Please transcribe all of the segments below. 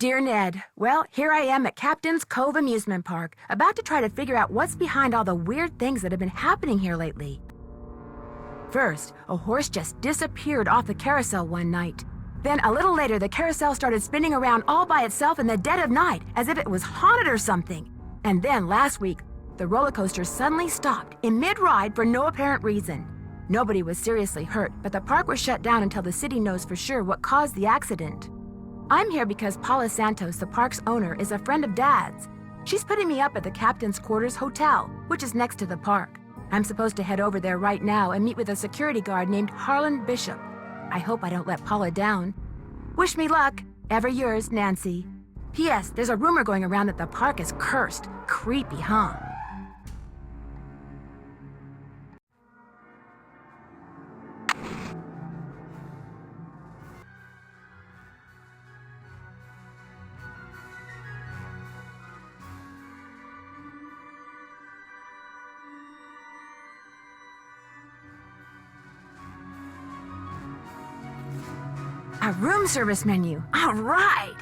Dear Ned, well, here I am at Captain's Cove Amusement Park, about to try to figure out what's behind all the weird things that have been happening here lately. First, a horse just disappeared off the carousel one night. Then, a little later, the carousel started spinning around all by itself in the dead of night, as if it was haunted or something. And then, last week, the roller coaster suddenly stopped in mid-ride for no apparent reason. Nobody was seriously hurt, but the park was shut down until the city knows for sure what caused the accident. I'm here because Paula Santos, the park's owner, is a friend of Dad's. She's putting me up at the Captain's Quarters Hotel, which is next to the park. I'm supposed to head over there right now and meet with a security guard named Harlan Bishop. I hope I don't let Paula down. Wish me luck. Ever yours, Nancy. P.S. There's a rumor going around that the park is cursed. Creepy, huh? A room service menu. All right!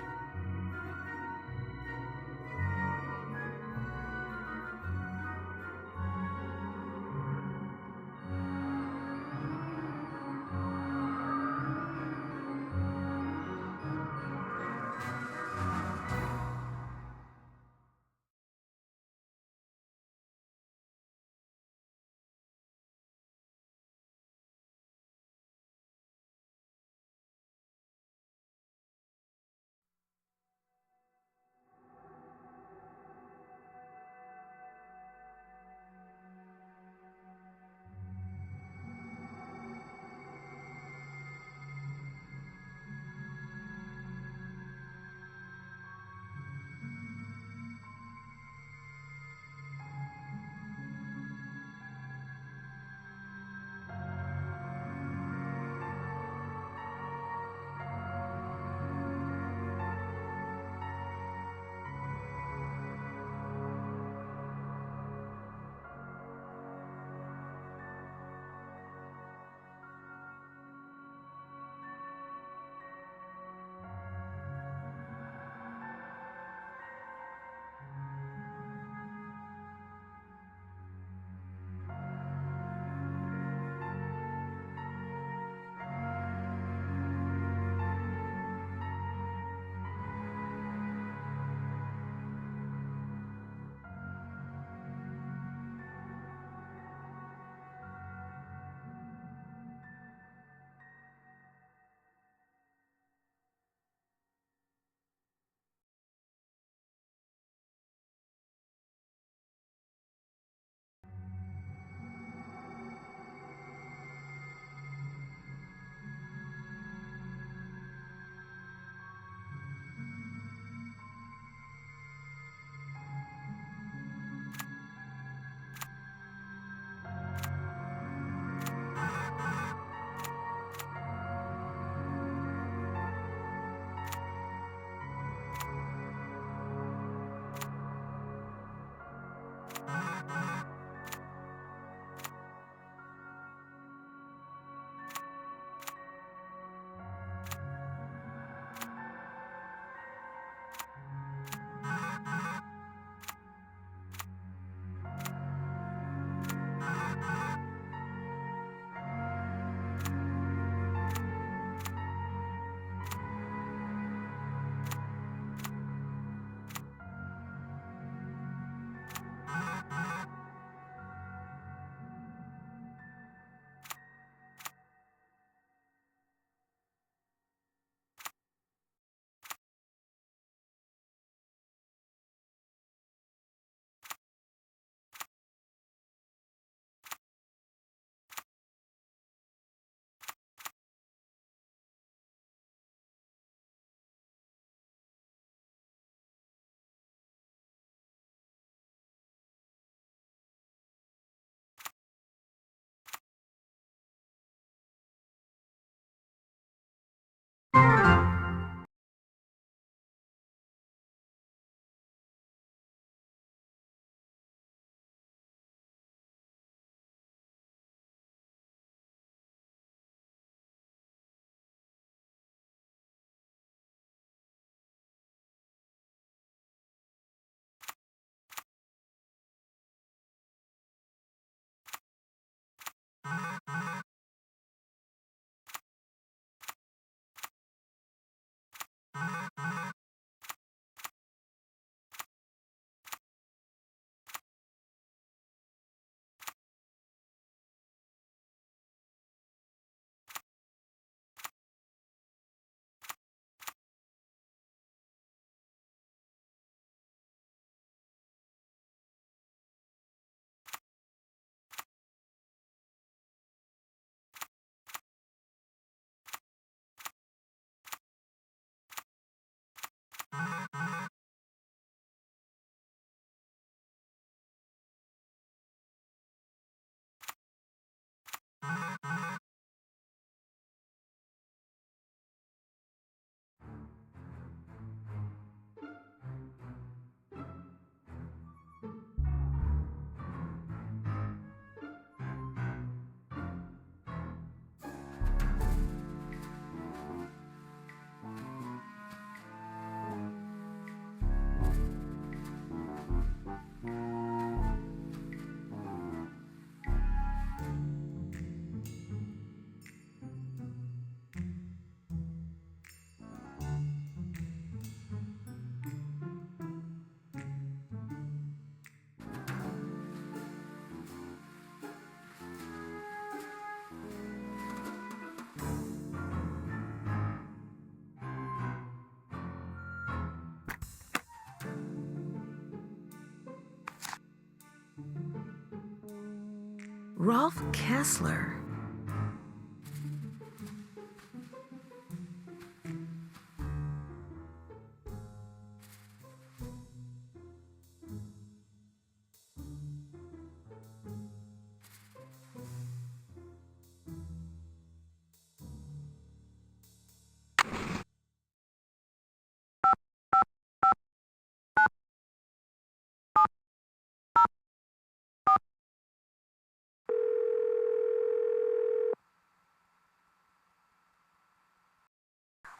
Rolf Kessler.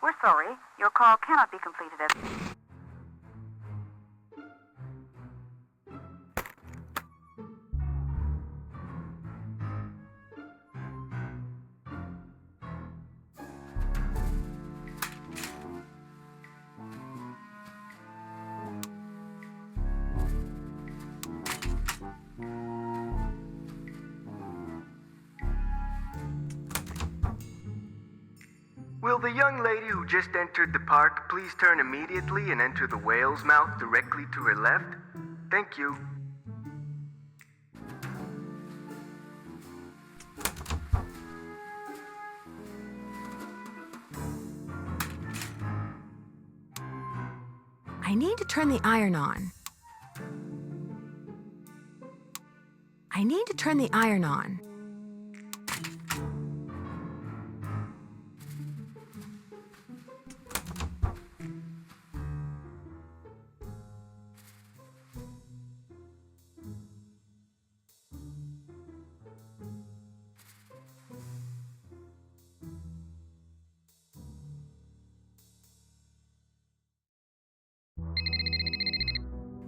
We're sorry. Your call cannot be completed as... Will the young lady who just entered the park please turn immediately and enter the whale's mouth directly to her left? Thank you. I need to turn the iron on. I need to turn the iron on.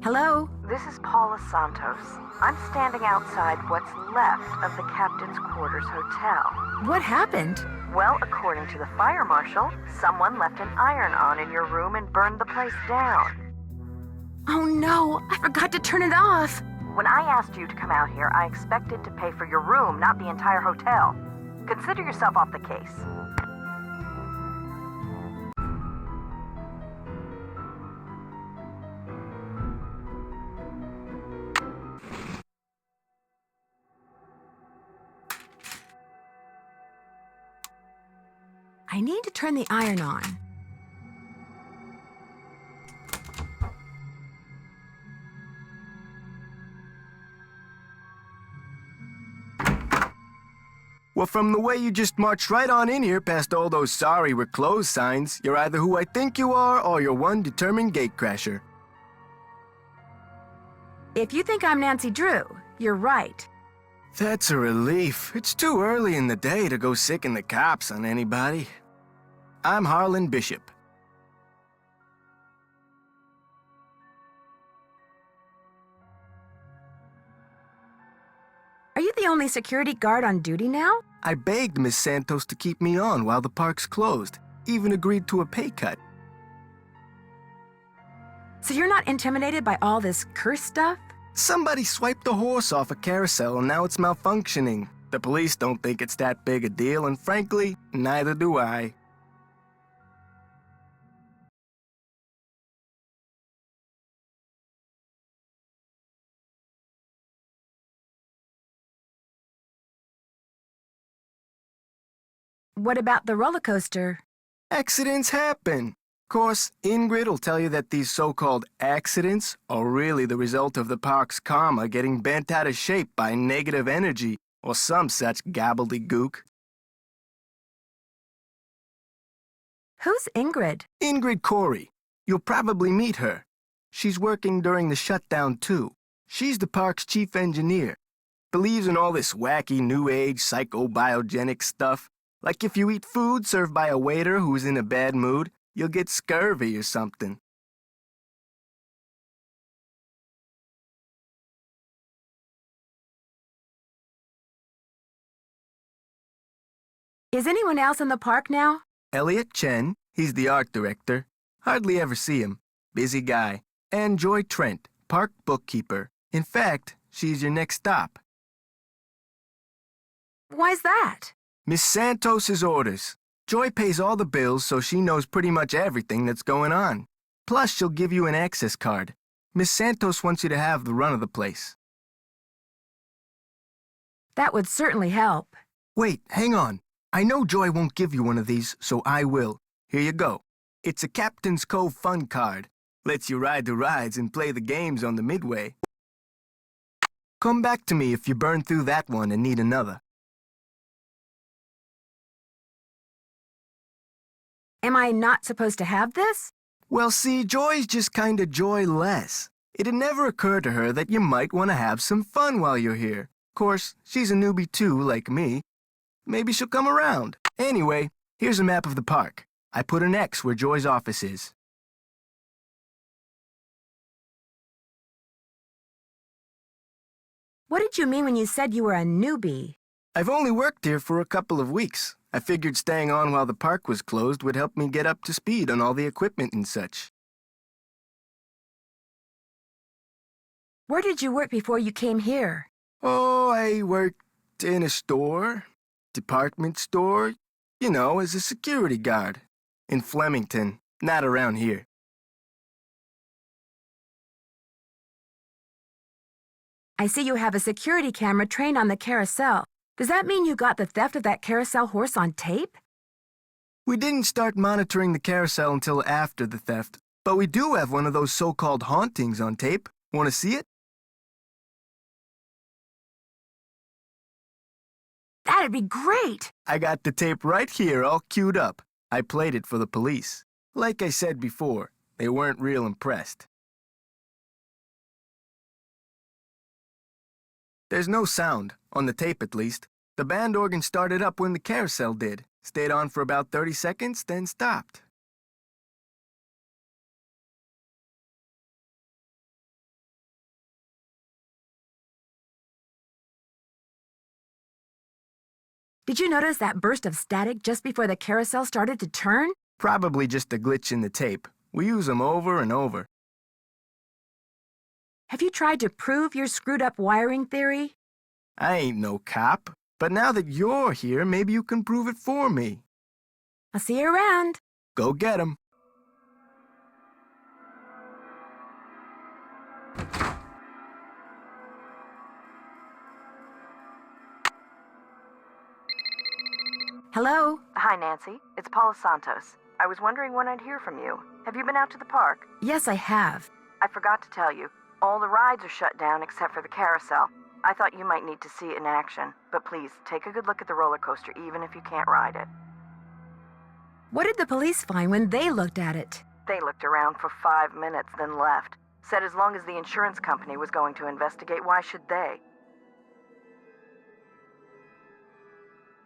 Hello? This is Paula Santos. I'm standing outside what's left of the Captain's Quarters Hotel. What happened? Well, according to the fire marshal, someone left an iron on in your room and burned the place down. Oh no, I forgot to turn it off. When I asked you to come out here, I expected to pay for your room, not the entire hotel. Consider yourself off the case. I need to turn the iron on. Well, from the way you just marched right on in here past all those sorry we're closed signs, you're either who I think you are or you're one determined gatecrasher. If you think I'm Nancy Drew, you're right. That's a relief. It's too early in the day to go sicking the cops on anybody. I'm Harlan Bishop. Are you the only security guard on duty now? I begged Miss Santos to keep me on while the park's closed, even agreed to a pay cut. So you're not intimidated by all this curse stuff? Somebody swiped a horse off a carousel and now it's malfunctioning. The police don't think it's that big a deal, and frankly, neither do I. What about the roller coaster? Accidents happen. Of course, Ingrid will tell you that these so-called accidents are really the result of the park's karma getting bent out of shape by negative energy or some such gobbledygook. Who's Ingrid? Ingrid Corey. You'll probably meet her. She's working during the shutdown, too. She's the park's chief engineer. Believes in all this wacky new age psychobiogenic stuff. Like if you eat food served by a waiter who's in a bad mood, you'll get scurvy or something. Is anyone else in the park now? Elliot Chen, he's the art director. Hardly ever see him. Busy guy. And Joy Trent, park bookkeeper. In fact, she's your next stop. Why's that? Miss Santos's orders. Joy pays all the bills, so she knows pretty much everything that's going on. Plus, she'll give you an access card. Miss Santos wants you to have the run of the place. That would certainly help. Wait, hang on. I know Joy won't give you one of these, so I will. Here you go. It's a Captain's Cove fun card. Lets you ride the rides and play the games on the midway. Come back to me if you burn through that one and need another. Am I not supposed to have this? Well, see, Joy's just kinda joyless. It'd never occur to her that you might want to have some fun while you're here. Of course, she's a newbie too, like me. Maybe she'll come around. Anyway, here's a map of the park. I put an X where Joy's office is. What did you mean when you said you were a newbie? I've only worked here for a couple of weeks. I figured staying on while the park was closed would help me get up to speed on all the equipment and such. Where did you work before you came here? Oh, I worked in a store, department store, you know, as a security guard. In Flemington, not around here. I see you have a security camera trained on the carousel. Does that mean you got the theft of that carousel horse on tape? We didn't start monitoring the carousel until after the theft, but we do have one of those so-called hauntings on tape. Want to see it? That'd be great! I got the tape right here, all queued up. I played it for the police. Like I said before, they weren't real impressed. There's no sound, on the tape at least. The band organ started up when the carousel did. Stayed on for about 30 seconds, then stopped. Did you notice that burst of static just before the carousel started to turn? Probably just a glitch in the tape. We use them over and over. Have you tried to prove your screwed-up wiring theory? I ain't no cop, but now that you're here, maybe you can prove it for me. I'll see you around. Go get 'em. Hello? Hi, Nancy. It's Paula Santos. I was wondering when I'd hear from you. Have you been out to the park? Yes, I have. I forgot to tell you. All the rides are shut down except for the carousel. I thought you might need to see it in action, but please, take a good look at the roller coaster even if you can't ride it. What did the police find when they looked at it? They looked around for 5 minutes, then left. Said as long as the insurance company was going to investigate, why should they?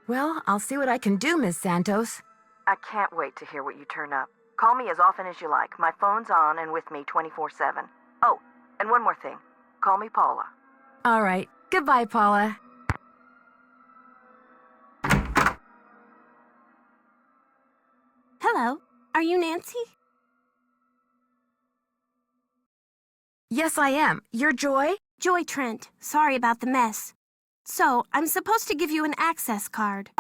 Well, I'll see what I can do, Miss Santos. I can't wait to hear what you turn up. Call me as often as you like. My phone's on and with me 24/7. Oh, and one more thing. Call me Paula. All right. Goodbye, Paula. Hello, are you Nancy? Yes, I am. You're Joy? Joy Trent. Sorry about the mess. So, I'm supposed to give you an access card.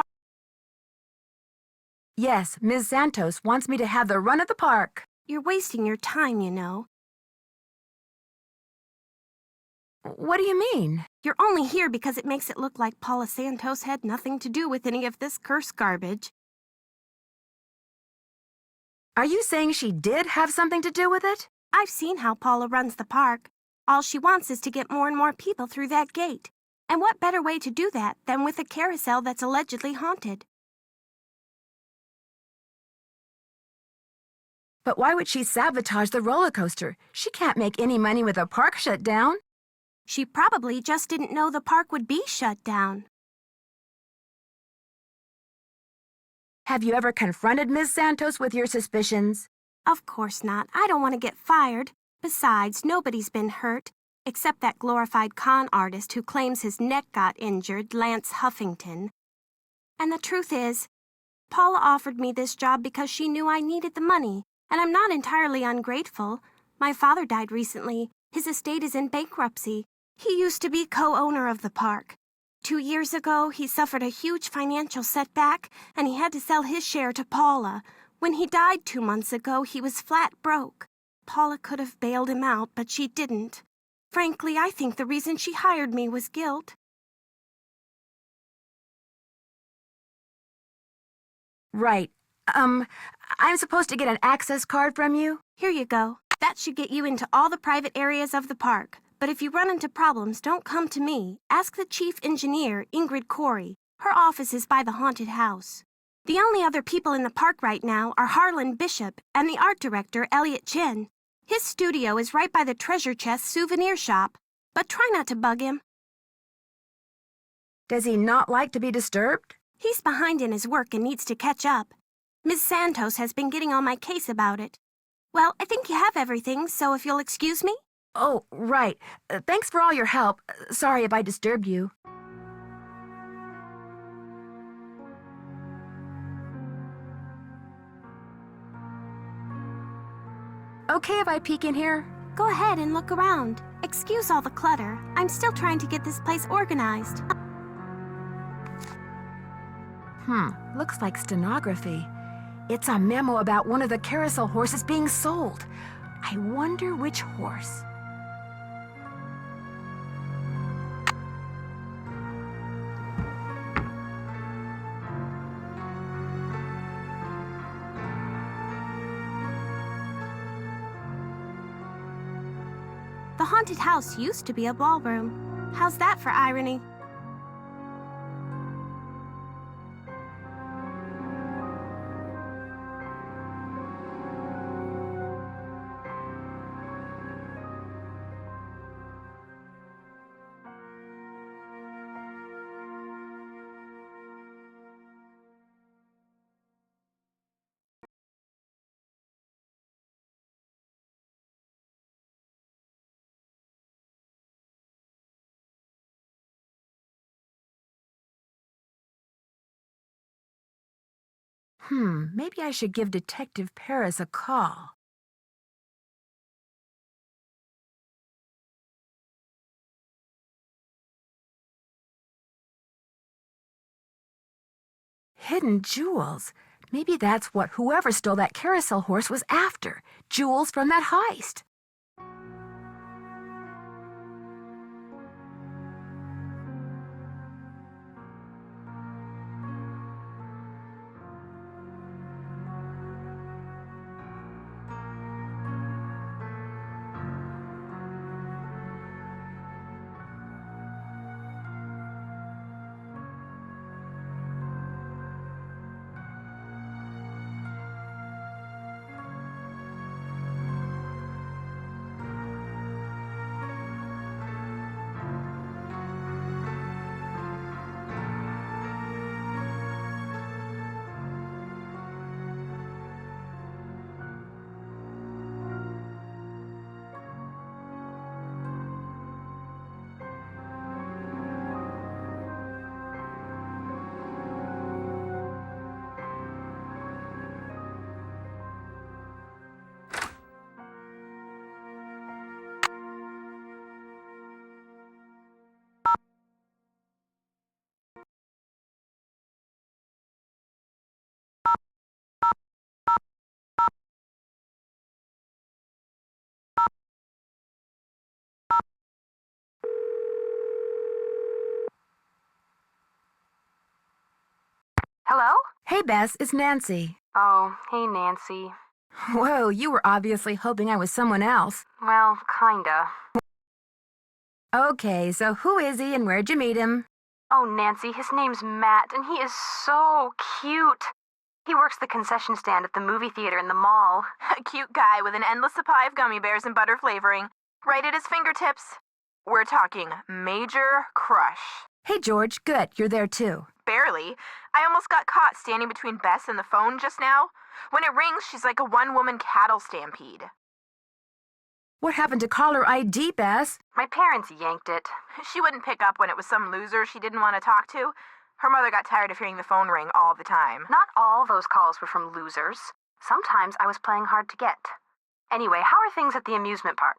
Yes, Ms. Santos wants me to have the run of the park. You're wasting your time, you know. What do you mean? You're only here because it makes it look like Paula Santos had nothing to do with any of this cursed garbage. Are you saying she did have something to do with it? I've seen how Paula runs the park. All she wants is to get more and more people through that gate. And what better way to do that than with a carousel that's allegedly haunted? But why would she sabotage the roller coaster? She can't make any money with the park shut down. She probably just didn't know the park would be shut down. Have you ever confronted Ms. Santos with your suspicions? Of course not. I don't want to get fired. Besides, nobody's been hurt, except that glorified con artist who claims his neck got injured, Lance Huffington. And the truth is, Paula offered me this job because she knew I needed the money, and I'm not entirely ungrateful. My father died recently. His estate is in bankruptcy. He used to be co-owner of the park. 2 years ago, he suffered a huge financial setback, and he had to sell his share to Paula. When he died 2 months ago, he was flat broke. Paula could have bailed him out, but she didn't. Frankly, I think the reason she hired me was guilt. right. I'm supposed to get an access card from you? Here you go. That should get you into all the private areas of the park. But if you run into problems, don't come to me. Ask the chief engineer, Ingrid Corey. Her office is by the haunted house. The only other people in the park right now are Harlan Bishop and the art director, Elliot Chin. His studio is right by the treasure chest souvenir shop. But try not to bug him. Does he not like to be disturbed? He's behind in his work and needs to catch up. Ms. Santos has been getting on my case about it. Well, I think you have everything, so if you'll excuse me? Oh, right. Thanks for all your help. Sorry if I disturbed you. Okay if I peek in here? Go ahead and look around. Excuse all the clutter. I'm still trying to get this place organized. Looks like stenography. It's a memo about one of the carousel horses being sold. I wonder which horse. The haunted house used to be a ballroom. How's that for irony? Maybe I should give Detective Paris a call. Hidden jewels. Maybe that's what whoever stole that carousel horse was after. Jewels from that heist. Hello? Hey, Bess, it's Nancy. Oh, hey, Nancy. Whoa, you were obviously hoping I was someone else. Well, kinda. Okay, so who is he and where'd you meet him? Oh, Nancy, his name's Matt, and he is so cute. He works the concession stand at the movie theater in the mall. A cute guy with an endless supply of gummy bears and butter flavoring, right at his fingertips. We're talking major crush. Hey, George, good, you're there too. Barely. I almost got caught standing between Bess and the phone just now. When it rings, she's like a one-woman cattle stampede. What happened to caller ID, Bess? My parents yanked it. She wouldn't pick up when it was some loser she didn't want to talk to. Her mother got tired of hearing the phone ring all the time. Not all those calls were from losers. Sometimes I was playing hard to get. Anyway, how are things at the amusement park?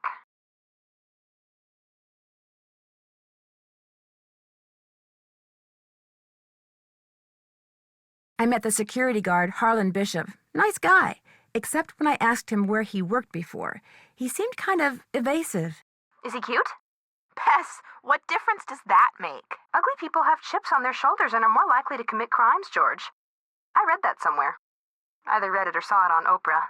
I met the security guard, Harlan Bishop. Nice guy, except when I asked him where he worked before. He seemed kind of evasive. Is he cute? Bess, what difference does that make? Ugly people have chips on their shoulders and are more likely to commit crimes, George. I read that somewhere. Either read it or saw it on Oprah.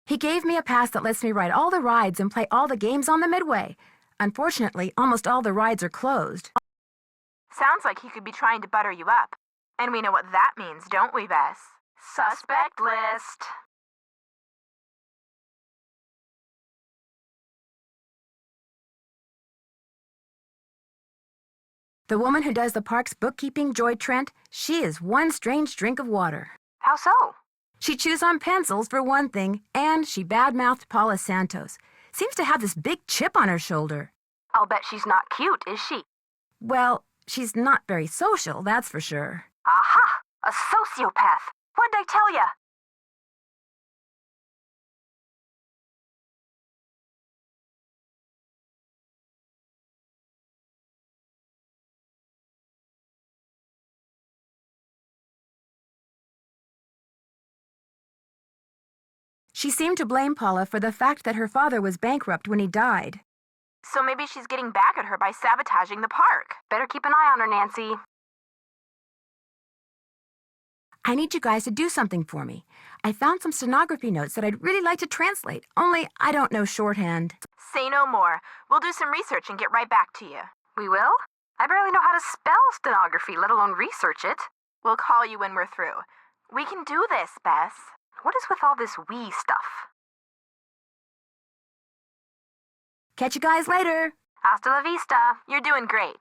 He gave me a pass that lets me ride all the rides and play all the games on the Midway. Unfortunately, almost all the rides are closed. Sounds like he could be trying to butter you up. And we know what that means, don't we, Bess? Suspect list. The woman who does the park's bookkeeping, Joy Trent, she is one strange drink of water. How so? She chews on pencils, for one thing, and she badmouthed Paula Santos. Seems to have this big chip on her shoulder. I'll bet she's not cute, is she? Well, she's not very social, that's for sure. Aha! A sociopath! What'd I tell ya? She seemed to blame Paula for the fact that her father was bankrupt when he died. So maybe she's getting back at her by sabotaging the park. Better keep an eye on her, Nancy. I need you guys to do something for me. I found some stenography notes that I'd really like to translate, only I don't know shorthand. Say no more. We'll do some research and get right back to you. We will? I barely know how to spell stenography, let alone research it. We'll call you when we're through. We can do this, Bess. What is with all this we stuff? Catch you guys later. Hasta la vista. You're doing great.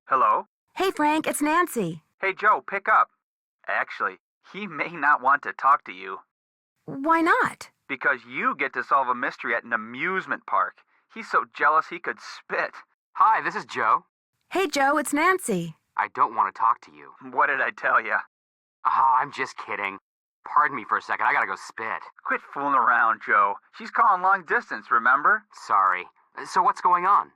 Hello? Hey, Frank, it's Nancy. Hey, Joe, pick up. Actually, he may not want to talk to you. Why not? Because you get to solve a mystery at an amusement park. He's so jealous he could spit. Hi, this is Joe. Hey, Joe, it's Nancy. I don't want to talk to you. What did I tell you? I'm just kidding. Pardon me for a second, I gotta go spit. Quit fooling around, Joe. She's calling long distance, remember? Sorry. So what's going on?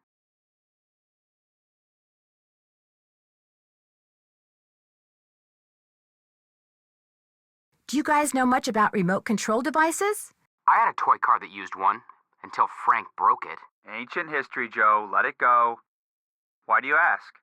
Do you guys know much about remote control devices? I had a toy car that used one, until Frank broke it. Ancient history, Joe. Let it go. Why do you ask?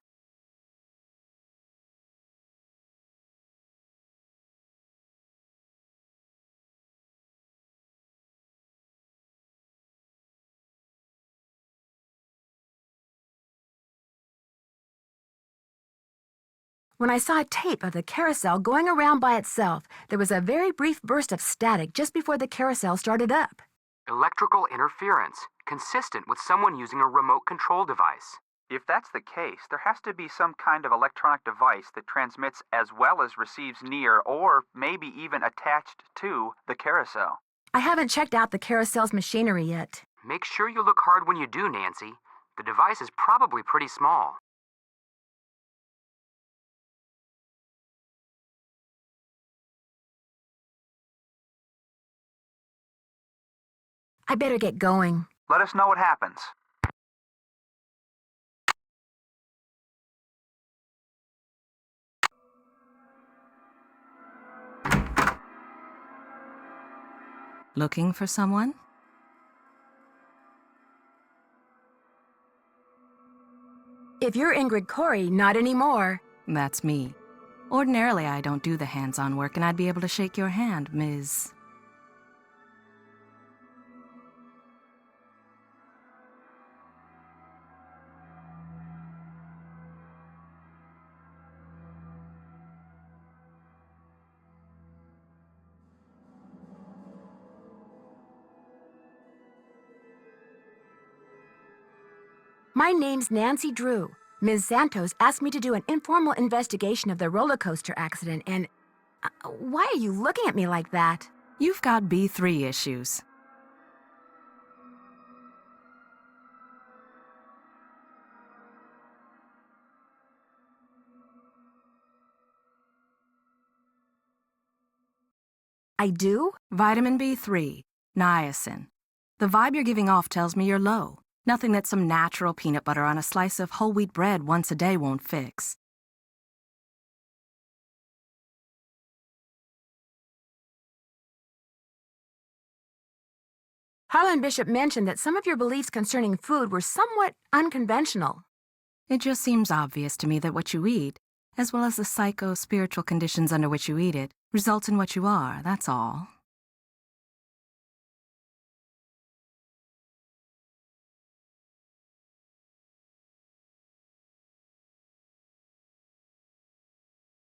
When I saw a tape of the carousel going around by itself, there was a very brief burst of static just before the carousel started up. Electrical interference, consistent with someone using a remote control device. If that's the case, there has to be some kind of electronic device that transmits as well as receives near or maybe even attached to the carousel. I haven't checked out the carousel's machinery yet. Make sure you look hard when you do, Nancy. The device is probably pretty small. I better get going. Let us know what happens. Looking for someone? If you're Ingrid Corey, not anymore. That's me. Ordinarily, I don't do the hands-on work, and I'd be able to shake your hand, Ms. My name's Nancy Drew. Ms. Santos asked me to do an informal investigation of the roller coaster accident, and... why are you looking at me like that? You've got B3 issues. I do? Vitamin B3. Niacin. The vibe you're giving off tells me you're low. Nothing that some natural peanut butter on a slice of whole wheat bread once a day won't fix. Harlan Bishop mentioned that some of your beliefs concerning food were somewhat unconventional. It just seems obvious to me that what you eat, as well as the psycho-spiritual conditions under which you eat it, results in what you are, that's all.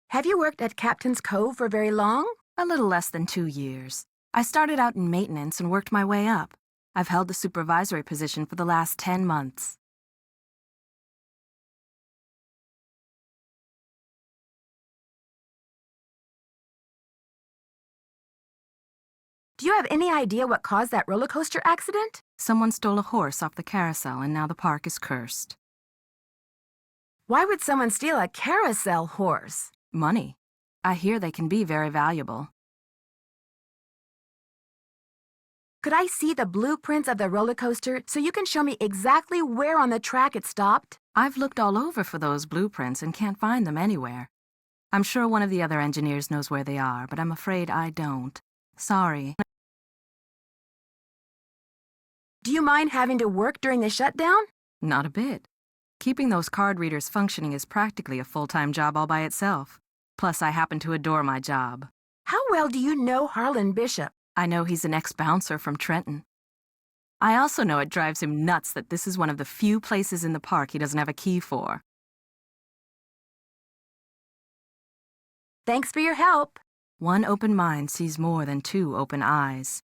Have you worked at Captain's Cove for very long? A little less than 2 years. I started out in maintenance and worked my way up. I've held the supervisory position for the last 10 months. Do you have any idea what caused that roller coaster accident? Someone stole a horse off the carousel and now the park is cursed. Why would someone steal a carousel horse? Money. I hear they can be very valuable. Could I see the blueprints of the roller coaster so you can show me exactly where on the track it stopped? I've looked all over for those blueprints and can't find them anywhere. I'm sure one of the other engineers knows where they are, but I'm afraid I don't. Sorry. Do you mind having to work during the shutdown? Not a bit. Keeping those card readers functioning is practically a full-time job all by itself. Plus, I happen to adore my job. How well do you know Harlan Bishop? I know he's an ex-bouncer from Trenton. I also know it drives him nuts that this is one of the few places in the park he doesn't have a key for. Thanks for your help. One open mind sees more than 2 open eyes.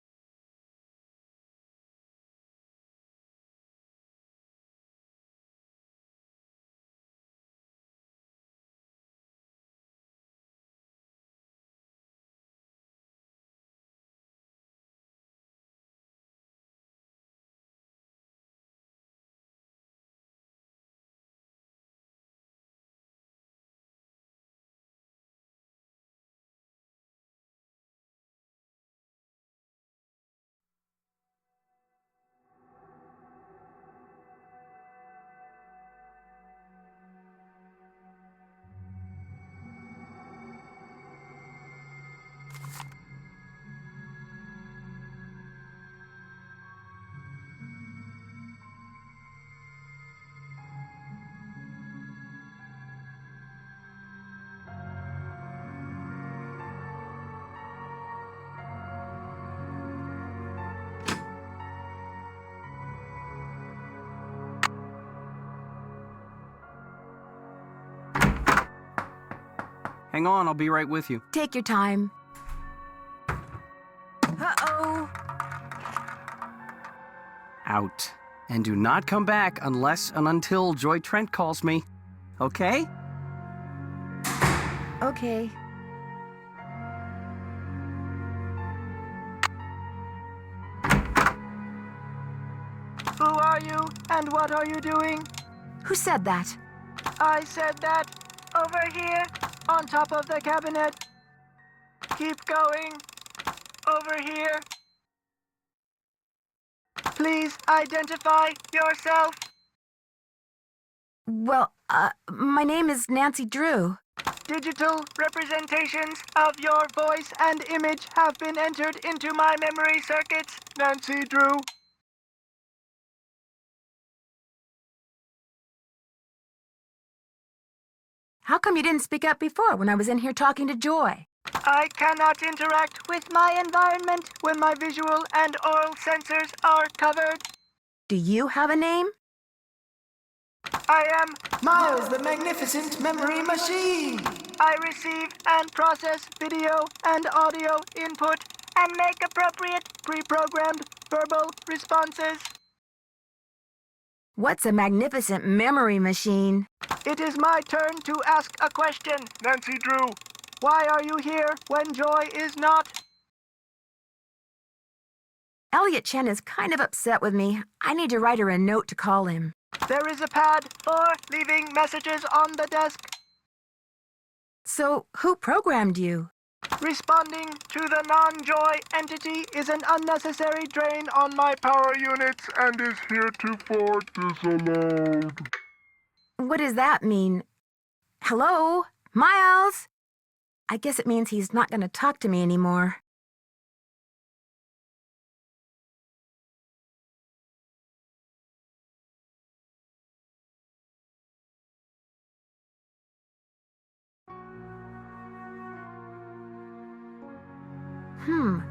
Hang on, I'll be right with you. Take your time. Uh-oh. Out. And do not come back unless and until Joy Trent calls me. Okay? Okay. Who are you, and what are you doing? Who said that? I said that. Over here, on top of the cabinet. Keep going. Over here. Please identify yourself. Well, my name is Nancy Drew. Digital representations of your voice and image have been entered into my memory circuits, Nancy Drew. How come you didn't speak up before when I was in here talking to Joy? I cannot interact with my environment when my visual and oral sensors are covered. Do you have a name? I am Miles the Magnificent Memory Machine. I receive and process video and audio input and make appropriate pre-programmed verbal responses. What's a magnificent memory machine? It is my turn to ask a question, Nancy Drew. Why are you here when Joy is not? Elliot Chen is kind of upset with me. I need to write her a note to call him. There is a pad for leaving messages on the desk. So, who programmed you? Responding to the non-Joy entity is an unnecessary drain on my power units and is heretofore disallowed. What does that mean? Hello? Miles? I guess it means he's not going to talk to me anymore.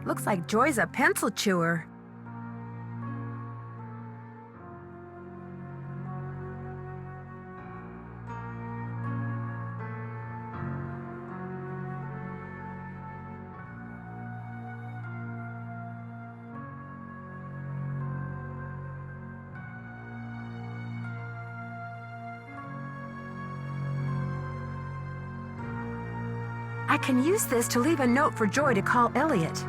Looks like Joy's a pencil chewer. I can use this to leave a note for Joy to call Elliot.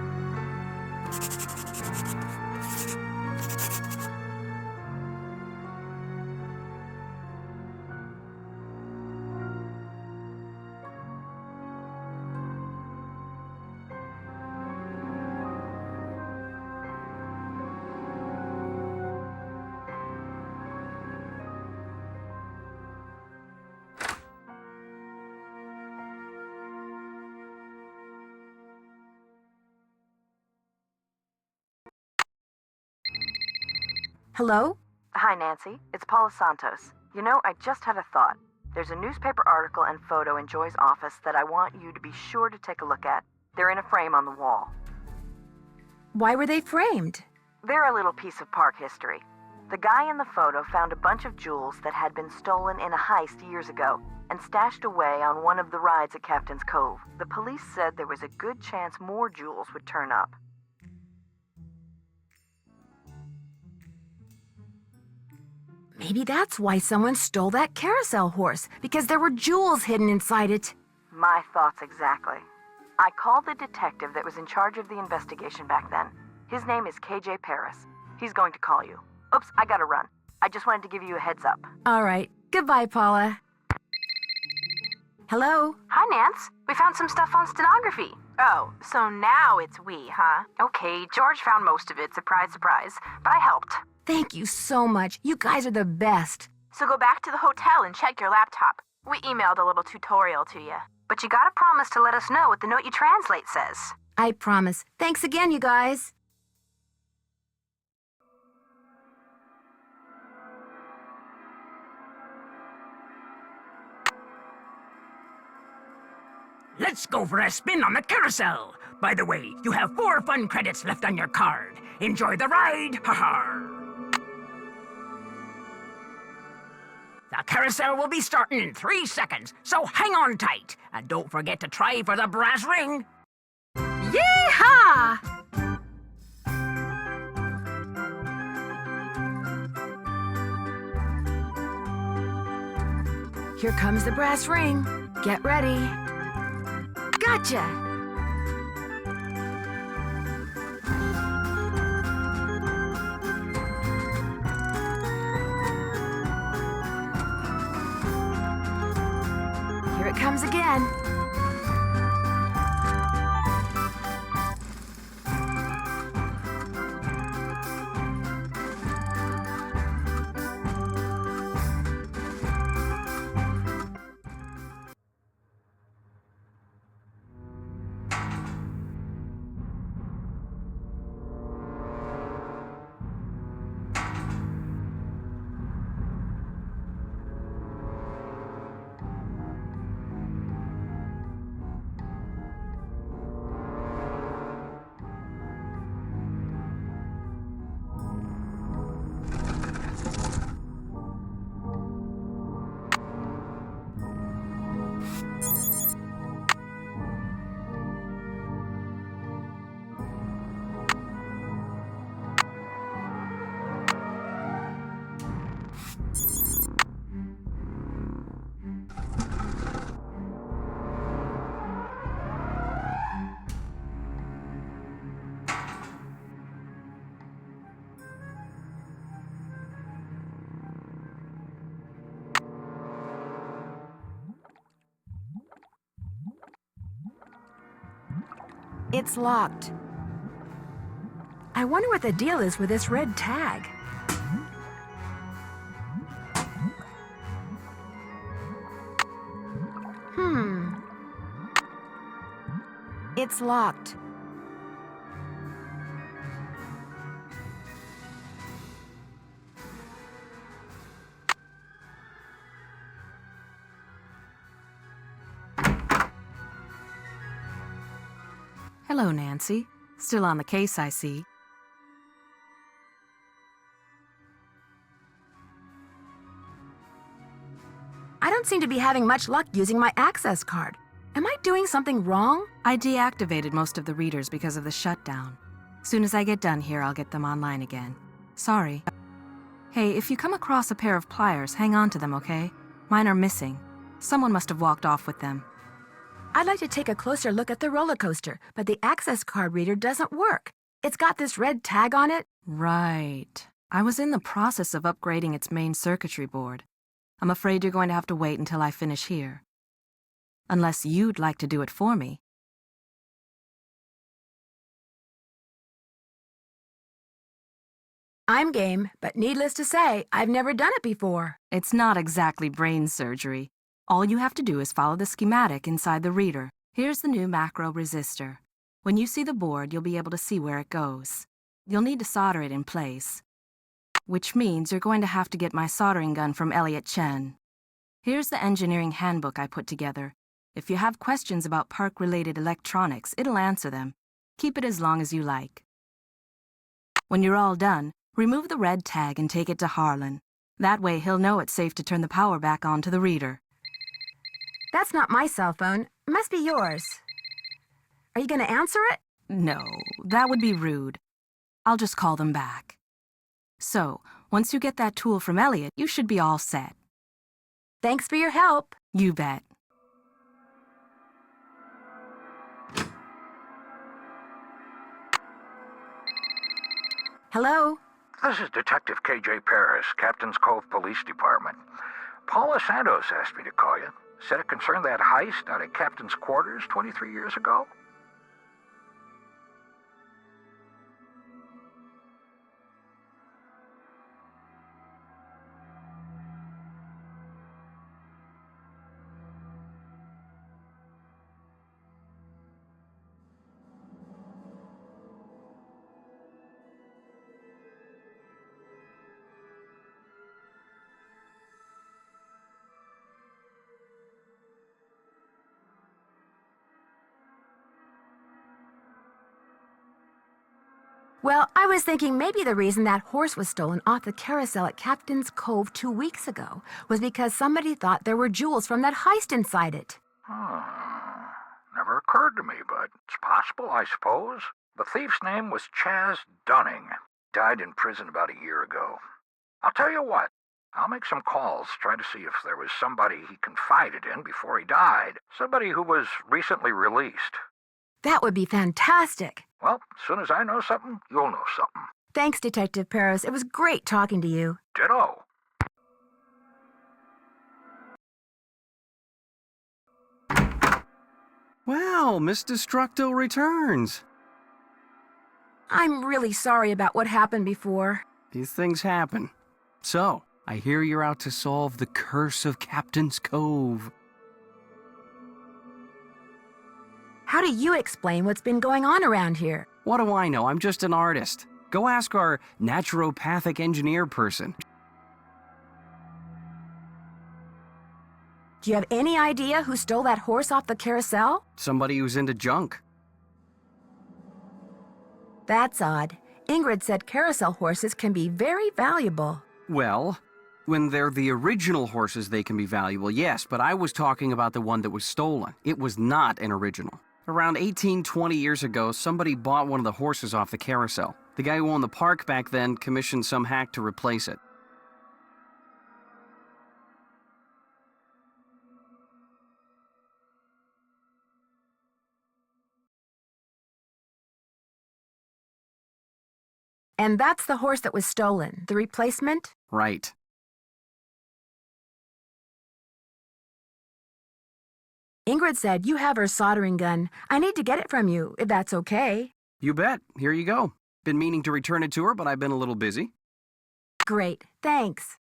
Hello? Hi, Nancy. It's Paula Santos. You know, I just had a thought. There's a newspaper article and photo in Joy's office that I want you to be sure to take a look at. They're in a frame on the wall. Why were they framed? They're a little piece of park history. The guy in the photo found a bunch of jewels that had been stolen in a heist years ago and stashed away on one of the rides at Captain's Cove. The police said there was a good chance more jewels would turn up. Maybe that's why someone stole that carousel horse, because there were jewels hidden inside it. My thoughts exactly. I called the detective that was in charge of the investigation back then. His name is KJ Paris. He's going to call you. Oops, I gotta run. I just wanted to give you a heads up. All right. Goodbye, Paula. Hello? Hi, Nance. We found some stuff on stenography. Oh, so now it's we, huh? Okay, George found most of it, surprise, surprise, but I helped. Thank you so much. You guys are the best. So go back to the hotel and check your laptop. We emailed a little tutorial to you. But you gotta promise to let us know what the note you translate says. I promise. Thanks again, you guys. Let's go for a spin on the carousel. By the way, you have 4 fun credits left on your card. Enjoy the ride, ha-ha. The carousel will be starting in 3 seconds, so hang on tight. And don't forget to try for the brass ring. Yee-haw! Here comes the brass ring. Get ready. Gotcha! Here it comes again. It's locked. I wonder what the deal is with this red tag. It's locked. Hello, Nancy. Still on the case, I see. I don't seem to be having much luck using my access card. Am I doing something wrong? I deactivated most of the readers because of the shutdown. Soon as I get done here, I'll get them online again. Sorry. Hey, if you come across a pair of pliers, hang on to them, okay? Mine are missing. Someone must have walked off with them. I'd like to take a closer look at the roller coaster, but the access card reader doesn't work. It's got this red tag on it. Right. I was in the process of upgrading its main circuitry board. I'm afraid you're going to have to wait until I finish here. Unless you'd like to do it for me. I'm game, but needless to say, I've never done it before. It's not exactly brain surgery. All you have to do is follow the schematic inside the reader. Here's the new macro resistor. When you see the board, you'll be able to see where it goes. You'll need to solder it in place, which means you're going to have to get my soldering gun from Elliot Chen. Here's the engineering handbook I put together. If you have questions about park-related electronics, it'll answer them. Keep it as long as you like. When you're all done, remove the red tag and take it to Harlan. That way he'll know it's safe to turn the power back on to the reader. That's not my cell phone. It must be yours. Are you going to answer it? No, that would be rude. I'll just call them back. So, once you get that tool from Elliot, you should be all set. Thanks for your help. You bet. Hello? This is Detective KJ Paris, Captain's Cove Police Department. Paula Santos asked me to call you. Said it concerned that heist out at Captain's quarters 23 years ago. Well, I was thinking maybe the reason that horse was stolen off the carousel at Captain's Cove 2 weeks ago was because somebody thought there were jewels from that heist inside it. Never occurred to me, but it's possible, I suppose. The thief's name was Chaz Dunning. Died in prison about a year ago. I'll tell you what, I'll make some calls, try to see if there was somebody he confided in before he died. Somebody who was recently released. That would be fantastic. Well, as soon as I know something, you'll know something. Thanks, Detective Paris. It was great talking to you. Ditto. Wow, Miss Destructo returns. I'm really sorry about what happened before. These things happen. So, I hear you're out to solve the curse of Captain's Cove. How do you explain what's been going on around here? What do I know? I'm just an artist. Go ask our naturopathic engineer person. Do you have any idea who stole that horse off the carousel? Somebody who's into junk. That's odd. Ingrid said carousel horses can be very valuable. Well, when they're the original horses, they can be valuable, yes, but I was talking about the one that was stolen. It was not an original. Around 20 years ago, somebody bought one of the horses off the carousel. The guy who owned the park back then commissioned some hack to replace it. And that's the horse that was stolen, the replacement? Right. Ingrid said you have her soldering gun. I need to get it from you, if that's okay. You bet. Here you go. Been meaning to return it to her, but I've been a little busy. Great, thanks.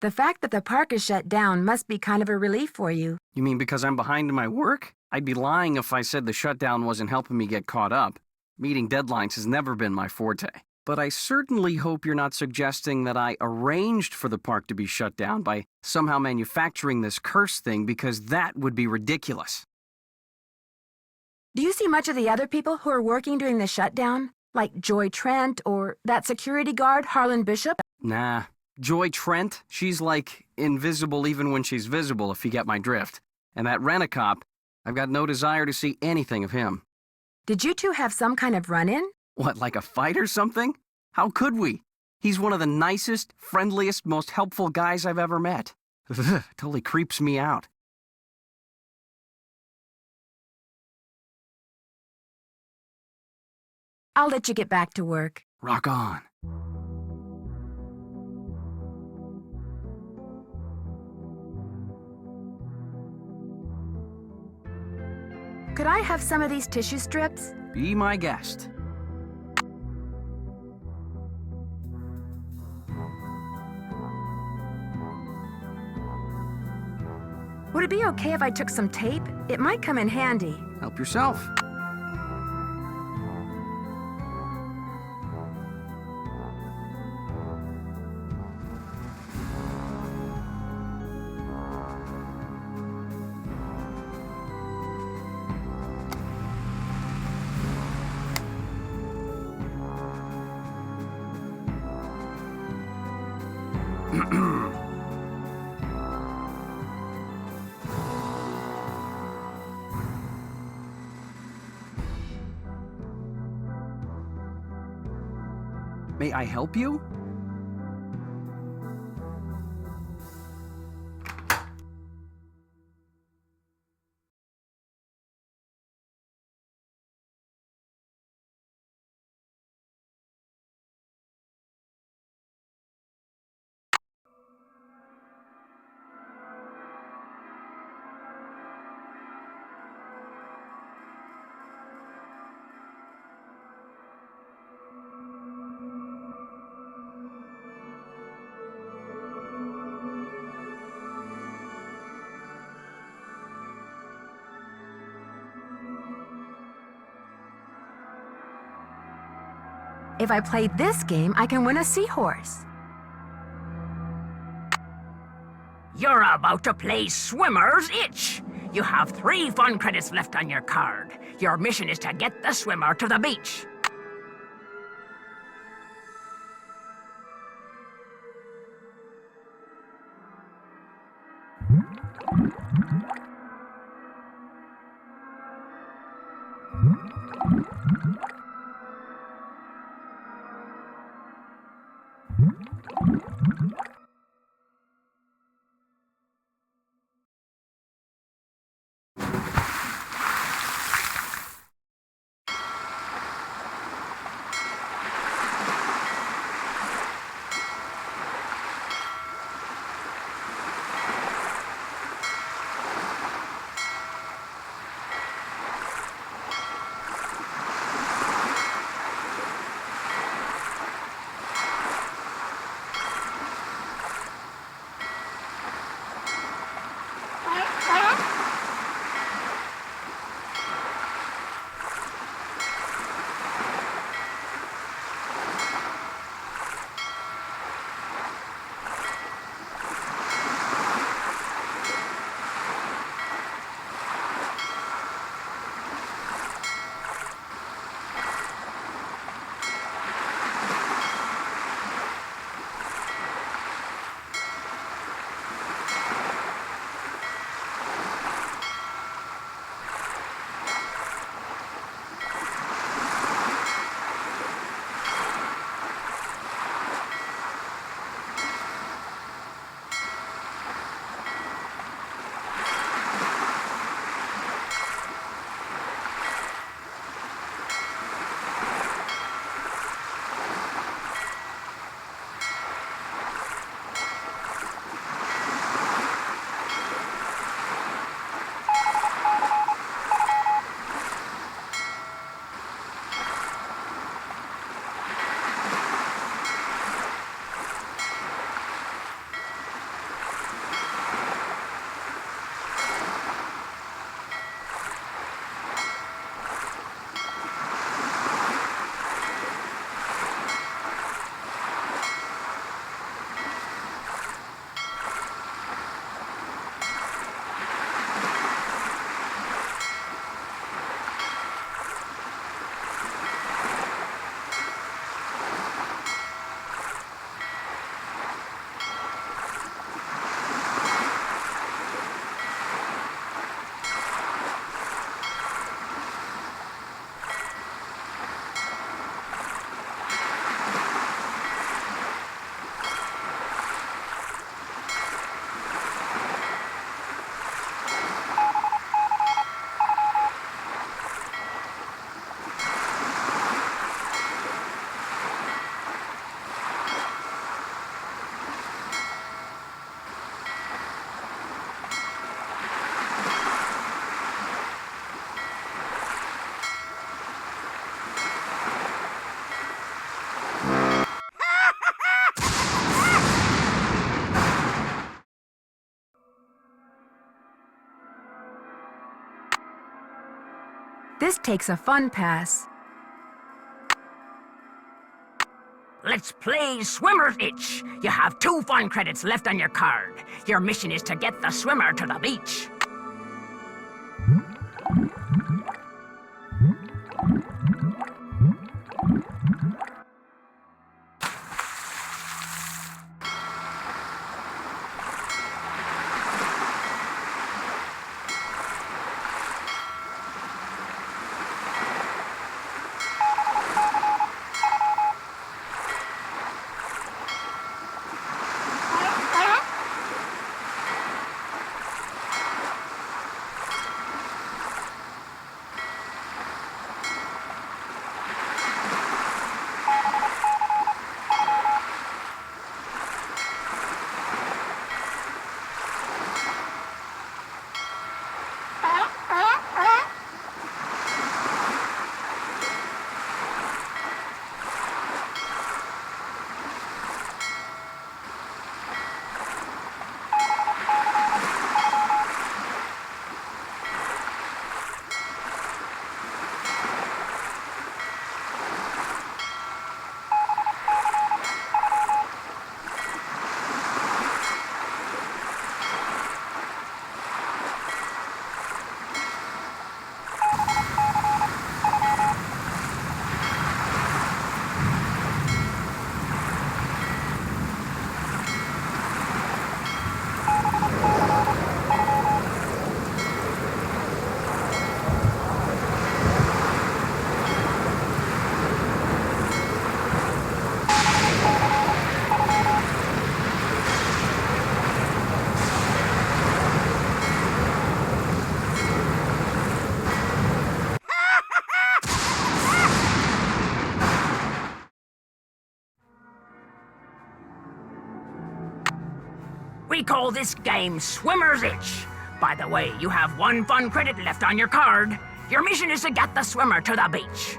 The fact that the park is shut down must be kind of a relief for you. You mean because I'm behind in my work? I'd be lying if I said the shutdown wasn't helping me get caught up. Meeting deadlines has never been my forte. But I certainly hope you're not suggesting that I arranged for the park to be shut down by somehow manufacturing this curse thing, because that would be ridiculous. Do you see much of the other people who are working during the shutdown? Like Joy Trent or that security guard, Harlan Bishop? Nah. Joy Trent, she's like invisible even when she's visible, if you get my drift. And that rent-a-cop, I've got no desire to see anything of him. Did you two have some kind of run-in? What, like a fight or something? How could we? He's one of the nicest, friendliest, most helpful guys I've ever met. Totally creeps me out. I'll let you get back to work. Rock on. Could I have some of these tissue strips? Be my guest. Would it be okay if I took some tape? It might come in handy. Help yourself. May I help you? If I play this game, I can win a seahorse. You're about to play Swimmer's Itch. You have 3 fun credits left on your card. Your mission is to get the swimmer to the beach. This takes a fun pass. Let's play Swimmer's Itch. You have 2 fun credits left on your card. Your mission is to get the swimmer to the beach. We call this game Swimmer's Itch. By the way, you have 1 fun credit left on your card. Your mission is to get the swimmer to the beach.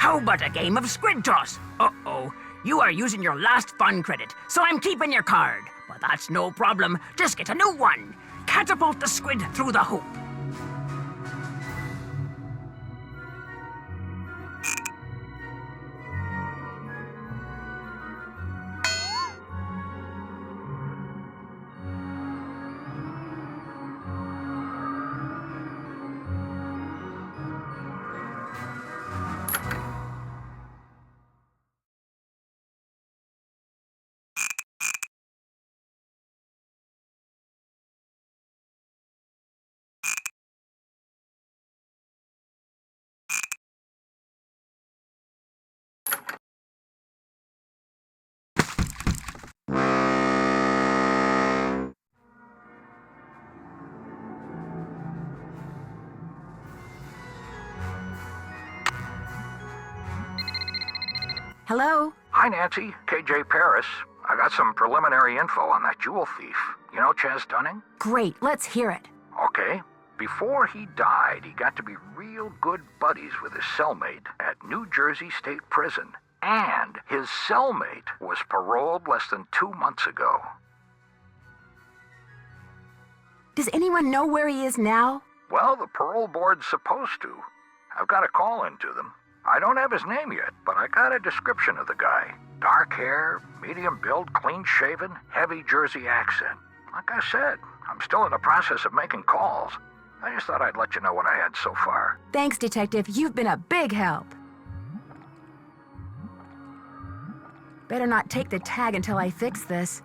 How about a game of squid toss? Uh-oh, you are using your last fun credit, so I'm keeping your card. But that's no problem, just get a new one. Catapult the squid through the hoop. Hello? Hi, Nancy. KJ Paris. I got some preliminary info on that jewel thief. You know Chaz Dunning? Great, let's hear it. Okay. Before he died, he got to be real good buddies with his cellmate at New Jersey State Prison. And his cellmate was paroled less than 2 months ago. Does anyone know where he is now? Well, the parole board's supposed to. I've got a call into them. I don't have his name yet, but I got a description of the guy. Dark hair, medium build, clean-shaven, heavy Jersey accent. Like I said, I'm still in the process of making calls. I just thought I'd let you know what I had so far. Thanks, Detective. You've been a big help. Better not take the tag until I fix this.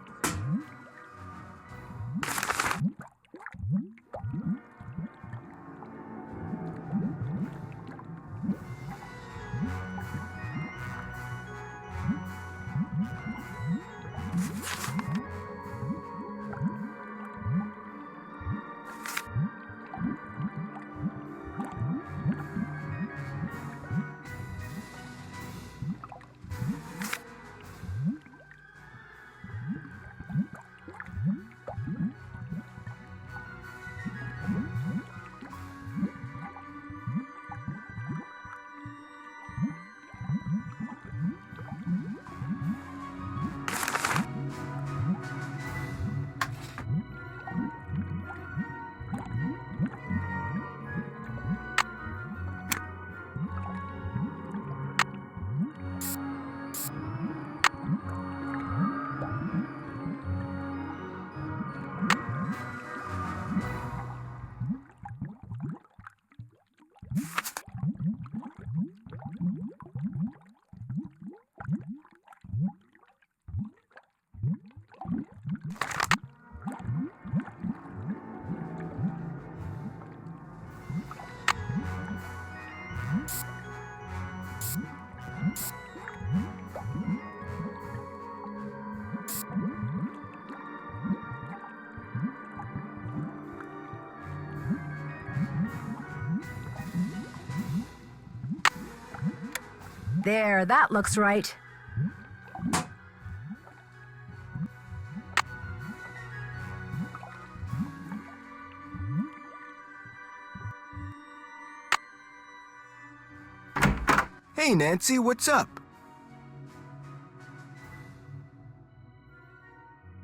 There, that looks right. Hey, Nancy, what's up?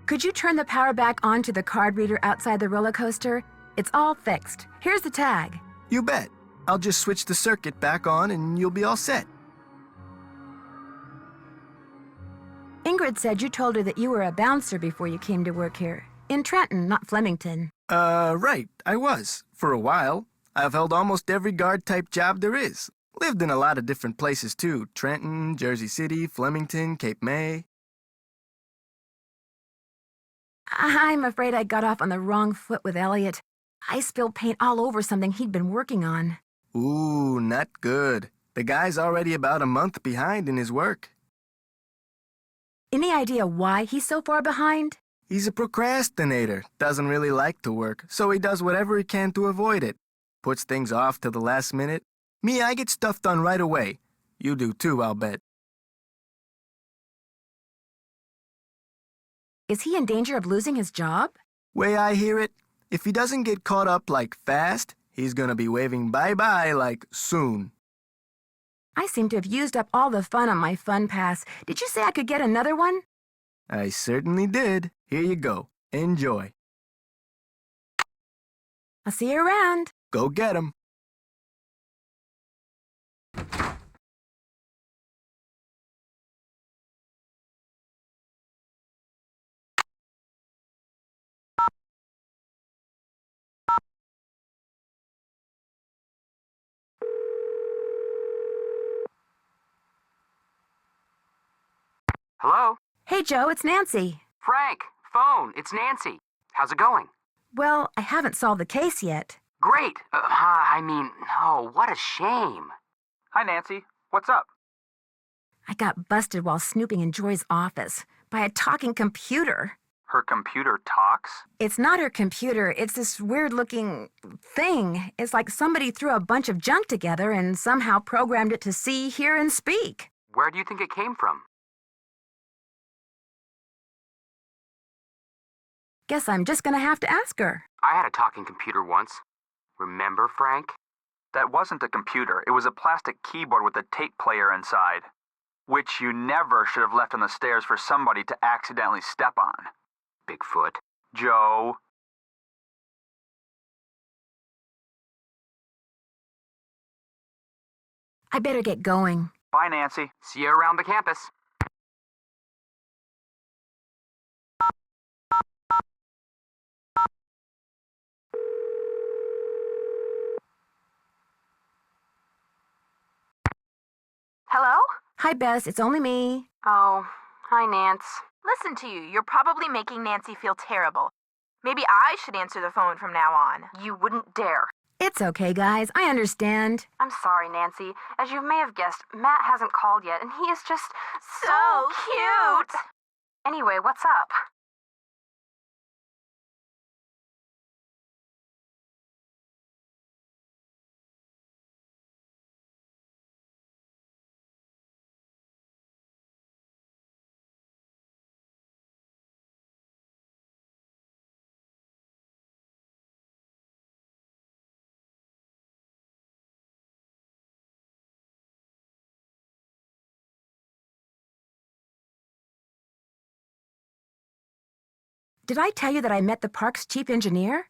Could you turn the power back on to the card reader outside the roller coaster? It's all fixed. Here's the tag. You bet. I'll just switch the circuit back on and you'll be all set. Ingrid said you told her that you were a bouncer before you came to work here. In Trenton, not Flemington. Right. I was. For a while. I've held almost every guard-type job there is. Lived in a lot of different places, too. Trenton, Jersey City, Flemington, Cape May. I'm afraid I got off on the wrong foot with Elliot. I spilled paint all over something he'd been working on. Ooh, not good. The guy's already about a month behind in his work. Any idea why he's so far behind? He's a procrastinator. Doesn't really like to work, so he does whatever he can to avoid it. Puts things off to the last minute. Me, I get stuff done right away. You do too, I'll bet. Is he in danger of losing his job? Way I hear it, if he doesn't get caught up like fast, he's gonna be waving bye-bye like soon. I seem to have used up all the fun on my fun pass. Did you say I could get another one? I certainly did. Here you go. Enjoy. I'll see you around. Go get 'em. Hello? Hey, Joe, it's Nancy. Frank, phone, it's Nancy. How's it going? Well, I haven't solved the case yet. Great. Oh, what a shame. Hi, Nancy. What's up? I got busted while snooping in Joy's office by a talking computer. Her computer talks? It's not her computer. It's this weird-looking thing. It's like somebody threw a bunch of junk together and somehow programmed it to see, hear, and speak. Where do you think it came from? Guess I'm just gonna have to ask her. I had a talking computer once. Remember, Frank? That wasn't a computer. It was a plastic keyboard with a tape player inside, which you never should have left on the stairs for somebody to accidentally step on. Bigfoot. Joe. I better get going. Bye, Nancy. See you around the campus. Hello? Hi, Bess. It's only me. Oh, hi, Nance. Listen to you. You're probably making Nancy feel terrible. Maybe I should answer the phone from now on. You wouldn't dare. It's okay, guys. I understand. I'm sorry, Nancy. As you may have guessed, Matt hasn't called yet, and he is just so cute. Anyway, what's up? Did I tell you that I met the park's chief engineer?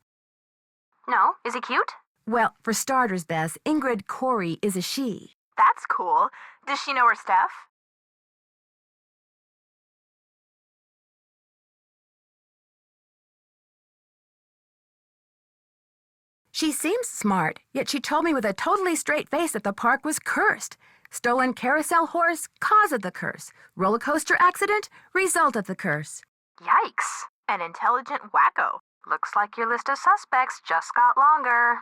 No, is he cute? Well, for starters, Bess, Ingrid Corey is a she. That's cool. Does she know her stuff? She seems smart, yet she told me with a totally straight face that the park was cursed. Stolen carousel horse, cause of the curse. Roller coaster accident, result of the curse. Yikes. An intelligent wacko. Looks like your list of suspects just got longer.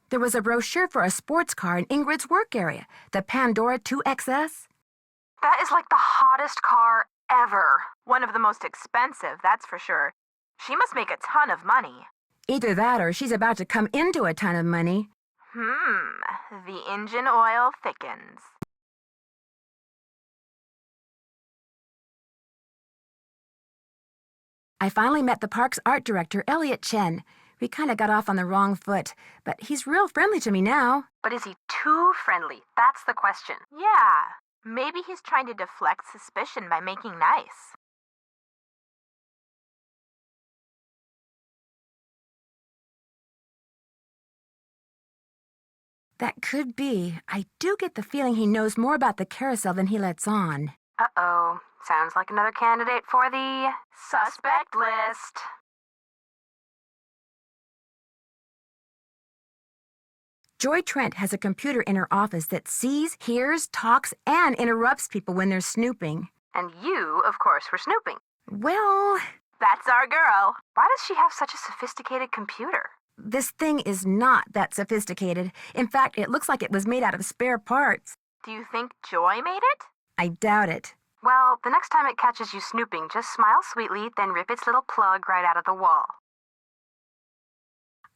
There was a brochure for a sports car in Ingrid's work area, the Pandora 2XS. That is like the hottest car ever. One of the most expensive, that's for sure. She must make a ton of money. Either that or she's about to come into a ton of money. The engine oil thickens. I finally met the park's art director, Elliot Chen. We kind of got off on the wrong foot, but he's real friendly to me now. But is he too friendly? That's the question. Yeah, maybe he's trying to deflect suspicion by making nice. That could be. I do get the feeling he knows more about the carousel than he lets on. Uh-oh. Sounds like another candidate for the suspect list. Joy Trent has a computer in her office that sees, hears, talks, and interrupts people when they're snooping. And you, of course, were snooping. Well, that's our girl. Why does she have such a sophisticated computer? This thing is not that sophisticated. In fact, it looks like it was made out of spare parts. Do you think Joy made it? I doubt it. Well, the next time it catches you snooping, just smile sweetly, then rip its little plug right out of the wall.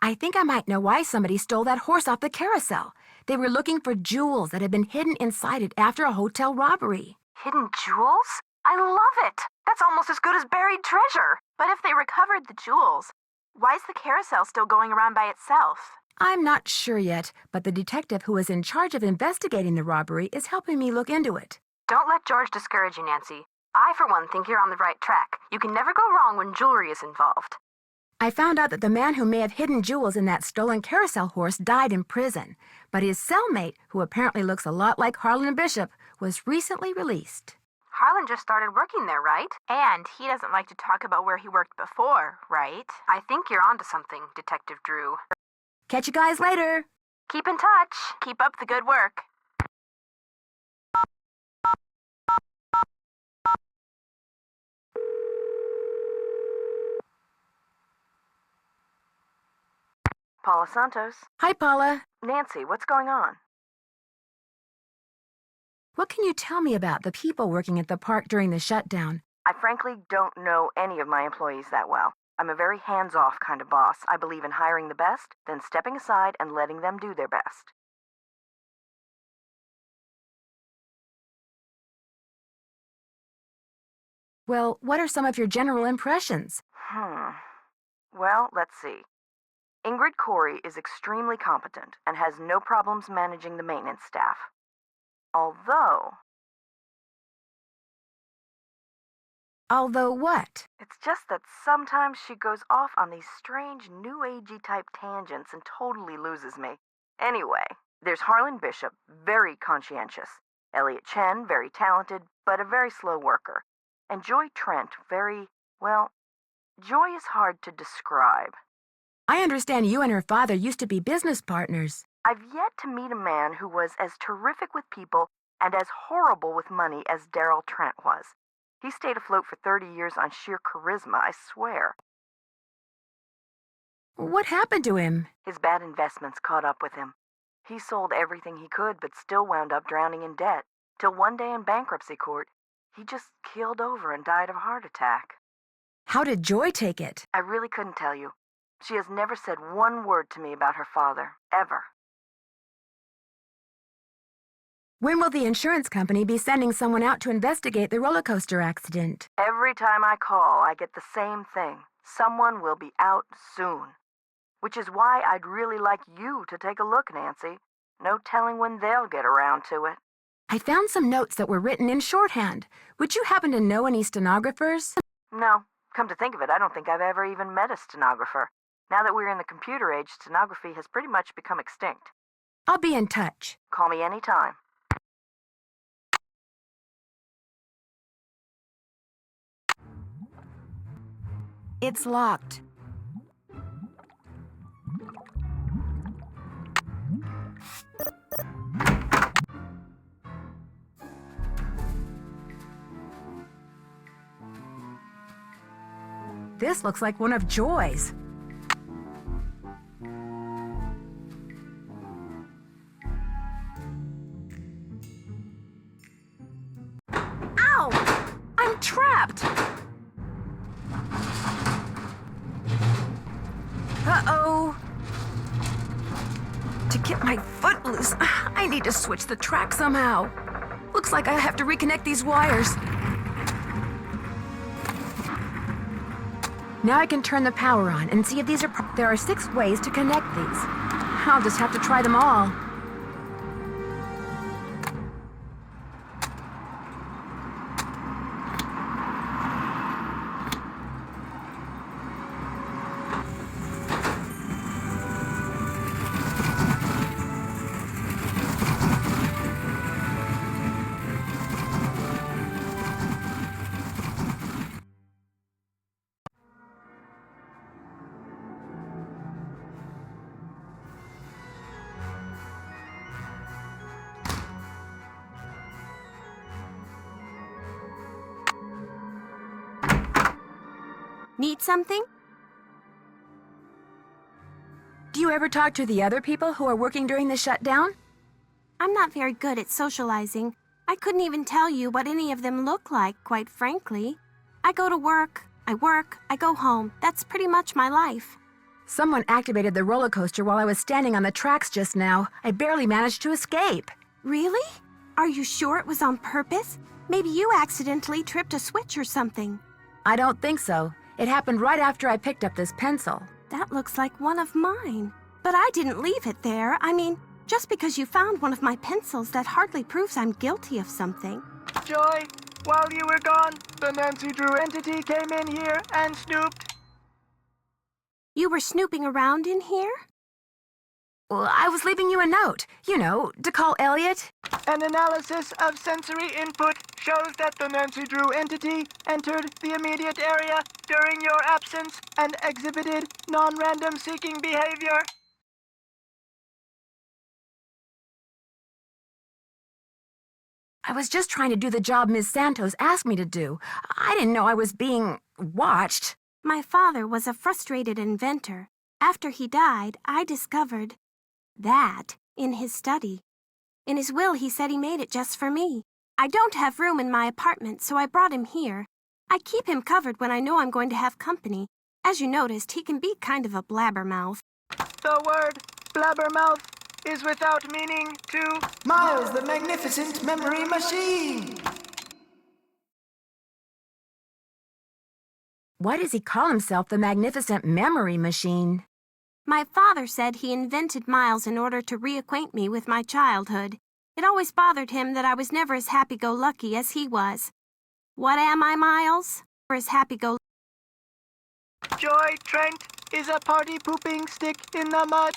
I think I might know why somebody stole that horse off the carousel. They were looking for jewels that had been hidden inside it after a hotel robbery. Hidden jewels? I love it! That's almost as good as buried treasure. But if they recovered the jewels, why is the carousel still going around by itself? I'm not sure yet, but the detective who is in charge of investigating the robbery is helping me look into it. Don't let George discourage you, Nancy. I, for one, think you're on the right track. You can never go wrong when jewelry is involved. I found out that the man who may have hidden jewels in that stolen carousel horse died in prison, but his cellmate, who apparently looks a lot like Harlan Bishop, was recently released. Harlan just started working there, right? And he doesn't like to talk about where he worked before, right? I think you're onto something, Detective Drew. Catch you guys later. Keep in touch. Keep up the good work. Paula Santos. Hi, Paula. Nancy, what's going on? What can you tell me about the people working at the park during the shutdown? I frankly don't know any of my employees that well. I'm a very hands-off kind of boss. I believe in hiring the best, then stepping aside and letting them do their best. Well, what are some of your general impressions? Well, let's see. Ingrid Corey is extremely competent and has no problems managing the maintenance staff. Although what? It's just that sometimes she goes off on these strange New Agey type tangents and totally loses me. Anyway, there's Harlan Bishop, very conscientious. Elliot Chen, very talented, but a very slow worker. And Joy Trent, Joy is hard to describe. I understand you and her father used to be business partners. I've yet to meet a man who was as terrific with people and as horrible with money as Darrell Trent was. He stayed afloat for 30 years on sheer charisma, I swear. What happened to him? His bad investments caught up with him. He sold everything he could, but still wound up drowning in debt. Till one day in bankruptcy court, he just keeled over and died of a heart attack. How did Joy take it? I really couldn't tell you. She has never said one word to me about her father, ever. When will the insurance company be sending someone out to investigate the roller coaster accident? Every time I call, I get the same thing. Someone will be out soon. Which is why I'd really like you to take a look, Nancy. No telling when they'll get around to it. I found some notes that were written in shorthand. Would you happen to know any stenographers? No. Come to think of it, I don't think I've ever even met a stenographer. Now that we're in the computer age, stenography has pretty much become extinct. I'll be in touch. Call me anytime. It's locked. This looks like one of Joy's. Ow! I'm trapped! Uh-oh. To get my foot loose, I need to switch the track somehow. Looks like I have to reconnect these wires. Now I can turn the power on and see if these are... There are 6 ways to connect these. I'll just have to try them all. Need something? Do you ever talk to the other people who are working during the shutdown? I'm not very good at socializing. I couldn't even tell you what any of them look like, quite frankly. I go to work, I go home. That's pretty much my life. Someone activated the roller coaster while I was standing on the tracks just now. I barely managed to escape. Really? Are you sure it was on purpose? Maybe you accidentally tripped a switch or something. I don't think so. It happened right after I picked up this pencil. That looks like one of mine. But I didn't leave it there. I mean, just because you found one of my pencils, that hardly proves I'm guilty of something. Joy, while you were gone, the Nancy Drew entity came in here and snooped. You were snooping around in here? Well, I was leaving you a note, to call Elliot. An analysis of sensory input shows that the Nancy Drew entity entered the immediate area during your absence and exhibited non-random seeking behavior. I was just trying to do the job Ms. Santos asked me to do. I didn't know I was being watched. My father was a frustrated inventor. After he died, I discovered that in his study. In his will, he said he made it just for me. I don't have room in my apartment, so I brought him here. I keep him covered when I know I'm going to have company. As you noticed, he can be kind of a blabbermouth. The word blabbermouth is without meaning to Miles the Magnificent Memory Machine. Why does he call himself the Magnificent Memory Machine? My father said he invented Miles in order to reacquaint me with my childhood. It always bothered him that I was never as happy-go-lucky as he was. What am I, Miles? Or as happy-go... Joy Trent is a party-pooping stick in the mud.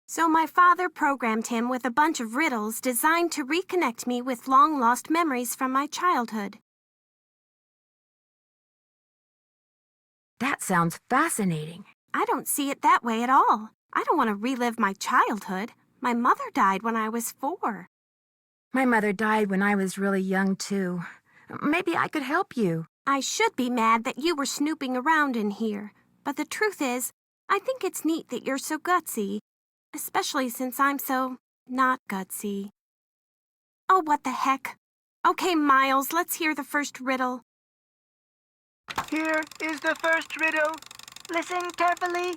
So my father programmed him with a bunch of riddles designed to reconnect me with long-lost memories from my childhood. That sounds fascinating. I don't see it that way at all. I don't want to relive my childhood. My mother died when I was 4. My mother died when I was really young, too. Maybe I could help you. I should be mad that you were snooping around in here. But the truth is, I think it's neat that you're so gutsy. Especially since I'm so not gutsy. Oh, what the heck. Okay, Miles, let's hear the first riddle. Here is the first riddle. Listen carefully.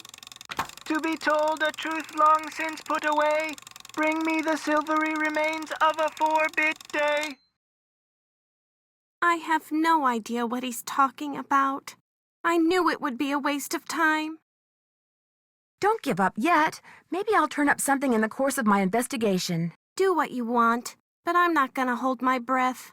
To be told a truth long since put away, bring me the silvery remains of a 4-bit day. I have no idea what he's talking about. I knew it would be a waste of time. Don't give up yet. Maybe I'll turn up something in the course of my investigation. Do what you want, but I'm not gonna hold my breath.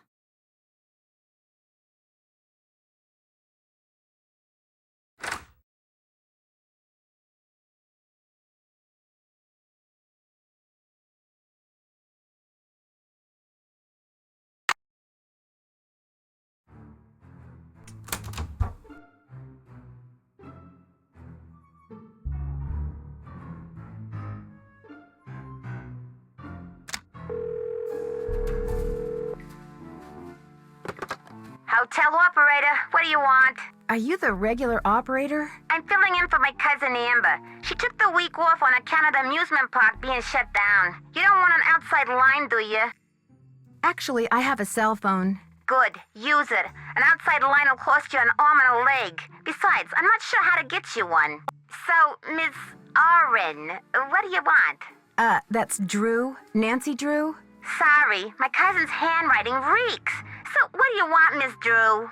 Hotel operator, what do you want? Are you the regular operator? I'm filling in for my cousin Amber. She took the week off on account of the amusement park being shut down. You don't want an outside line, do you? Actually, I have a cell phone. Good, use it. An outside line will cost you an arm and a leg. Besides, I'm not sure how to get you one. So, Miss Oren, what do you want? That's Drew? Nancy Drew? Sorry, my cousin's handwriting reeks. So, what do you want, Miss Drew?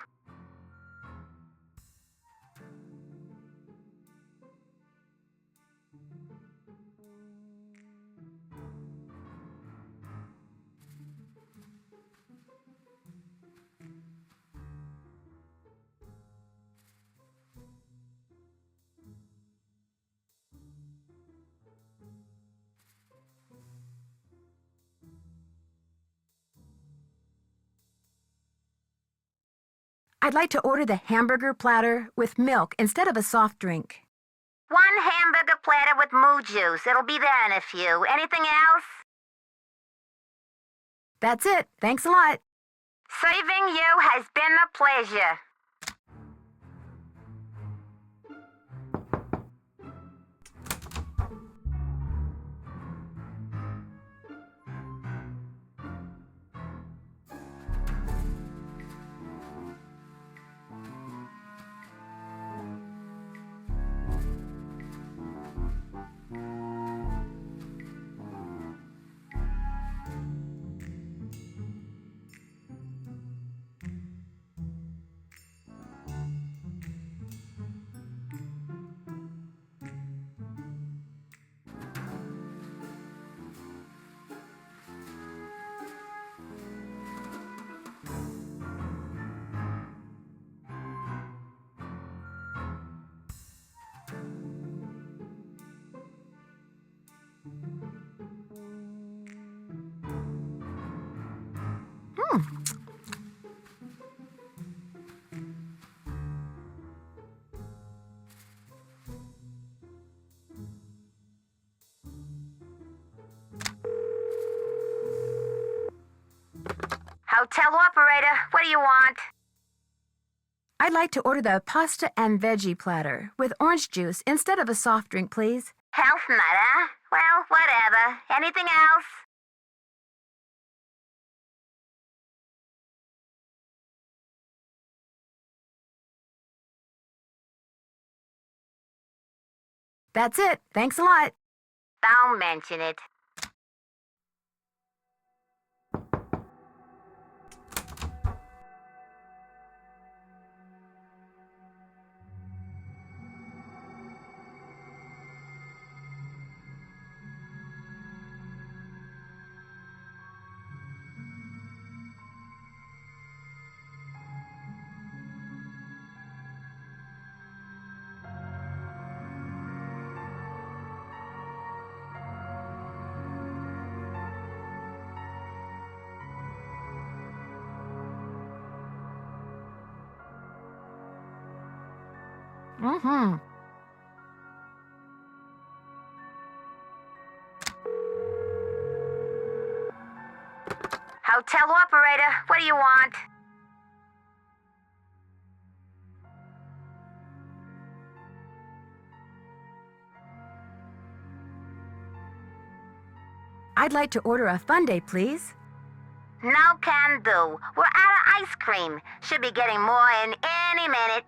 I'd like to order the hamburger platter with milk instead of a soft drink. 1 hamburger platter with moo juice. It'll be there in a few. Anything else? That's it. Thanks a lot. Serving you has been a pleasure. Hotel operator, what do you want? I'd like to order the pasta and veggie platter with orange juice instead of a soft drink, please. Health nut, huh? Well, whatever. Anything else? That's it. Thanks a lot. Don't mention it. Mm-hmm. Hotel operator, what do you want? I'd like to order a sundae, please. No can do. We're out of ice cream. Should be getting more in any minute.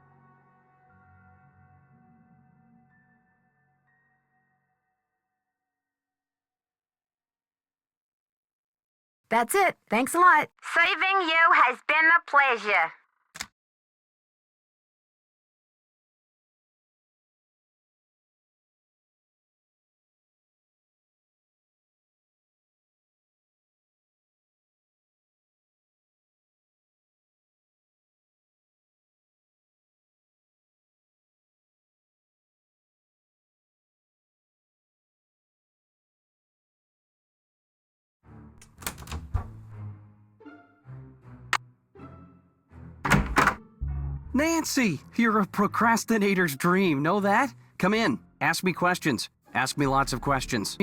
That's it. Thanks a lot. Saving you has been a pleasure. Nancy, you're a procrastinator's dream. Know that? Come in. Ask me questions. Ask me lots of questions.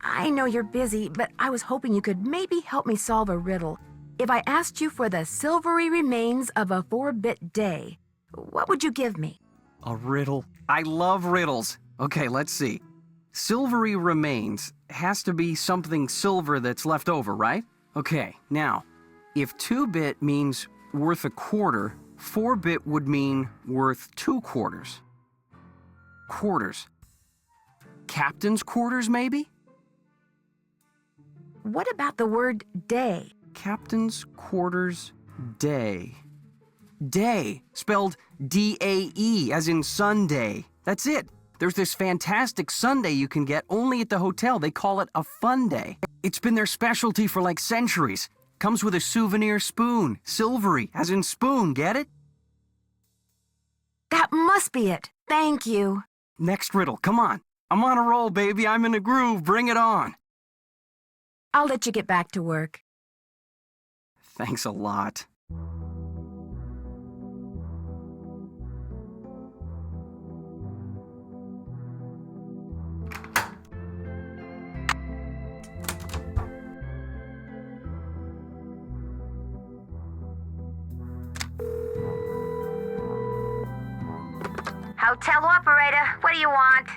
I know you're busy, but I was hoping you could maybe help me solve a riddle. If I asked you for the silvery remains of a 4-bit day, what would you give me? A riddle. I love riddles. Okay, let's see. Silvery remains has to be something silver that's left over, right? Okay, now, if 2-bit means worth a quarter, 4-bit would mean worth 2 quarters. Quarters. Captain's quarters, maybe? What about the word day? Captain's quarters day. Day, spelled D-A-E, as in Sunday. That's it. There's this fantastic sundae you can get only at the hotel. They call it a fun day. It's been their specialty for like centuries. Comes with a souvenir spoon. Silvery, as in spoon, get it? That must be it. Thank you. Next riddle, come on. I'm on a roll, baby. I'm in a groove. Bring it on. I'll let you get back to work. Thanks a lot. Hotel operator, what do you want?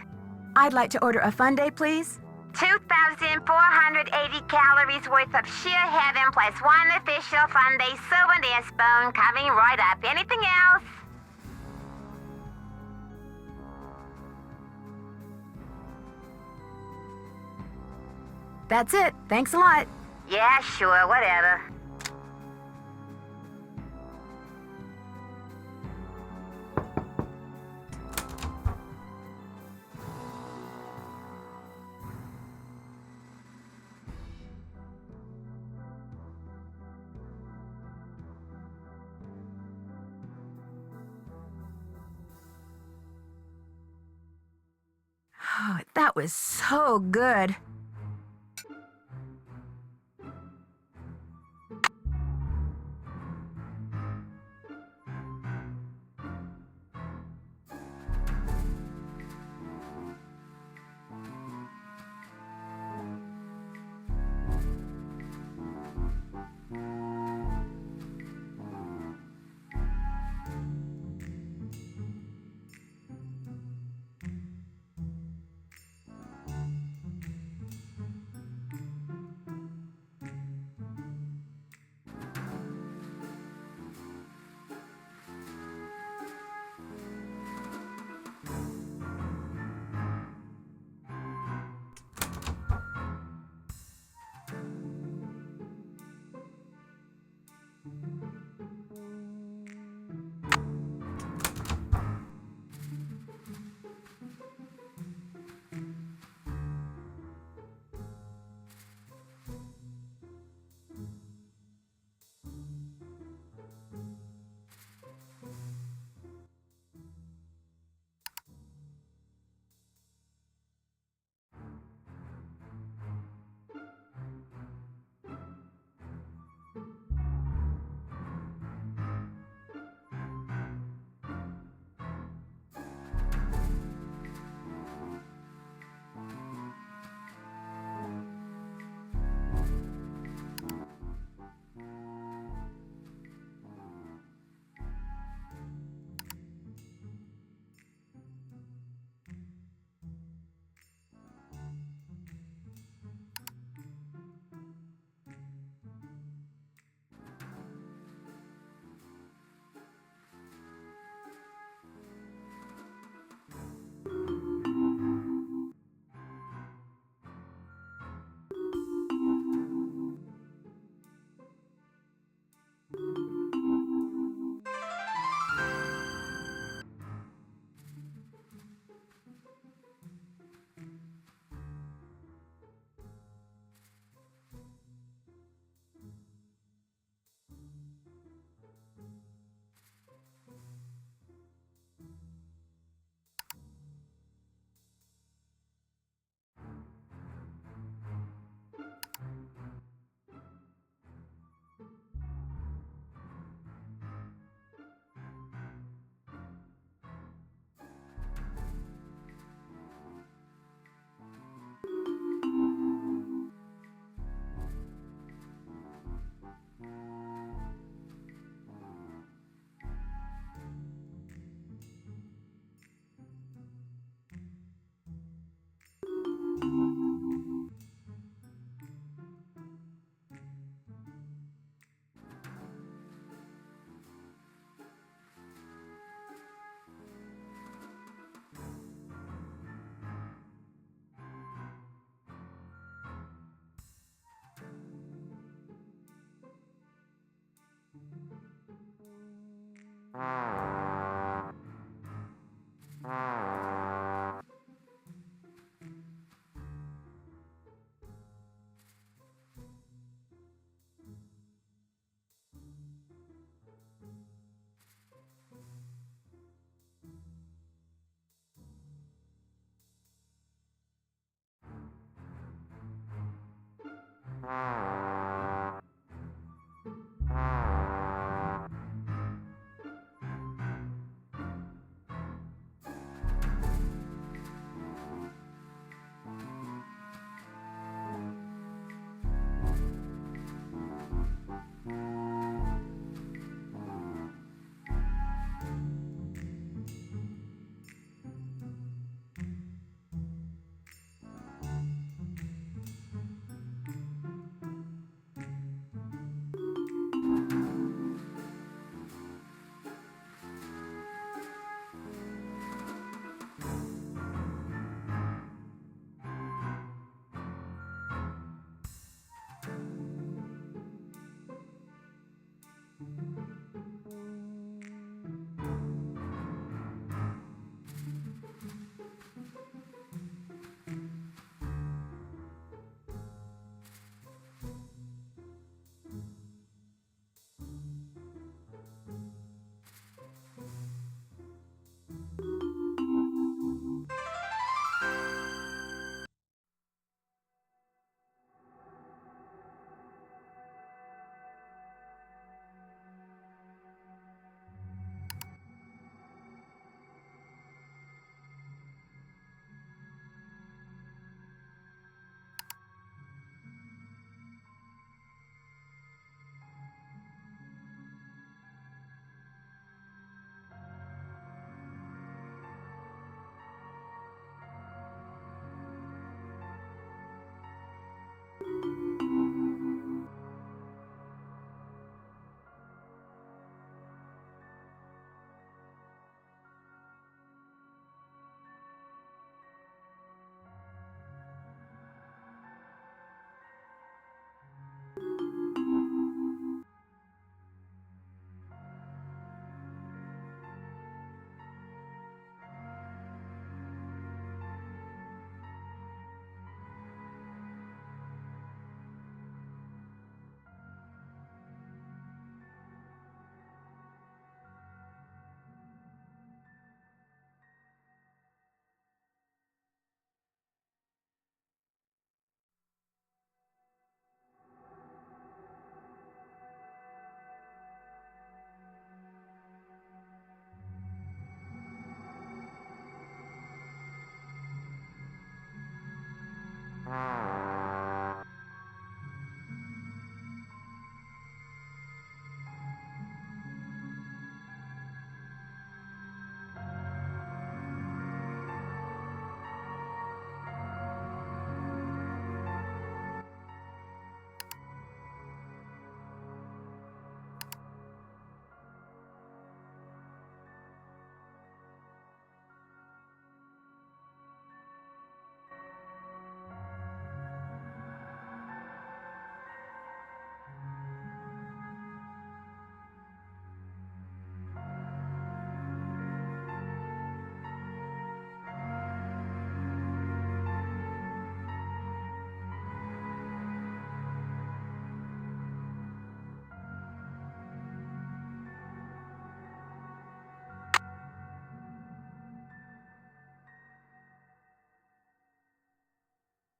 I'd like to order a sundae, please. 2,480 calories worth of sheer heaven plus one official Sunday souvenir spoon coming right up. Anything else? That's it. Thanks a lot. Yeah, sure, whatever. Oh, that was so good.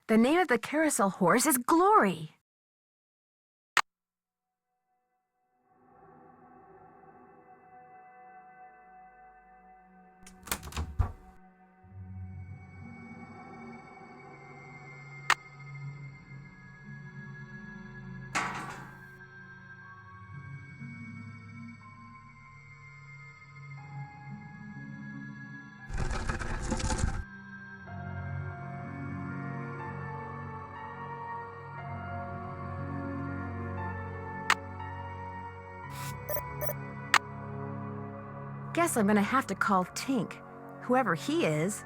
The name of the carousel horse is Glory. Guess I'm gonna have to call Tink, whoever he is.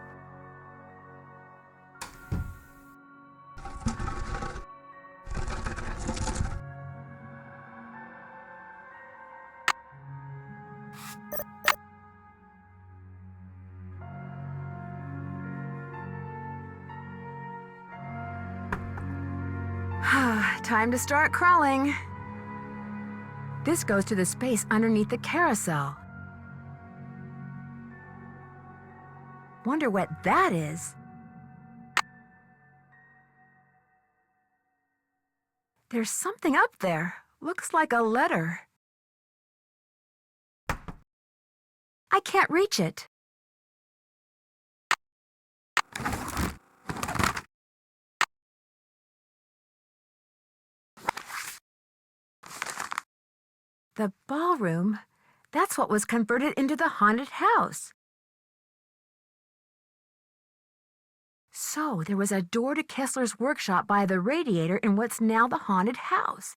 time to start crawling. This goes to the space underneath the carousel. Wonder what that is. There's something up there. Looks like a letter. I can't reach it. The ballroom? That's what was converted into the haunted house. So there was a door to Kessler's workshop by the radiator in what's now the haunted house.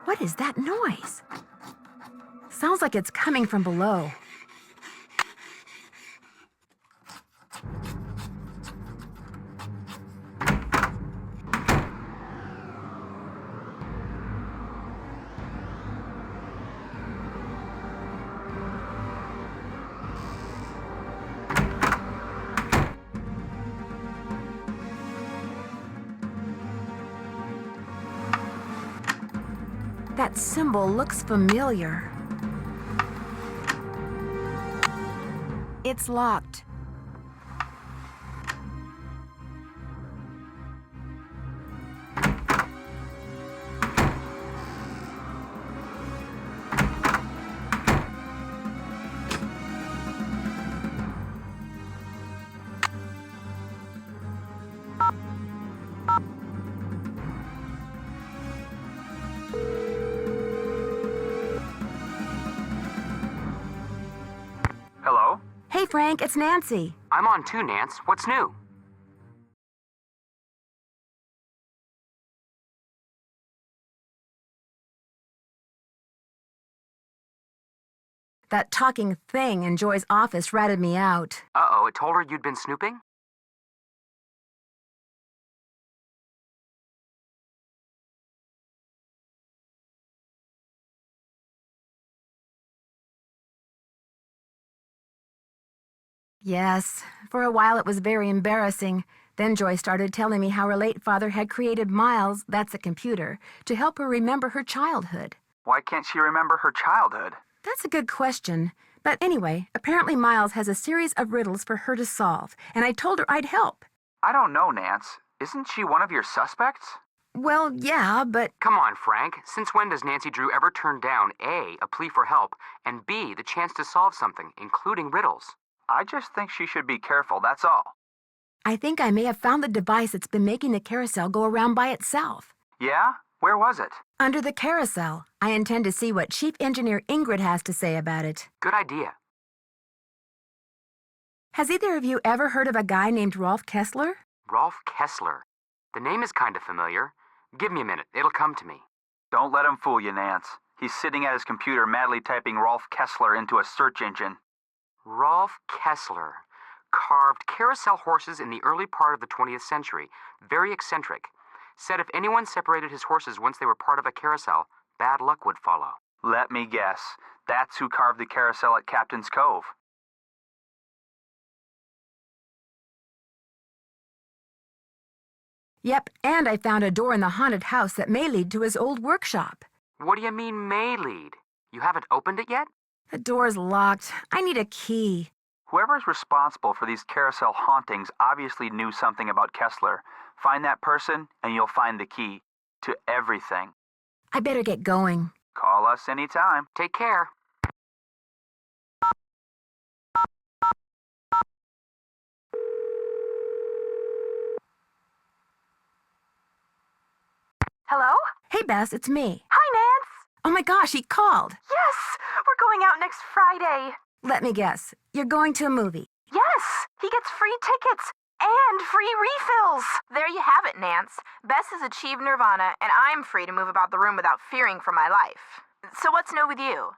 What is that noise? Sounds like it's coming from below. That symbol looks familiar. It's locked. Hello? Hey, Frank, it's Nancy. I'm on too, Nance. What's new? That talking thing in Joy's office ratted me out. Uh-oh, it told her you'd been snooping? Yes, for a while it was very embarrassing. Then Joy started telling me how her late father had created Miles, that's a computer, to help her remember her childhood. Why can't she remember her childhood? That's a good question. But anyway, apparently Miles has a series of riddles for her to solve, and I told her I'd help. I don't know, Nance. Isn't she one of your suspects? Well, yeah, but... Come on, Frank. Since when does Nancy Drew ever turn down A, a plea for help, and B, the chance to solve something, including riddles? I just think she should be careful, that's all. I think I may have found the device that's been making the carousel go around by itself. Yeah? Where was it? Under the carousel. I intend to see what Chief Engineer Ingrid has to say about it. Good idea. Has either of you ever heard of a guy named Rolf Kessler? Rolf Kessler. The name is kind of familiar. Give me a minute. It'll come to me. Don't let him fool you, Nance. He's sitting at his computer madly typing Rolf Kessler into a search engine. Rolf Kessler. Carved carousel horses in the early part of the 20th century. Very eccentric. Said if anyone separated his horses once they were part of a carousel, bad luck would follow. Let me guess. That's who carved the carousel at Captain's Cove. Yep, and I found a door in the haunted house that may lead to his old workshop. What do you mean may lead? You haven't opened it yet? The door's locked. I need a key. Whoever's responsible for these carousel hauntings obviously knew something about Kessler. Find that person, and you'll find the key to everything. I better get going. Call us anytime. Take care. Hello? Hey, Bess, it's me. Hi, Nance. Oh my gosh, he called. Yes, we're going out next Friday. Let me guess. You're going to a movie. Yes, he gets free tickets and free refills. There you have it, Nance. Bess has achieved nirvana, and I'm free to move about the room without fearing for my life. So what's new with you?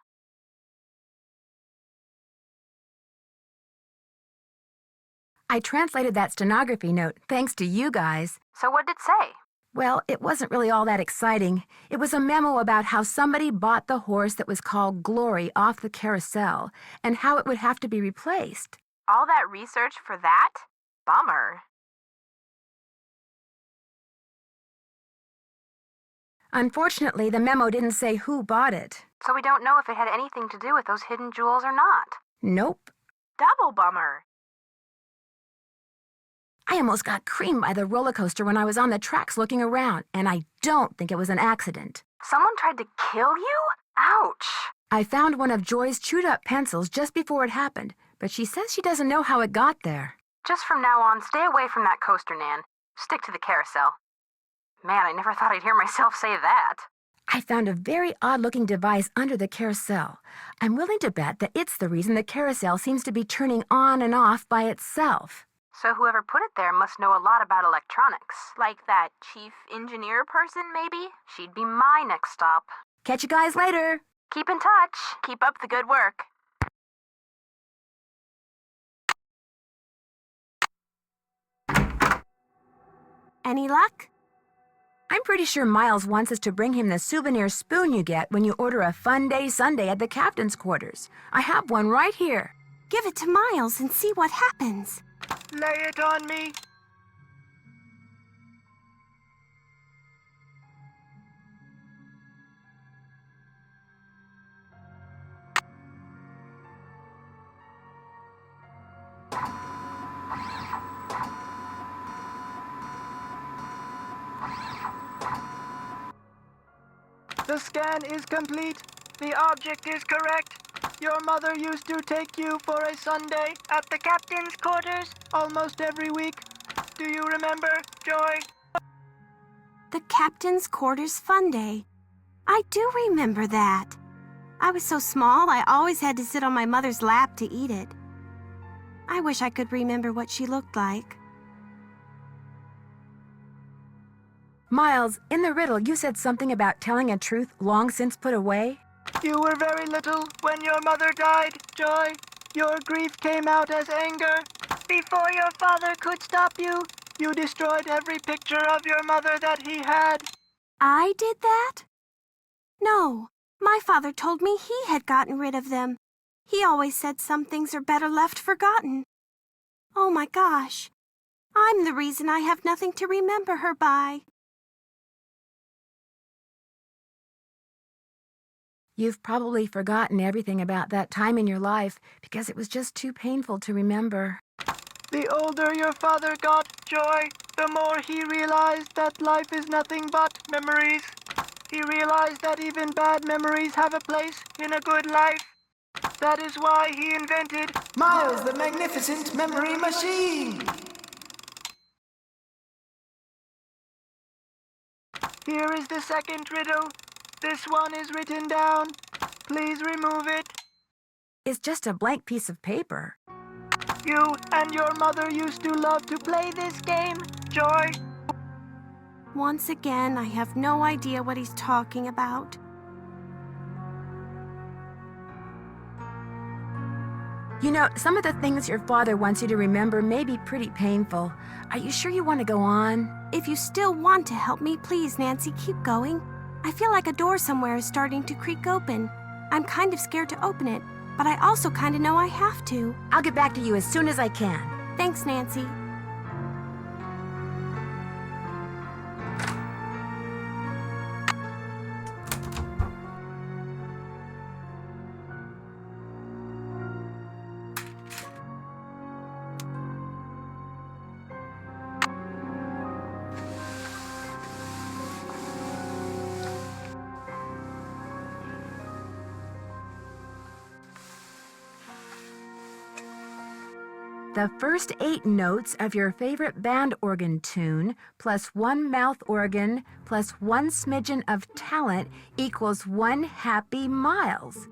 I translated that stenography note thanks to you guys. So what did it say? Well, it wasn't really all that exciting. It was a memo about how somebody bought the horse that was called Glory off the Carousel and how it would have to be replaced. All that research for that? Bummer. Unfortunately, the memo didn't say who bought it. So we don't know if it had anything to do with those hidden jewels or not. Nope. Double bummer. I almost got creamed by the roller coaster when I was on the tracks looking around, and I don't think it was an accident. Someone tried to kill you? Ouch. I found one of Joy's chewed-up pencils just before it happened, but she says she doesn't know how it got there. Just from now on, stay away from that coaster, Nan. Stick to the carousel. Man, I never thought I'd hear myself say that. I found a very odd-looking device under the carousel. I'm willing to bet that it's the reason the carousel seems to be turning on and off by itself. So whoever put it there must know a lot about electronics. Like that chief engineer person, maybe? She'd be my next stop. Catch you guys later. Keep in touch. Keep up the good work. Any luck? I'm pretty sure Miles wants us to bring him the souvenir spoon you get when you order a Fun Day Sunday at the captain's quarters. I have one right here. Give it to Miles and see what happens. Lay it on me. The scan is complete. The object is correct. Your mother used to take you for a Sunday at the captain's quarters almost every week. Do you remember, Joy? The captain's quarters fun day. I do remember that. I was so small, I always had to sit on my mother's lap to eat it. I wish I could remember what she looked like. Miles, in the riddle, you said something about telling a truth long since put away? You were very little when your mother died, Joy. Your grief came out as anger. Before your father could stop you, you destroyed every picture of your mother that he had. I did that? No, my father told me he had gotten rid of them. He always said some things are better left forgotten. Oh my gosh, I'm the reason I have nothing to remember her by. You've probably forgotten everything about that time in your life because it was just too painful to remember. The older your father got, Joy, the more he realized that life is nothing but memories. He realized that even bad memories have a place in a good life. That is why he invented Miles the Magnificent Memory Machine. Here is the second riddle. This one is written down. Please remove it. It's just a blank piece of paper. You and your mother used to love to play this game, Joy. Once again, I have no idea what he's talking about. You know, some of the things your father wants you to remember may be pretty painful. Are you sure you want to go on? If you still want to help me, please, Nancy, keep going. I feel like a door somewhere is starting to creak open. I'm kind of scared to open it, but I also kind of know I have to. I'll get back to you as soon as I can. Thanks, Nancy. The first 8 notes of your favorite band organ tune plus 1 mouth organ plus 1 smidgen of talent equals 1 happy Miles.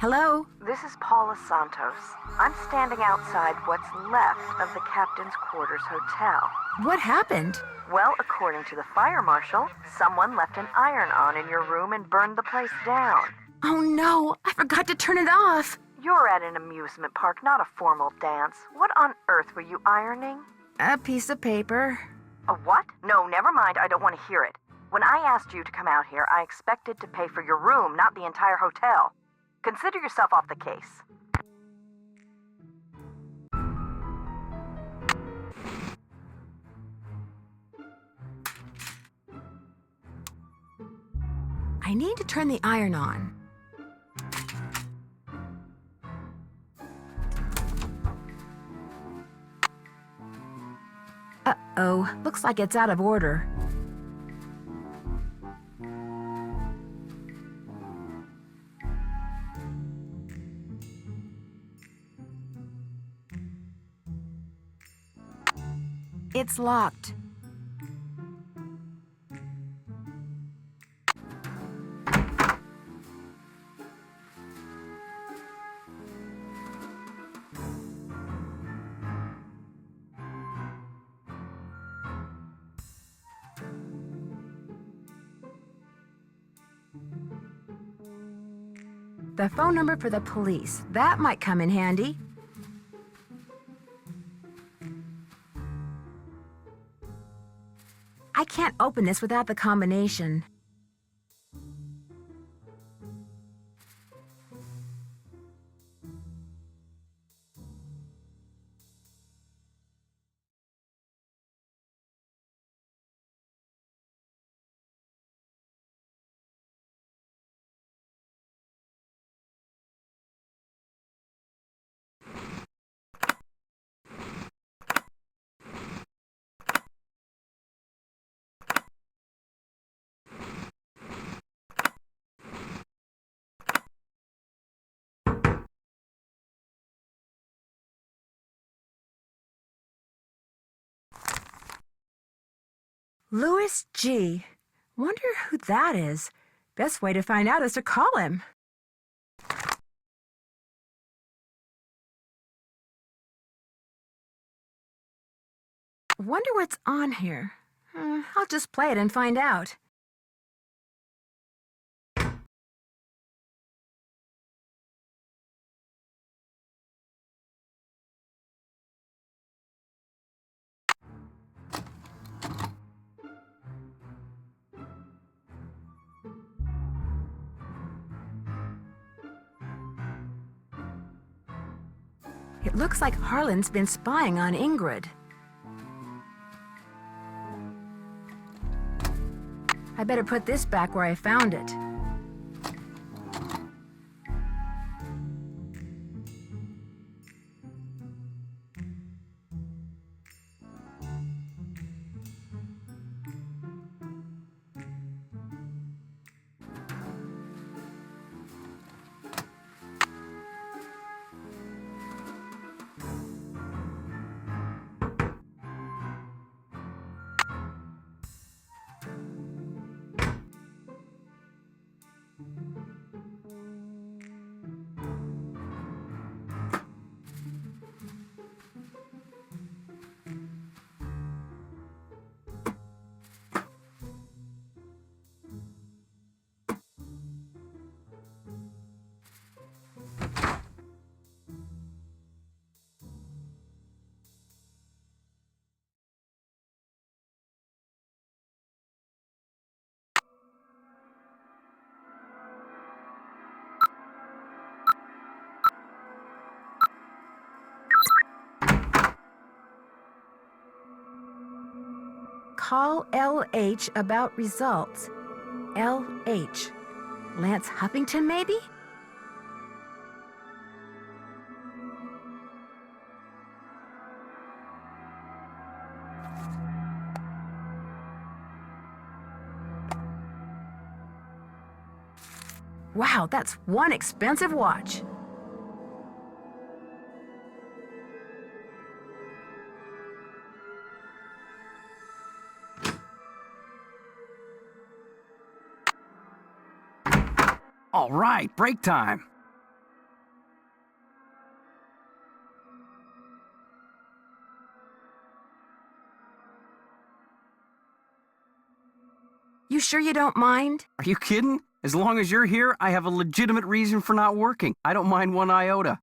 Hello? This is Paula Santos. I'm standing outside what's left of the Captain's Quarters Hotel. What happened? Well, according to the fire marshal, someone left an iron-on in your room and burned the place down. Oh no, I forgot to turn it off. You're at an amusement park, not a formal dance. What on earth were you ironing? A piece of paper. A what? No, never mind, I don't want to hear it. When I asked you to come out here, I expected to pay for your room, not the entire hotel. Consider yourself off the case. I need to turn the iron on. Uh-oh, looks like it's out of order. It's locked. The phone number for the police. That might come in handy. I can't open this without the combination. Louis G. Wonder who that is. Best way to find out is to call him. Wonder what's on here. I'll just play it and find out. It looks like Harlan's been spying on Ingrid. I better put this back where I found it. Call LH about results. LH. Lance Huffington, maybe? Wow, that's one expensive watch. All right, break time. You sure you don't mind? Are you kidding? As long as you're here, I have a legitimate reason for not working. I don't mind one iota.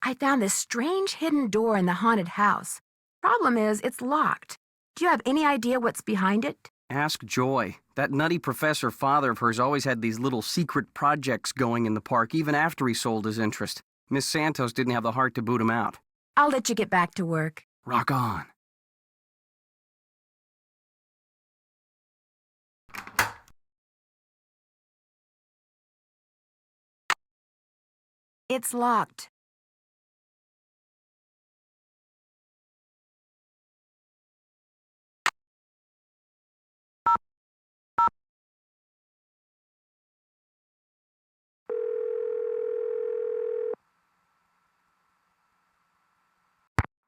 I found this strange hidden door in the haunted house. Problem is, it's locked. Do you have any idea what's behind it? Ask Joy. That nutty professor father of hers always had these little secret projects going in the park, even after he sold his interest. Miss Santos didn't have the heart to boot him out. I'll let you get back to work. Rock on. It's locked.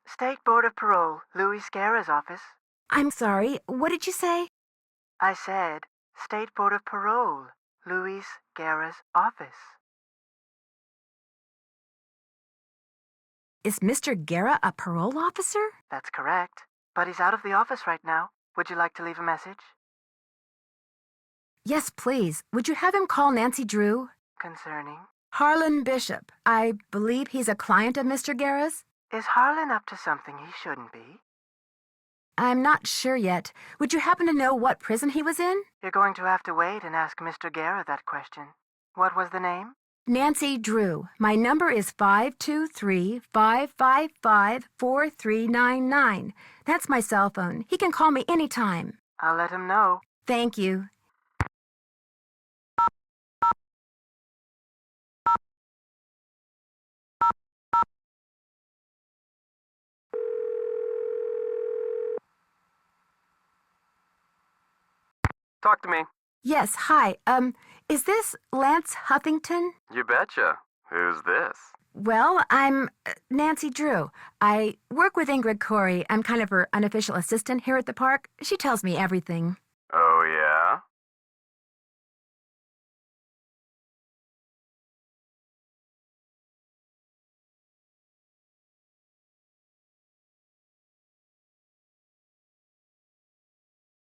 State Board of Parole, Louis Scarra's office. I'm sorry, what did you say? I said, State Board of Parole, Louis Scarra's office. Is Mr. Guerra a parole officer? That's correct. But he's out of the office right now. Would you like to leave a message? Yes, please. Would you have him call Nancy Drew? Concerning? Harlan Bishop. I believe he's a client of Mr. Guerra's. Is Harlan up to something he shouldn't be? I'm not sure yet. Would you happen to know what prison he was in? You're going to have to wait and ask Mr. Guerra that question. What was the name? Nancy Drew. My number is 523-555-4399. That's my cell phone. He can call me anytime. I'll let him know. Thank you. Talk to me. Yes, hi. Is this Lance Huffington? You betcha. Who's this? Well, I'm Nancy Drew. I work with Ingrid Corey. I'm kind of her unofficial assistant here at the park. She tells me everything. Oh, yeah?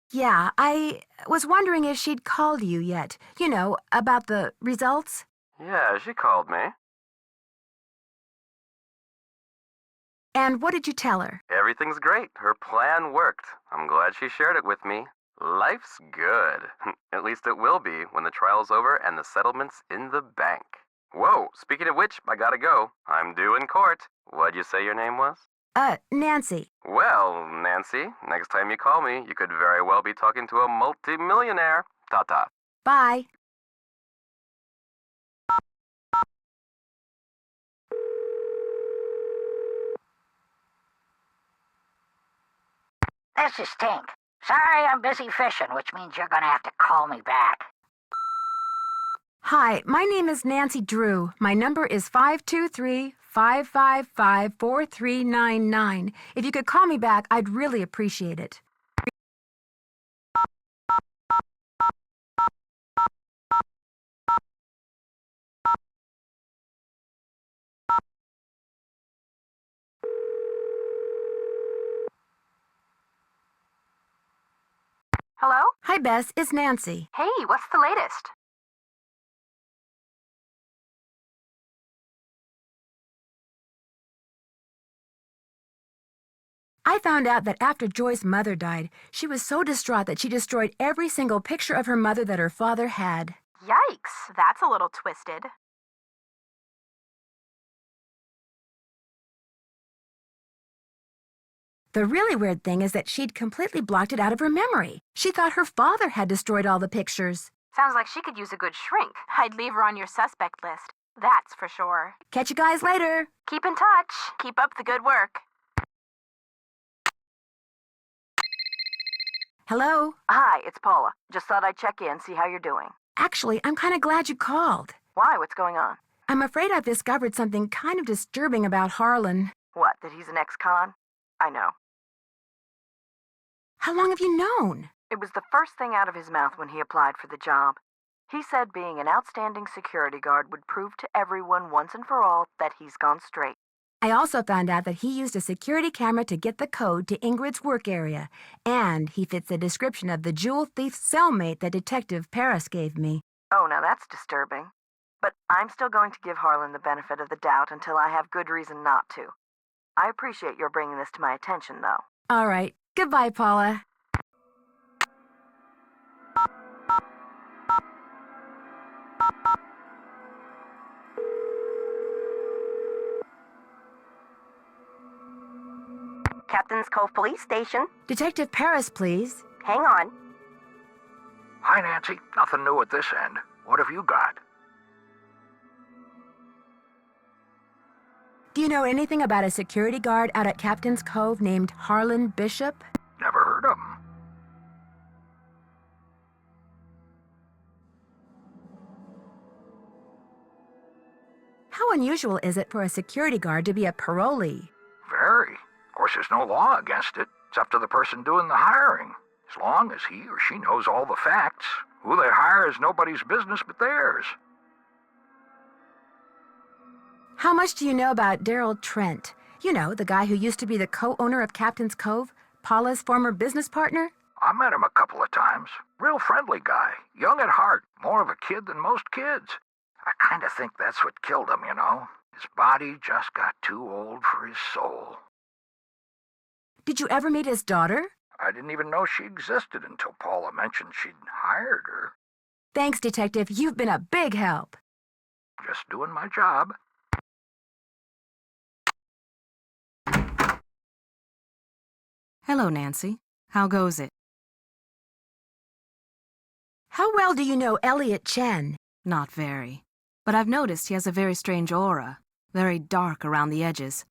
Yeah, I was wondering if she'd called you yet. You know, about the results. Yeah, she called me. And what did you tell her? Everything's great. Her plan worked. I'm glad she shared it with me. Life's good. At least it will be when the trial's over and the settlement's in the bank. Whoa, speaking of which, I gotta go. I'm due in court. What'd you say your name was? Nancy. Well, Nancy, next time you call me, you could very well be talking to a multi-millionaire. Ta-ta. Bye. This is Tink. Sorry, I'm busy fishing, which means you're gonna have to call me back. Hi, my name is Nancy Drew. My number is 523-555-4399. If you could call me back, I'd really appreciate it. Hello? Hi, Bess. It's Nancy. Hey, what's the latest? I found out that after Joy's mother died, she was so distraught that she destroyed every single picture of her mother that her father had. Yikes, that's a little twisted. The really weird thing is that she'd completely blocked it out of her memory. She thought her father had destroyed all the pictures. Sounds like she could use a good shrink. I'd leave her on your suspect list. That's for sure. Catch you guys later. Keep in touch. Keep up the good work. Hello? Hi, it's Paula. Just thought I'd check in, see how you're doing. Actually, I'm kind of glad you called. Why? What's going on? I'm afraid I've discovered something kind of disturbing about Harlan. What, that he's an ex-con? I know. How long have you known? It was the first thing out of his mouth when he applied for the job. He said being an outstanding security guard would prove to everyone once and for all that he's gone straight. I also found out that he used a security camera to get the code to Ingrid's work area, and he fits the description of the jewel thief's cellmate that Detective Paris gave me. Oh, now that's disturbing. But I'm still going to give Harlan the benefit of the doubt until I have good reason not to. I appreciate your bringing this to my attention, though. All right. Goodbye, Paula. Captain's Cove Police Station. Detective Paris, please. Hang on. Hi, Nancy. Nothing new at this end. What have you got? Do you know anything about a security guard out at Captain's Cove named Harlan Bishop? Never heard of him. How unusual is it for a security guard to be a parolee? Very. Of course, there's no law against it. It's up to the person doing the hiring. As long as he or she knows all the facts, who they hire is nobody's business but theirs. How much do you know about Daryl Trent? You know, the guy who used to be the co-owner of Captain's Cove, Paula's former business partner? I met him a couple of times. Real friendly guy. Young at heart. More of a kid than most kids. I kind of think that's what killed him, you know. His body just got too old for his soul. Did you ever meet his daughter? I didn't even know she existed until Paula mentioned she'd hired her. Thanks, Detective. You've been a big help. Just doing my job. Hello, Nancy. How goes it? How well do you know Elliot Chen? Not very. But I've noticed he has a very strange aura, very dark around the edges.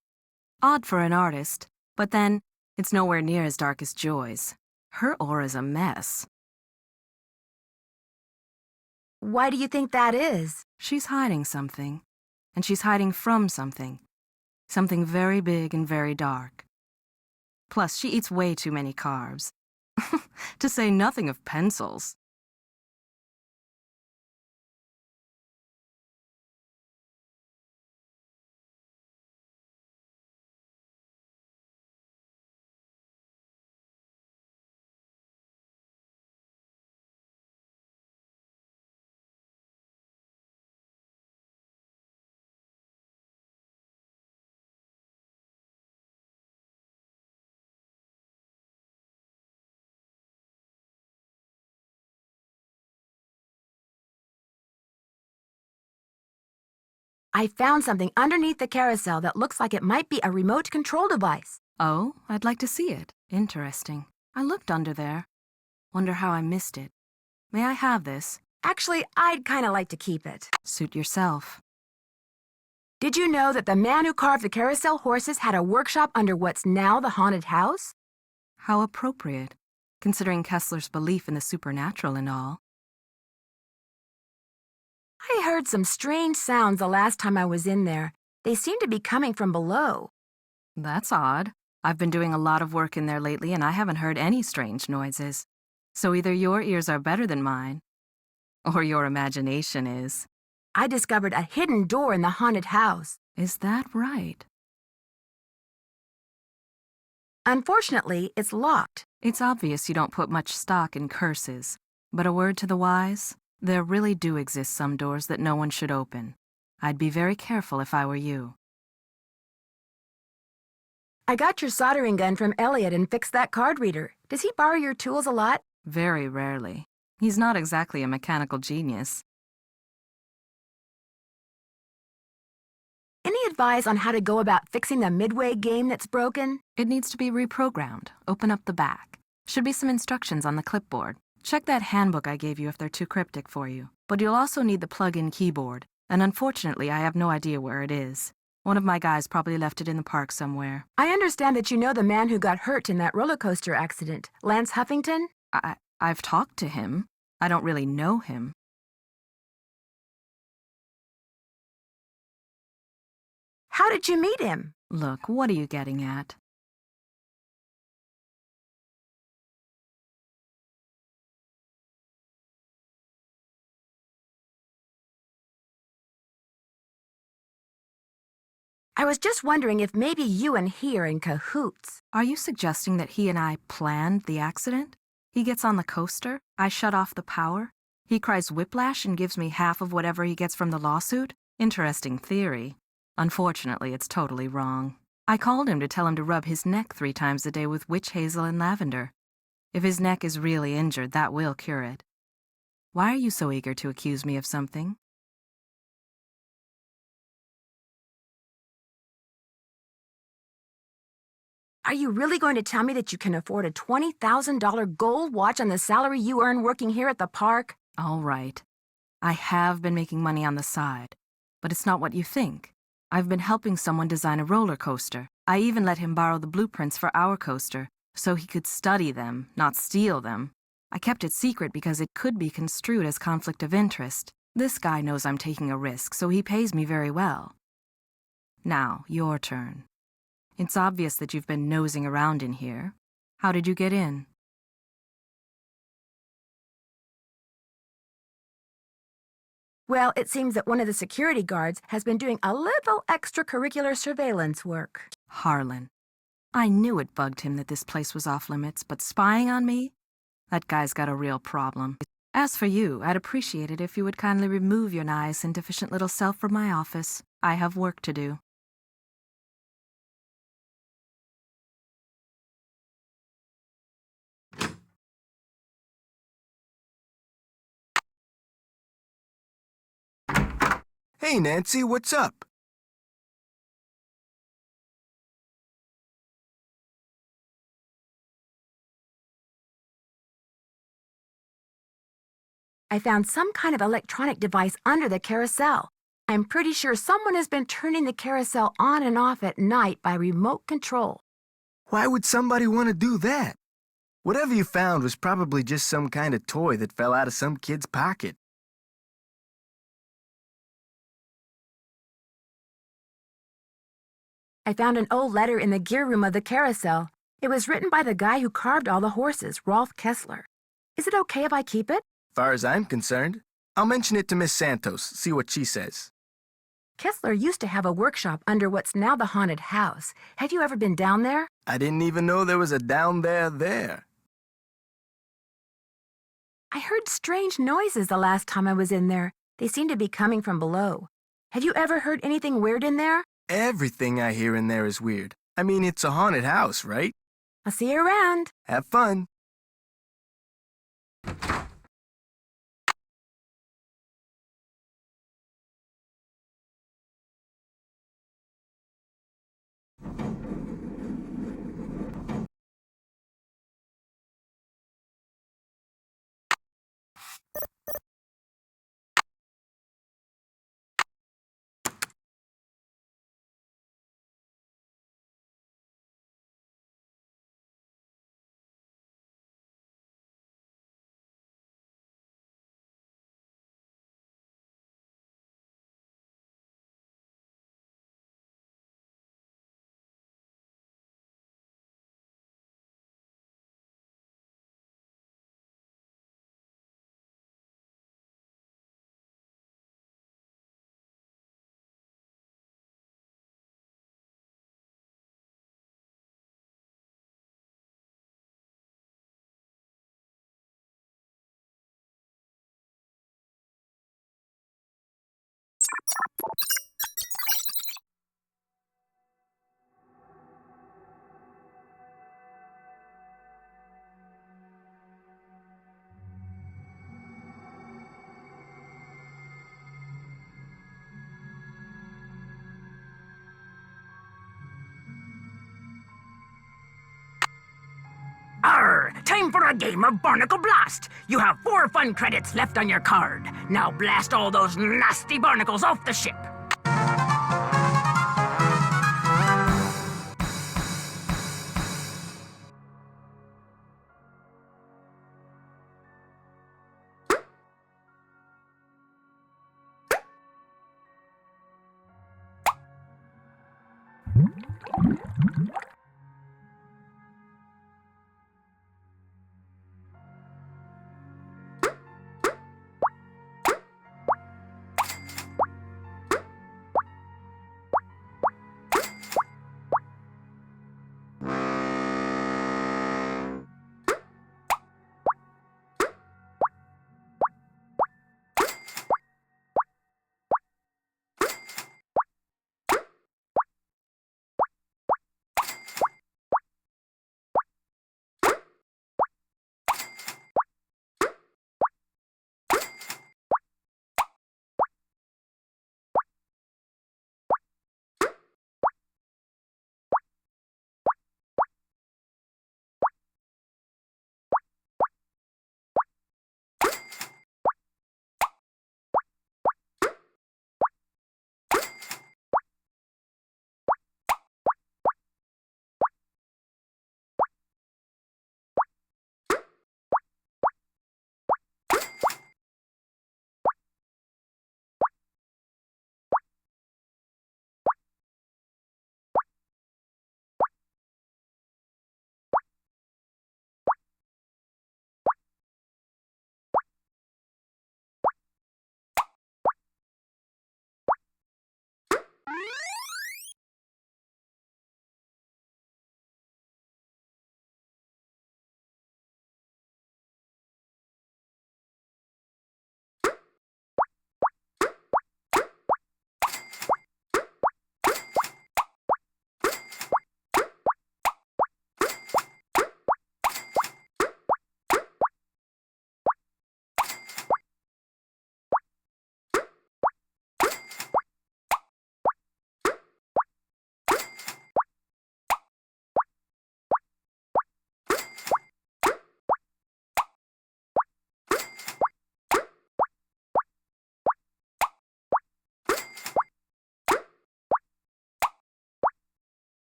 Odd for an artist, but then it's nowhere near as dark as Joy's. Her aura's a mess. Why do you think that is? She's hiding something, and she's hiding from something. Something very big and very dark. Plus, she eats way too many carbs. To say nothing of pencils. I found something underneath the carousel that looks like it might be a remote control device. Oh, I'd like to see it. Interesting. I looked under there. Wonder how I missed it. May I have this? Actually, I'd kind of like to keep it. Suit yourself. Did you know that the man who carved the carousel horses had a workshop under what's now the haunted house? How appropriate, considering Kessler's belief in the supernatural and all. I heard some strange sounds the last time I was in there. They seem to be coming from below. That's odd. I've been doing a lot of work in there lately and I haven't heard any strange noises. So either your ears are better than mine, or your imagination is. I discovered a hidden door in the haunted house. Is that right? Unfortunately, it's locked. It's obvious you don't put much stock in curses, but a word to the wise, there really do exist some doors that no one should open. I'd be very careful if I were you. I got your soldering gun from Elliot and fixed that card reader. Does he borrow your tools a lot? Very rarely. He's not exactly a mechanical genius. Any advice on how to go about fixing the Midway game that's broken? It needs to be reprogrammed. Open up the back. Should be some instructions on the clipboard. Check that handbook I gave you if they're too cryptic for you. But you'll also need the plug-in keyboard, and unfortunately I have no idea where it is. One of my guys probably left it in the park somewhere. I understand that you know the man who got hurt in that roller coaster accident, Lance Huffington? I've talked to him. I don't really know him. How did you meet him? Look, what are you getting at? I was just wondering if maybe you and he are in cahoots. Are you suggesting that he and I planned the accident? He gets on the coaster, I shut off the power, he cries whiplash and gives me half of whatever he gets from the lawsuit? Interesting theory. Unfortunately, it's totally wrong. I called him to tell him to rub his neck 3 times a day with witch hazel and lavender. If his neck is really injured, that will cure it. Why are you so eager to accuse me of something? Are you really going to tell me that you can afford a $20,000 gold watch on the salary you earn working here at the park? All right. I have been making money on the side, but it's not what you think. I've been helping someone design a roller coaster. I even let him borrow the blueprints for our coaster so he could study them, not steal them. I kept it secret because it could be construed as conflict of interest. This guy knows I'm taking a risk, so he pays me very well. Now, your turn. It's obvious that you've been nosing around in here. How did you get in? Well, it seems that one of the security guards has been doing a little extracurricular surveillance work. Harlan. I knew it bugged him that this place was off limits, but spying on me? That guy's got a real problem. As for you, I'd appreciate it if you would kindly remove your nice and deficient little self from my office. I have work to do. Hey, Nancy, what's up? I found some kind of electronic device under the carousel. I'm pretty sure someone has been turning the carousel on and off at night by remote control. Why would somebody want to do that? Whatever you found was probably just some kind of toy that fell out of some kid's pocket. I found an old letter in the gear room of the carousel. It was written by the guy who carved all the horses, Rolf Kessler. Is it okay if I keep it? Far as I'm concerned, I'll mention it to Miss Santos, see what she says. Kessler used to have a workshop under what's now the haunted house. Have you ever been down there? I didn't even know there was a down there. I heard strange noises the last time I was in there. They seemed to be coming from below. Have you ever heard anything weird in there? Everything I hear in there is weird. I mean, it's a haunted house, right? I'll see you around. Have fun. Arr! Time for a game of Barnacle Blast! You have 4 fun credits left on your card. Now blast all those nasty barnacles off the ship.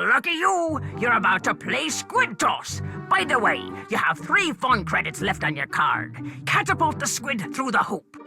Lucky you! You're about to play Squid Toss. By the way, you have 3 fun credits left on your card. Catapult the squid through the hoop.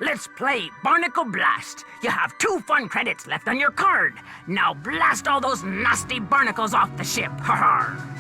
Let's play Barnacle Blast. You have 2 fun credits left on your card. Now blast all those nasty barnacles off the ship. Ha ha!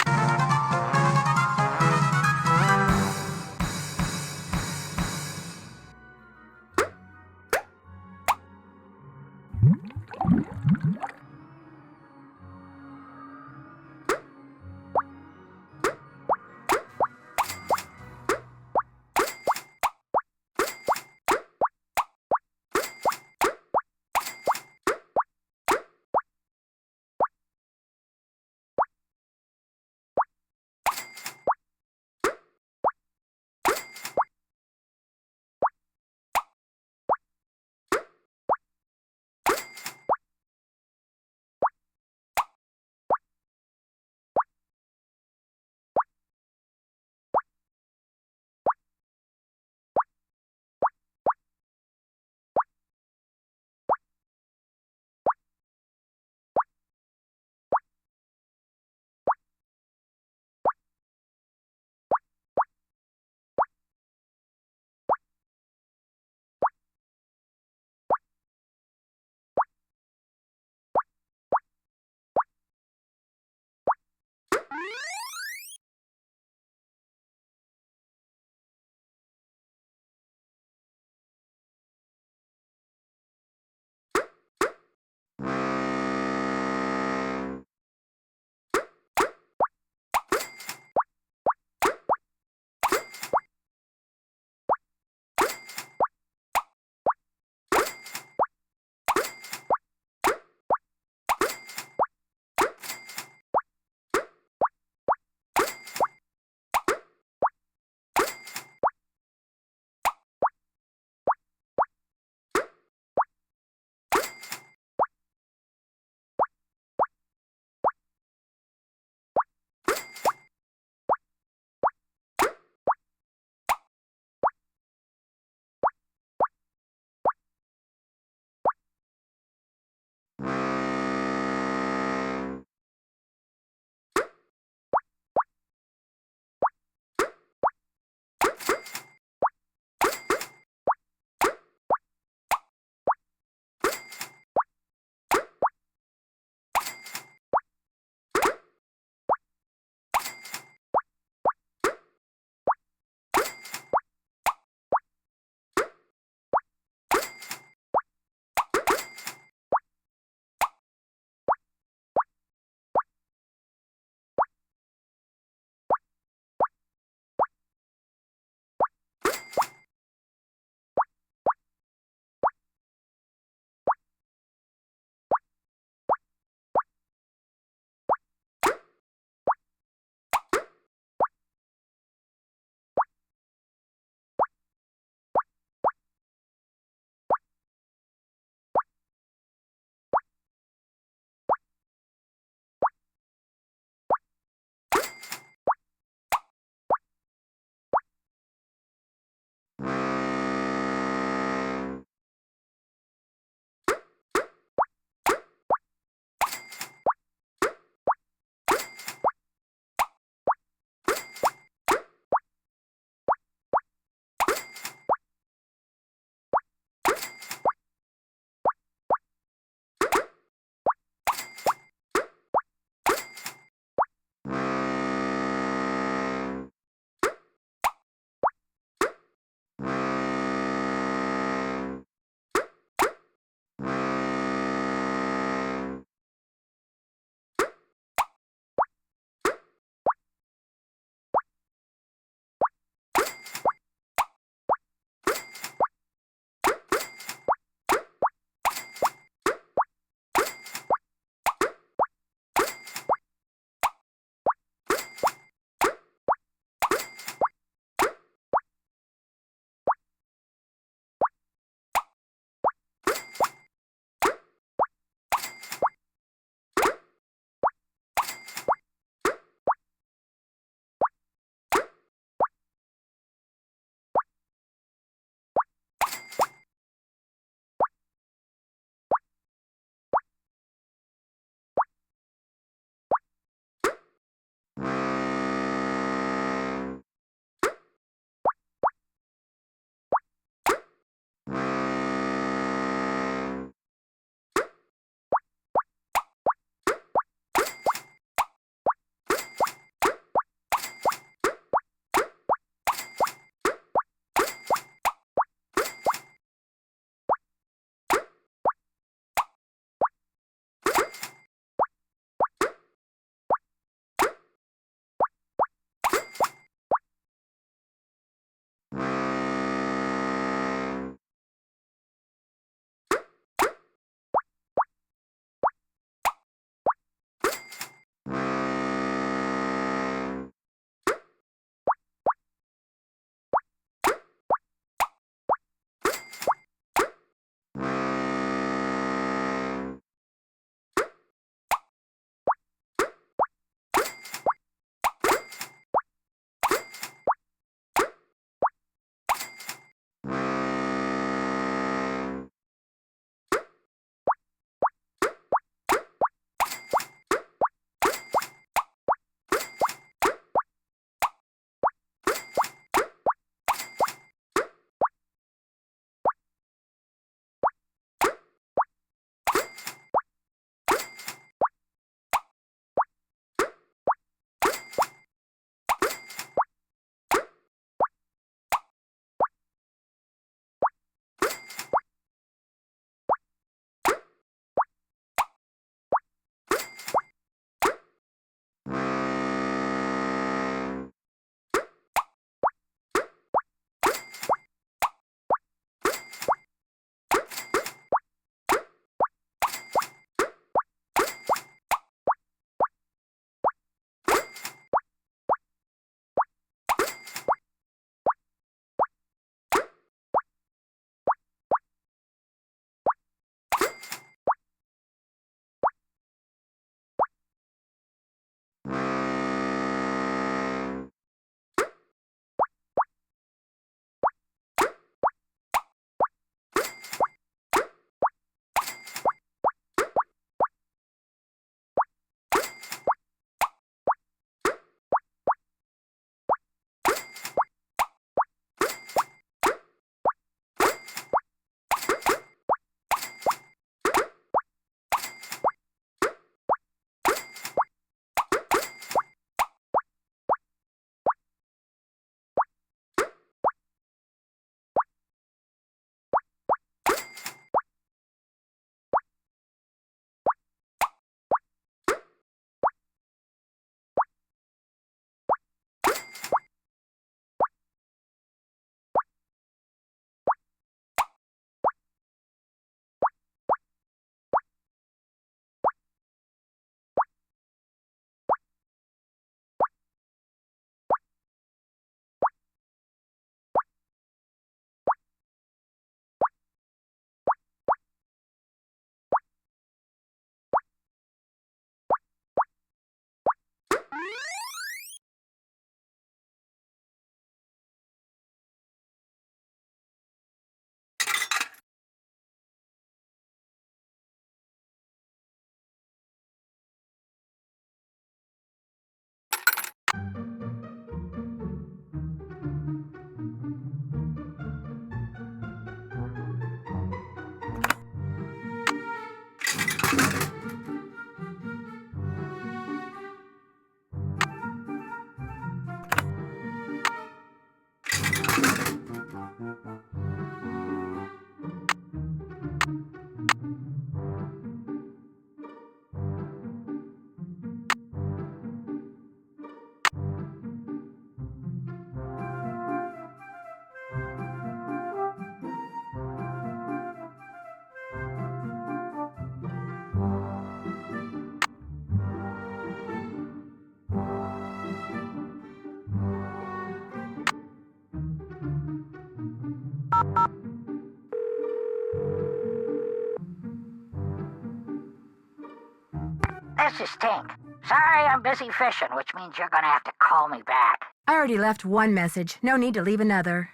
This is Tink. Sorry, I'm busy fishing, which means you're gonna have to call me back. I already left one message. No need to leave another.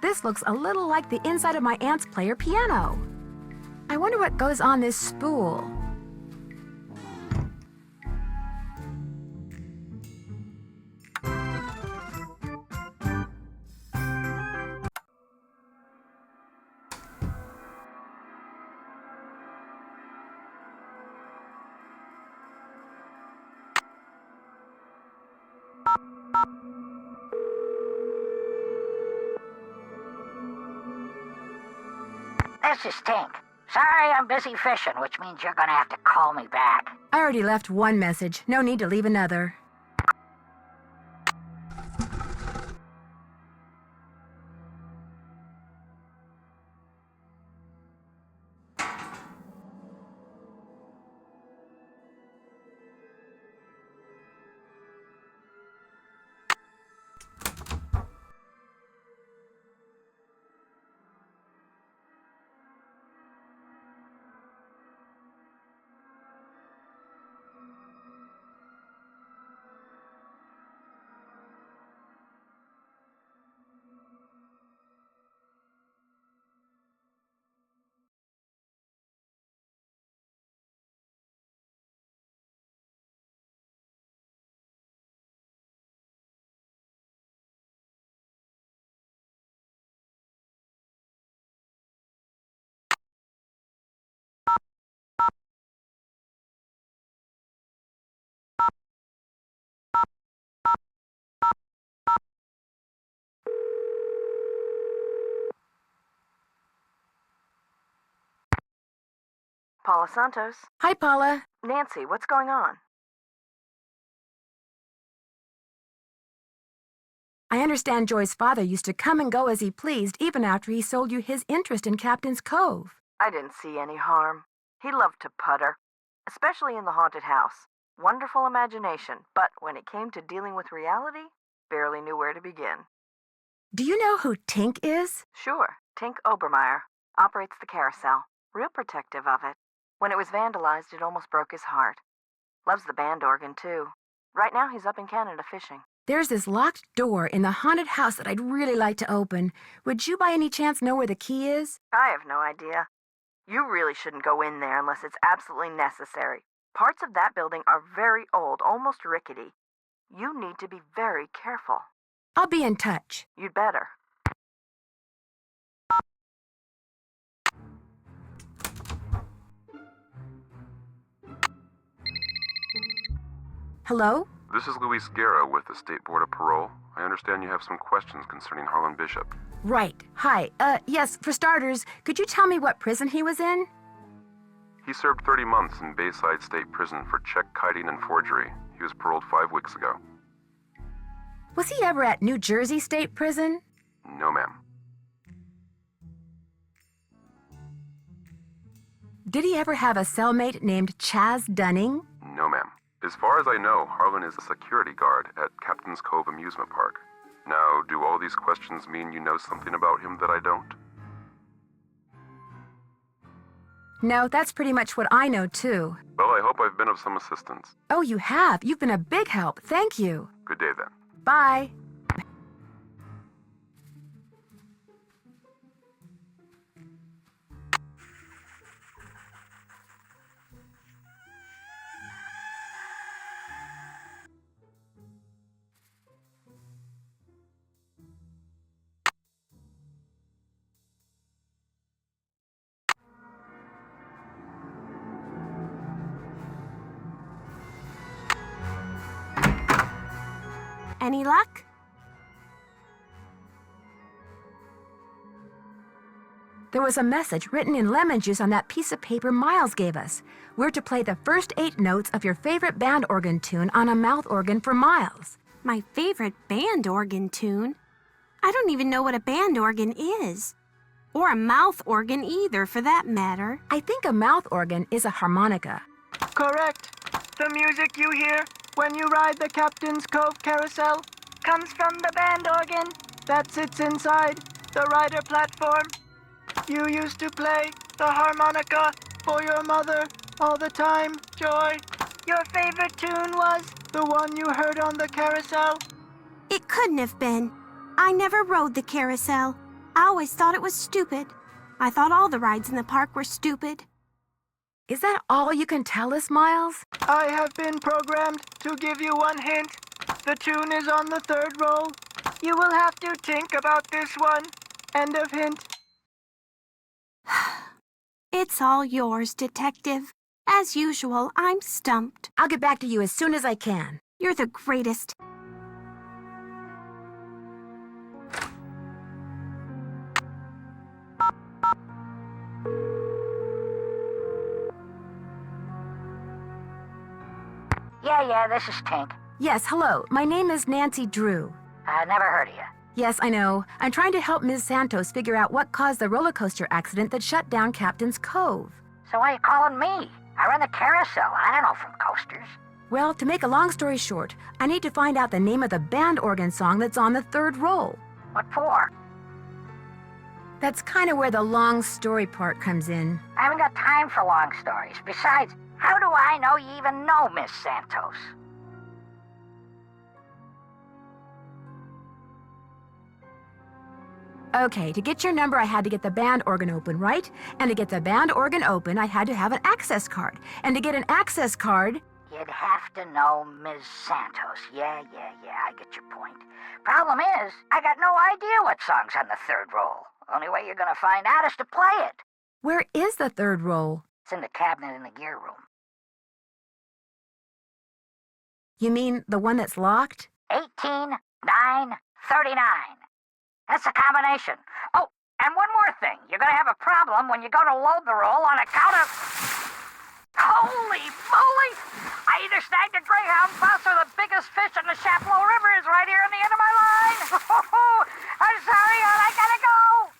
This looks a little like the inside of my aunt's player piano. I wonder what goes on this spool. This is Tink. Sorry, I'm busy fishing, which means you're gonna have to call me back. I already left one message. No need to leave another. Paula Santos. Hi, Paula. Nancy, what's going on? I understand Joy's father used to come and go as he pleased even after he sold you his interest in Captain's Cove. I didn't see any harm. He loved to putter, especially in the haunted house. Wonderful imagination, but when it came to dealing with reality, barely knew where to begin. Do you know who Tink is? Sure, Tink Obermeyer. Operates the Carousel. Real protective of it. When it was vandalized, it almost broke his heart. Loves the band organ, too. Right now, he's up in Canada fishing. There's this locked door in the haunted house that I'd really like to open. Would you by any chance know where the key is? I have no idea. You really shouldn't go in there unless it's absolutely necessary. Parts of that building are very old, almost rickety. You need to be very careful. I'll be in touch. You'd better. Hello? This is Luis Guerra with the State Board of Parole. I understand you have some questions concerning Harlan Bishop. Right. Hi. Yes, for starters, could you tell me what prison he was in? He served 30 months in Bayside State Prison for check kiting and forgery. He was paroled 5 weeks ago. Was he ever at New Jersey State Prison? No, ma'am. Did he ever have a cellmate named Chaz Dunning? No, ma'am. As far as I know, Harlan is a security guard at Captain's Cove Amusement Park. Now, do all these questions mean you know something about him that I don't? No, that's pretty much what I know, too. Well, I hope I've been of some assistance. Oh, you have. You've been a big help. Thank you. Good day, then. Bye. Any luck? There was a message written in lemon juice on that piece of paper Miles gave us. We're to play the first 8 notes of your favorite band organ tune on a mouth organ for Miles. My favorite band organ tune? I don't even know what a band organ is. Or a mouth organ either, for that matter. I think a mouth organ is a harmonica. Correct. The music you hear when you ride the Captain's Cove Carousel comes from the band organ that sits inside the rider platform. You used to play the harmonica for your mother all the time, Joy. Your favorite tune was the one you heard on the carousel? It couldn't have been. I never rode the carousel. I always thought it was stupid. I thought all the rides in the park were stupid. Is that all you can tell us, Miles? I have been programmed to give you one hint. The tune is on the 3rd roll. You will have to think about this one. End of hint. It's all yours, Detective. As usual, I'm stumped. I'll get back to you as soon as I can. You're the greatest. Yeah, this is Tink. Yes, hello. My name is Nancy Drew. Never heard of you. Yes, I know. I'm trying to help Ms. Santos figure out what caused the roller coaster accident that shut down Captain's Cove. So why are you calling me? I run the carousel. I don't know from coasters. Well, to make a long story short, I need to find out the name of the band organ song that's on the 3rd roll. What for? That's kind of where the long story part comes in. I haven't got time for long stories. Besides, how do I know you even know Miss Santos? Okay, to get your number, I had to get the band organ open, right? And to get the band organ open, I had to have an access card. And to get an access card... You'd have to know Ms. Santos. Yeah, I get your point. Problem is, I got no idea what song's on the 3rd roll. Only way you're gonna find out is to play it. Where is the 3rd roll? It's in the cabinet in the gear room. You mean the one that's locked? 18, 9, 39. That's the combination. Oh, and one more thing. You're gonna have a problem when you go to load the roll on account of... Holy moly! I either snagged a greyhound bus or the biggest fish in the Chapleau River is right here on the end of my line. I'm sorry, hon, I gotta go.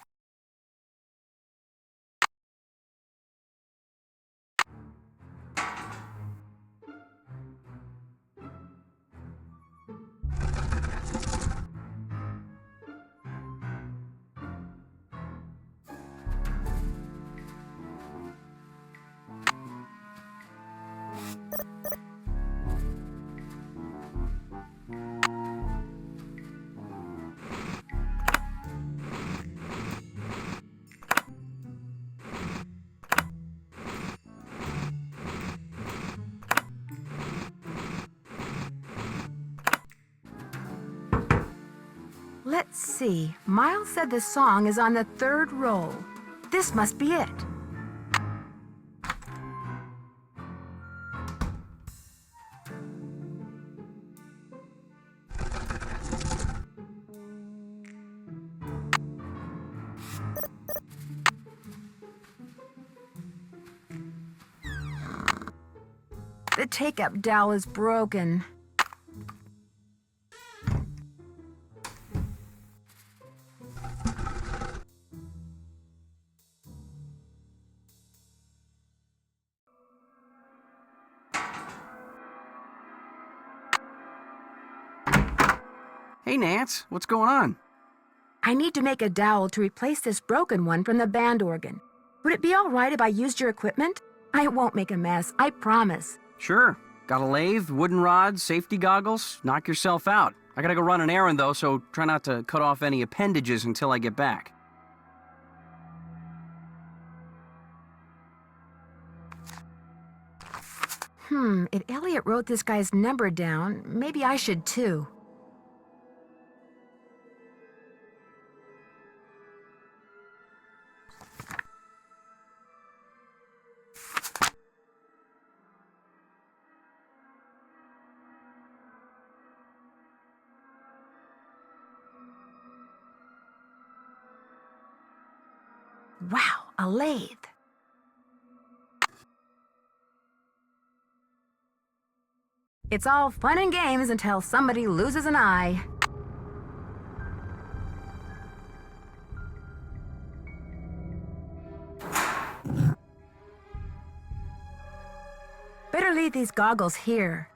Let's see. Miles said the song is on the 3rd roll. This must be it. The take-up dowel is broken. Hey, Nance, what's going on? I need to make a dowel to replace this broken one from the band organ. Would it be all right if I used your equipment? I won't make a mess, I promise. Sure. Got a lathe, wooden rods, safety goggles. Knock yourself out. I gotta go run an errand, though, so try not to cut off any appendages until I get back. If Elliot wrote this guy's number down, maybe I should too. Wow, a lathe. It's all fun and games until somebody loses an eye. Better leave these goggles here.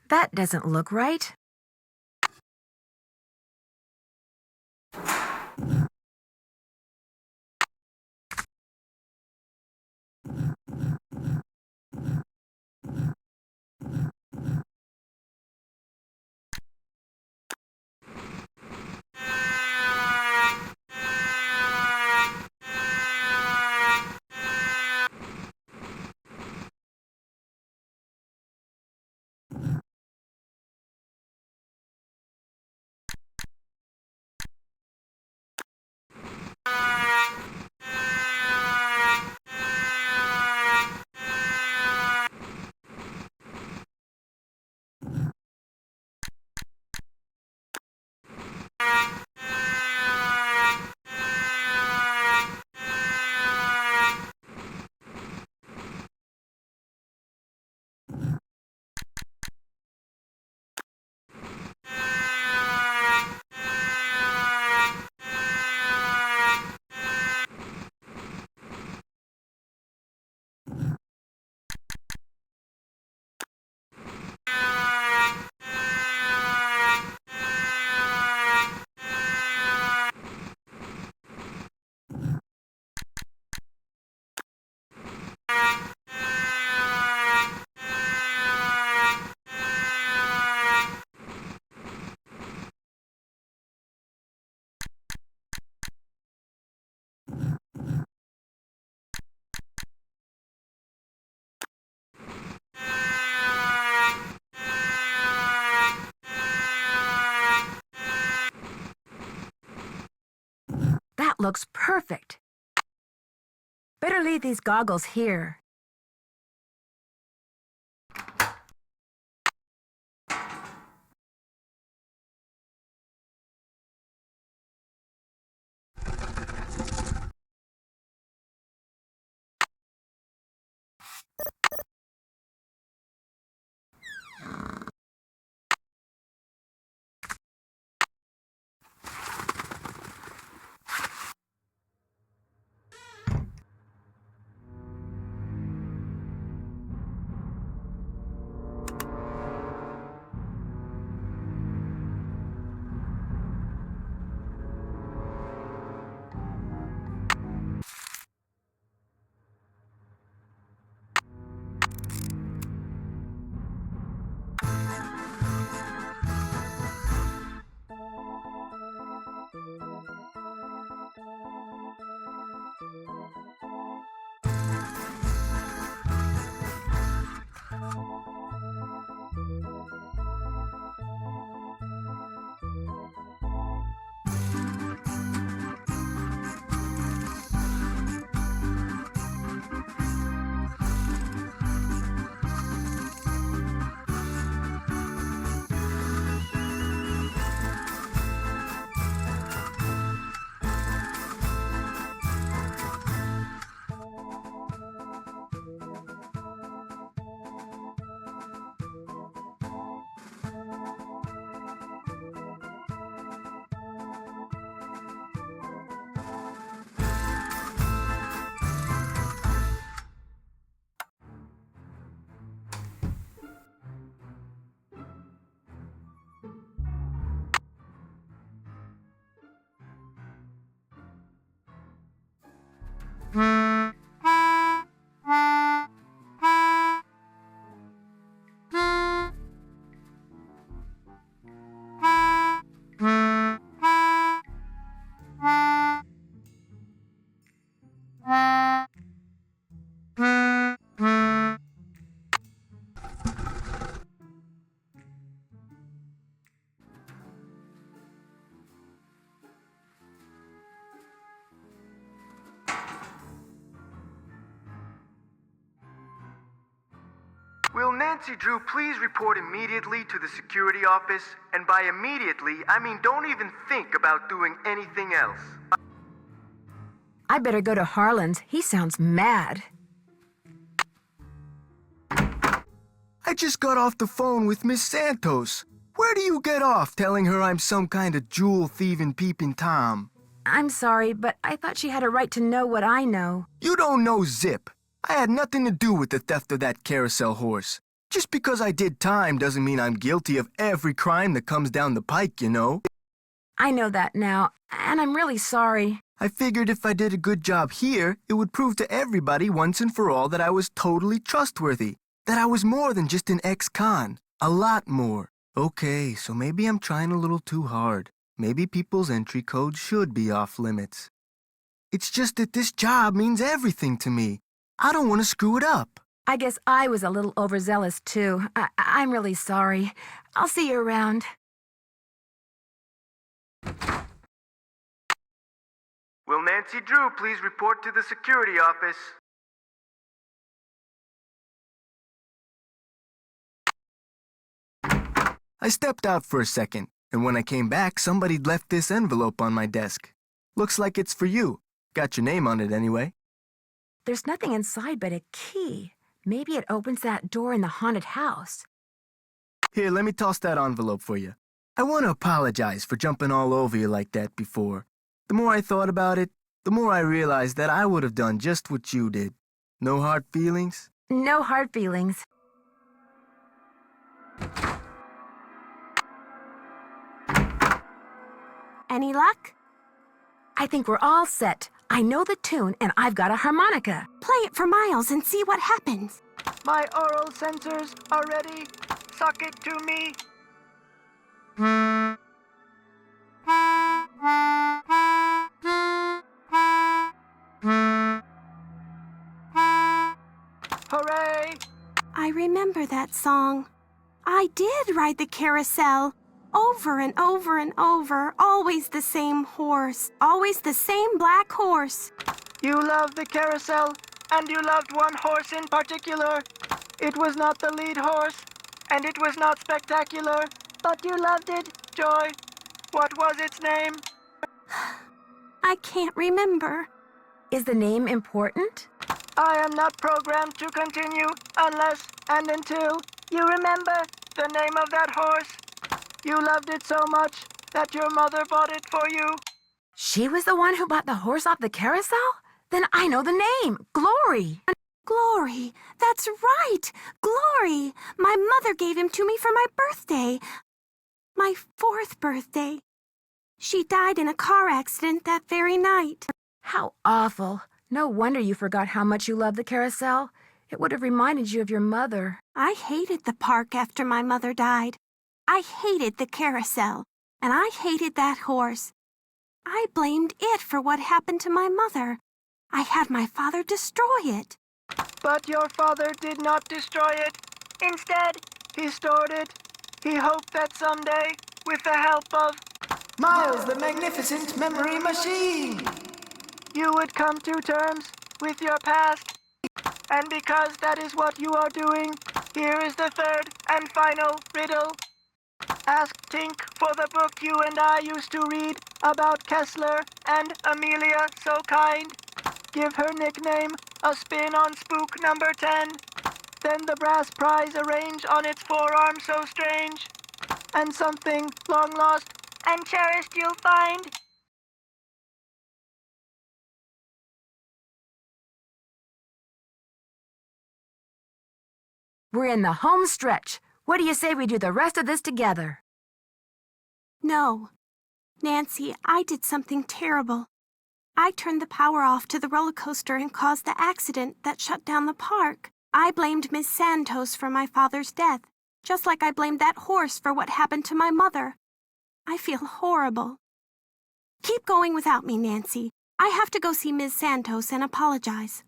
That doesn't look right. That looks perfect. Better leave these goggles here. Will Nancy Drew please report immediately to the security office? And by immediately, I mean don't even think about doing anything else. I better go to Harlan's. He sounds mad. I just got off the phone with Miss Santos. Where do you get off telling her I'm some kind of jewel-thieving peeping Tom? I'm sorry, but I thought she had a right to know what I know. You don't know zip. I had nothing to do with the theft of that carousel horse. Just because I did time doesn't mean I'm guilty of every crime that comes down the pike, you know? I know that now, and I'm really sorry. I figured if I did a good job here, it would prove to everybody once and for all that I was totally trustworthy. That I was more than just an ex-con. A lot more. Okay, so maybe I'm trying a little too hard. Maybe people's entry codes should be off limits. It's just that this job means everything to me. I don't want to screw it up. I guess I was a little overzealous, too. I'm really sorry. I'll see you around. Will Nancy Drew please report to the security office? I stepped out for a second, and when I came back, somebody'd left this envelope on my desk. Looks like it's for you. Got your name on it anyway. There's nothing inside but a key. Maybe it opens that door in the haunted house. Here, let me toss that envelope for you. I want to apologize for jumping all over you like that before. The more I thought about it, the more I realized that I would have done just what you did. No hard feelings? No hard feelings. Any luck? I think we're all set. I know the tune, and I've got a harmonica. Play it for Miles and see what happens. My oral sensors are ready. Suck it to me. Hooray! I remember that song. I did ride the carousel. Over and over and over. Always the same horse. Always the same black horse. You loved the carousel, and you loved one horse in particular. It was not the lead horse, and it was not spectacular, but you loved it, Joy. What was its name? I can't remember. Is the name important? I am not programmed to continue unless and until you remember the name of that horse. You loved it so much that your mother bought it for you. She was the one who bought the horse off the carousel? Then I know the name. Glory. Glory. That's right. Glory. My mother gave him to me for my birthday. My 4th birthday. She died in a car accident that very night. How awful. No wonder you forgot how much you loved the carousel. It would have reminded you of your mother. I hated the park after my mother died. I hated the carousel, and I hated that horse. I blamed it for what happened to my mother. I had my father destroy it. But your father did not destroy it. Instead, he stored it. He hoped that someday, with the help of Miles, the magnificent memory machine, you would come to terms with your past. And because that is what you are doing, here is the 3rd and final riddle. Ask Tink for the book you and I used to read about Kessler and Amelia So Kind. Give her nickname a spin on spook number 10. Then the brass prize arrange on its forearm so strange. And something long lost and cherished you'll find. We're in the home stretch. What do you say we do the rest of this together? No. Nancy, I did something terrible. I turned the power off to the roller coaster and caused the accident that shut down the park. I blamed Miss Santos for my father's death, just like I blamed that horse for what happened to my mother. I feel horrible. Keep going without me, Nancy. I have to go see Miss Santos and apologize.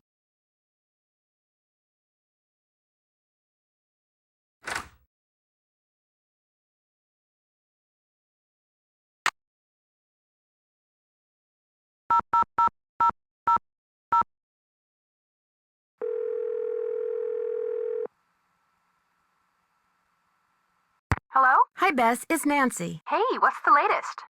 Hello? Hi, Bess. It's Nancy. Hey, what's the latest?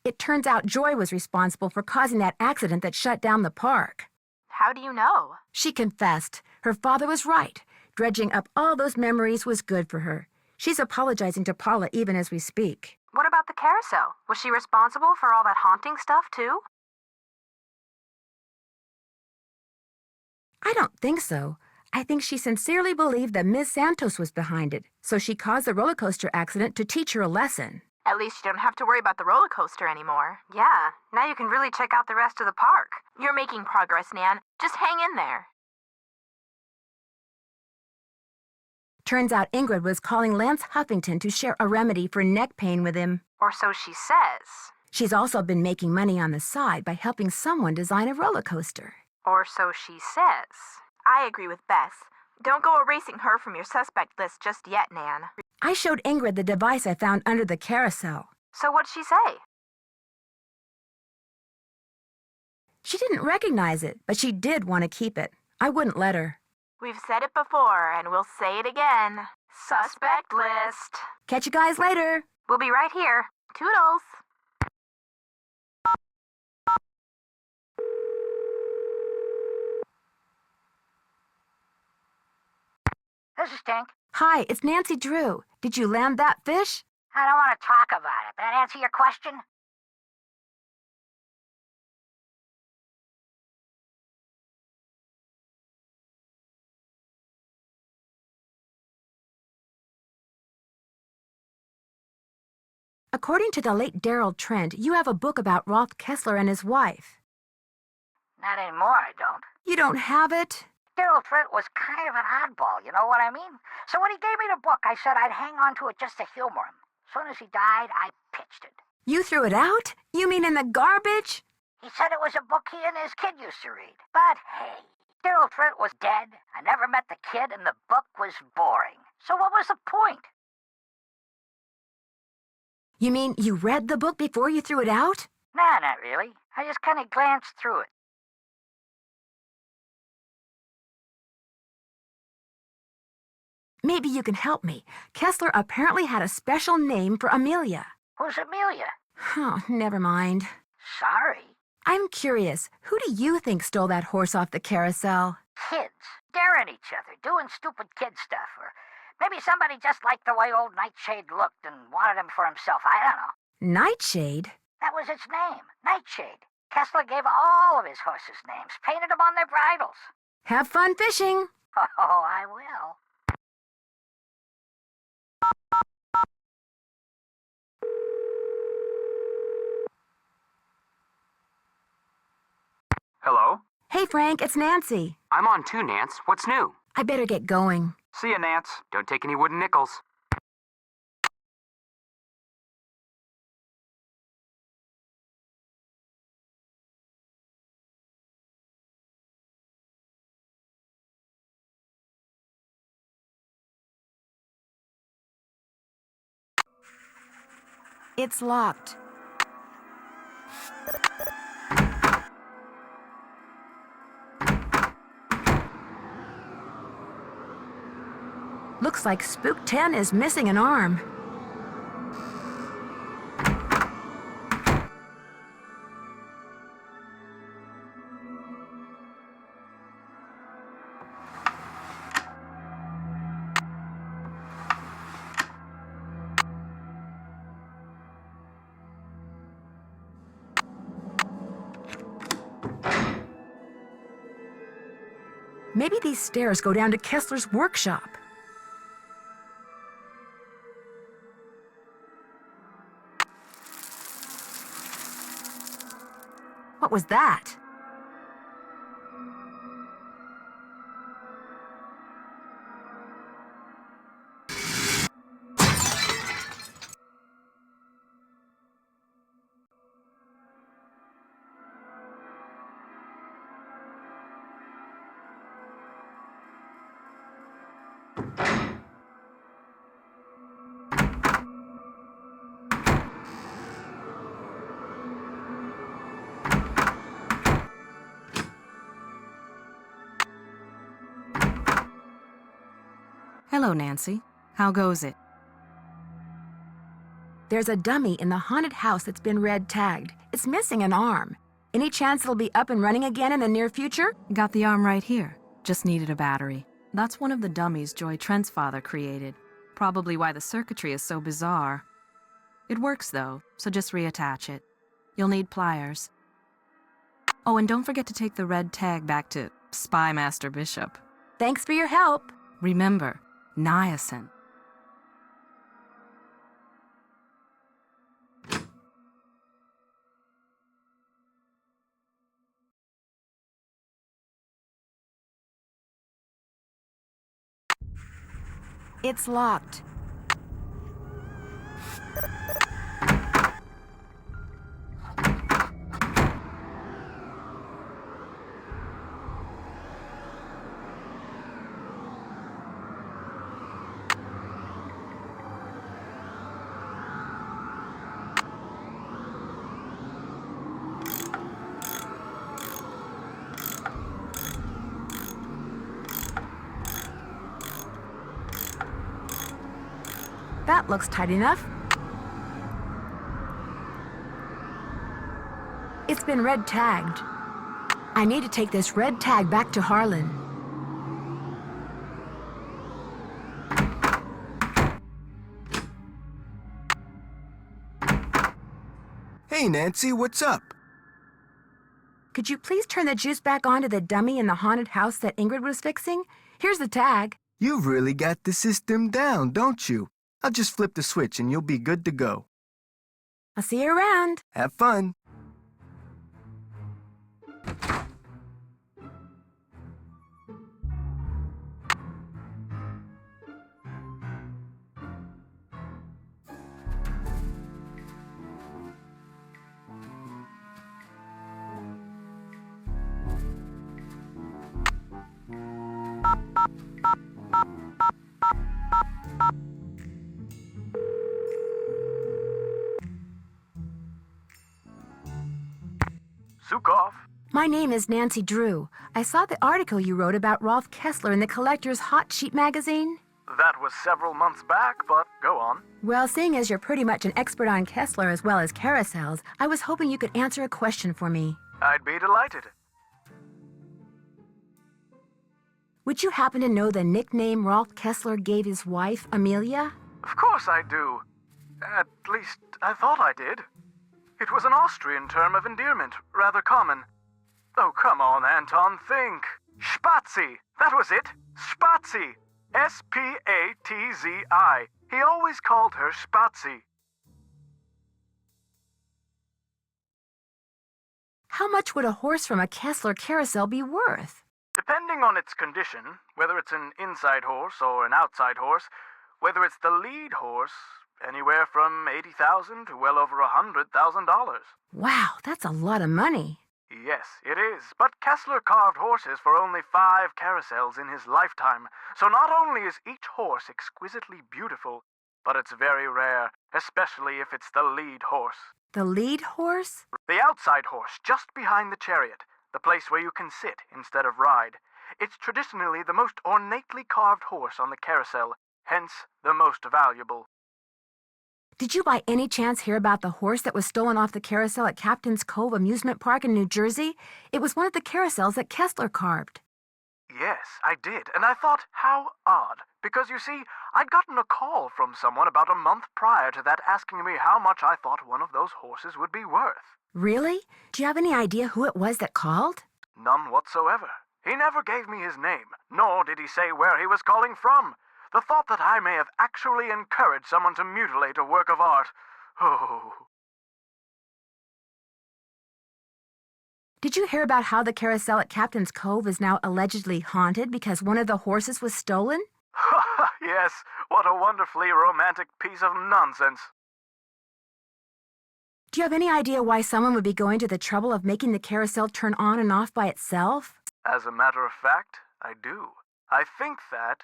It turns out Joy was responsible for causing that accident that shut down the park. How do you know? She confessed. Her father was right. Dredging up all those memories was good for her. She's apologizing to Paula even as we speak. What about the carousel? Was she responsible for all that haunting stuff, too? I don't think so. I think she sincerely believed that Ms. Santos was behind it, so she caused the roller coaster accident to teach her a lesson. At least you don't have to worry about the roller coaster anymore. Yeah, now you can really check out the rest of the park. You're making progress, Nan. Just hang in there. Turns out Ingrid was calling Lance Huffington to share a remedy for neck pain with him. Or so she says. She's also been making money on the side by helping someone design a roller coaster. Or so she says. I agree with Bess. Don't go erasing her from your suspect list just yet, Nan. I showed Ingrid the device I found under the carousel. So what'd she say? She didn't recognize it, but she did want to keep it. I wouldn't let her. We've said it before, and we'll say it again. Suspect list. Catch you guys later. We'll be right here. Toodles. This is Tink. Hi, it's Nancy Drew. Did you land that fish? I don't want to talk about it. That answer your question? According to the late Daryl Trent, you have a book about Rolf Kessler and his wife. Not anymore, I don't. You don't have it? Daryl Trent was kind of an oddball, you know what I mean? So when he gave me the book, I said I'd hang on to it just to humor him. As soon as he died, I pitched it. You threw it out? You mean in the garbage? He said it was a book he and his kid used to read. But hey, Daryl Trent was dead. I never met the kid, and the book was boring. So what was the point? You mean you read the book before you threw it out? Nah, not really. I just kind of glanced through it. Maybe you can help me. Kessler apparently had a special name for Amelia. Who's Amelia? Oh, never mind. Sorry. I'm curious, who do you think stole that horse off the carousel? Kids. Daring each other, doing stupid kid stuff. Or maybe somebody just liked the way old Nightshade looked and wanted him for himself. I don't know. Nightshade? That was its name. Nightshade. Kessler gave all of his horses names, painted them on their bridles. Have fun fishing. Oh, I will. Hello? Hey, Frank, it's Nancy. I'm on too, Nance. What's new? I better get going. See ya, Nance. Don't take any wooden nickels. It's locked. Looks like Spook 10 is missing an arm. Maybe these stairs go down to Kessler's workshop. What was that? Hello, Nancy. How goes it? There's a dummy in the haunted house that's been red tagged. It's missing an arm. Any chance it'll be up and running again in the near future? Got the arm right here. Just needed a battery. That's one of the dummies Joy Trent's father created. Probably why the circuitry is so bizarre. It works, though, so just reattach it. You'll need pliers. Oh, and don't forget to take the red tag back to Spy Master Bishop. Thanks for your help. Remember, niacin. It's locked. That looks tight enough. It's been red tagged. I need to take this red tag back to Harlan. Hey, Nancy, what's up? Could you please turn the juice back on to the dummy in the haunted house that Ingrid was fixing? Here's the tag. You've really got the system down, don't you? I'll just flip the switch and you'll be good to go. I'll see you around. Have fun. Zukov. My name is Nancy Drew. I saw the article you wrote about Rolf Kessler in the Collector's Hot Sheet magazine. That was several months back, but go on. Well, seeing as you're pretty much an expert on Kessler as well as carousels, I was hoping you could answer a question for me. I'd be delighted. Would you happen to know the nickname Rolf Kessler gave his wife, Amelia? Of course I do. At least, I thought I did. It was an Austrian term of endearment, rather common. Oh, come on, Anton, think. Spazi. That was it. Spazi. S-P-A-T-Z-I. He always called her Spazi. How much would a horse from a Kessler carousel be worth? Depending on its condition, whether it's an inside horse or an outside horse, whether it's the lead horse, anywhere from $80,000 to well over $100,000. Wow, that's a lot of money. Yes, it is. But Kessler carved horses for only 5 carousels in his lifetime. So not only is each horse exquisitely beautiful, but it's very rare, especially if it's the lead horse. The lead horse? The outside horse, just behind the chariot, the place where you can sit instead of ride. It's traditionally the most ornately carved horse on the carousel, hence the most valuable. Did you by any chance hear about the horse that was stolen off the carousel at Captain's Cove Amusement Park in New Jersey? It was one of the carousels that Kessler carved. Yes, I did, and I thought, how odd. Because, you see, I'd gotten a call from someone about a month prior to that asking me how much I thought one of those horses would be worth. Really? Do you have any idea who it was that called? None whatsoever. He never gave me his name, nor did he say where he was calling from. The thought that I may have actually encouraged someone to mutilate a work of art. Oh. Did you hear about how the carousel at Captain's Cove is now allegedly haunted because one of the horses was stolen? Yes, what a wonderfully romantic piece of nonsense. Do you have any idea why someone would be going to the trouble of making the carousel turn on and off by itself? As a matter of fact, I do. I think that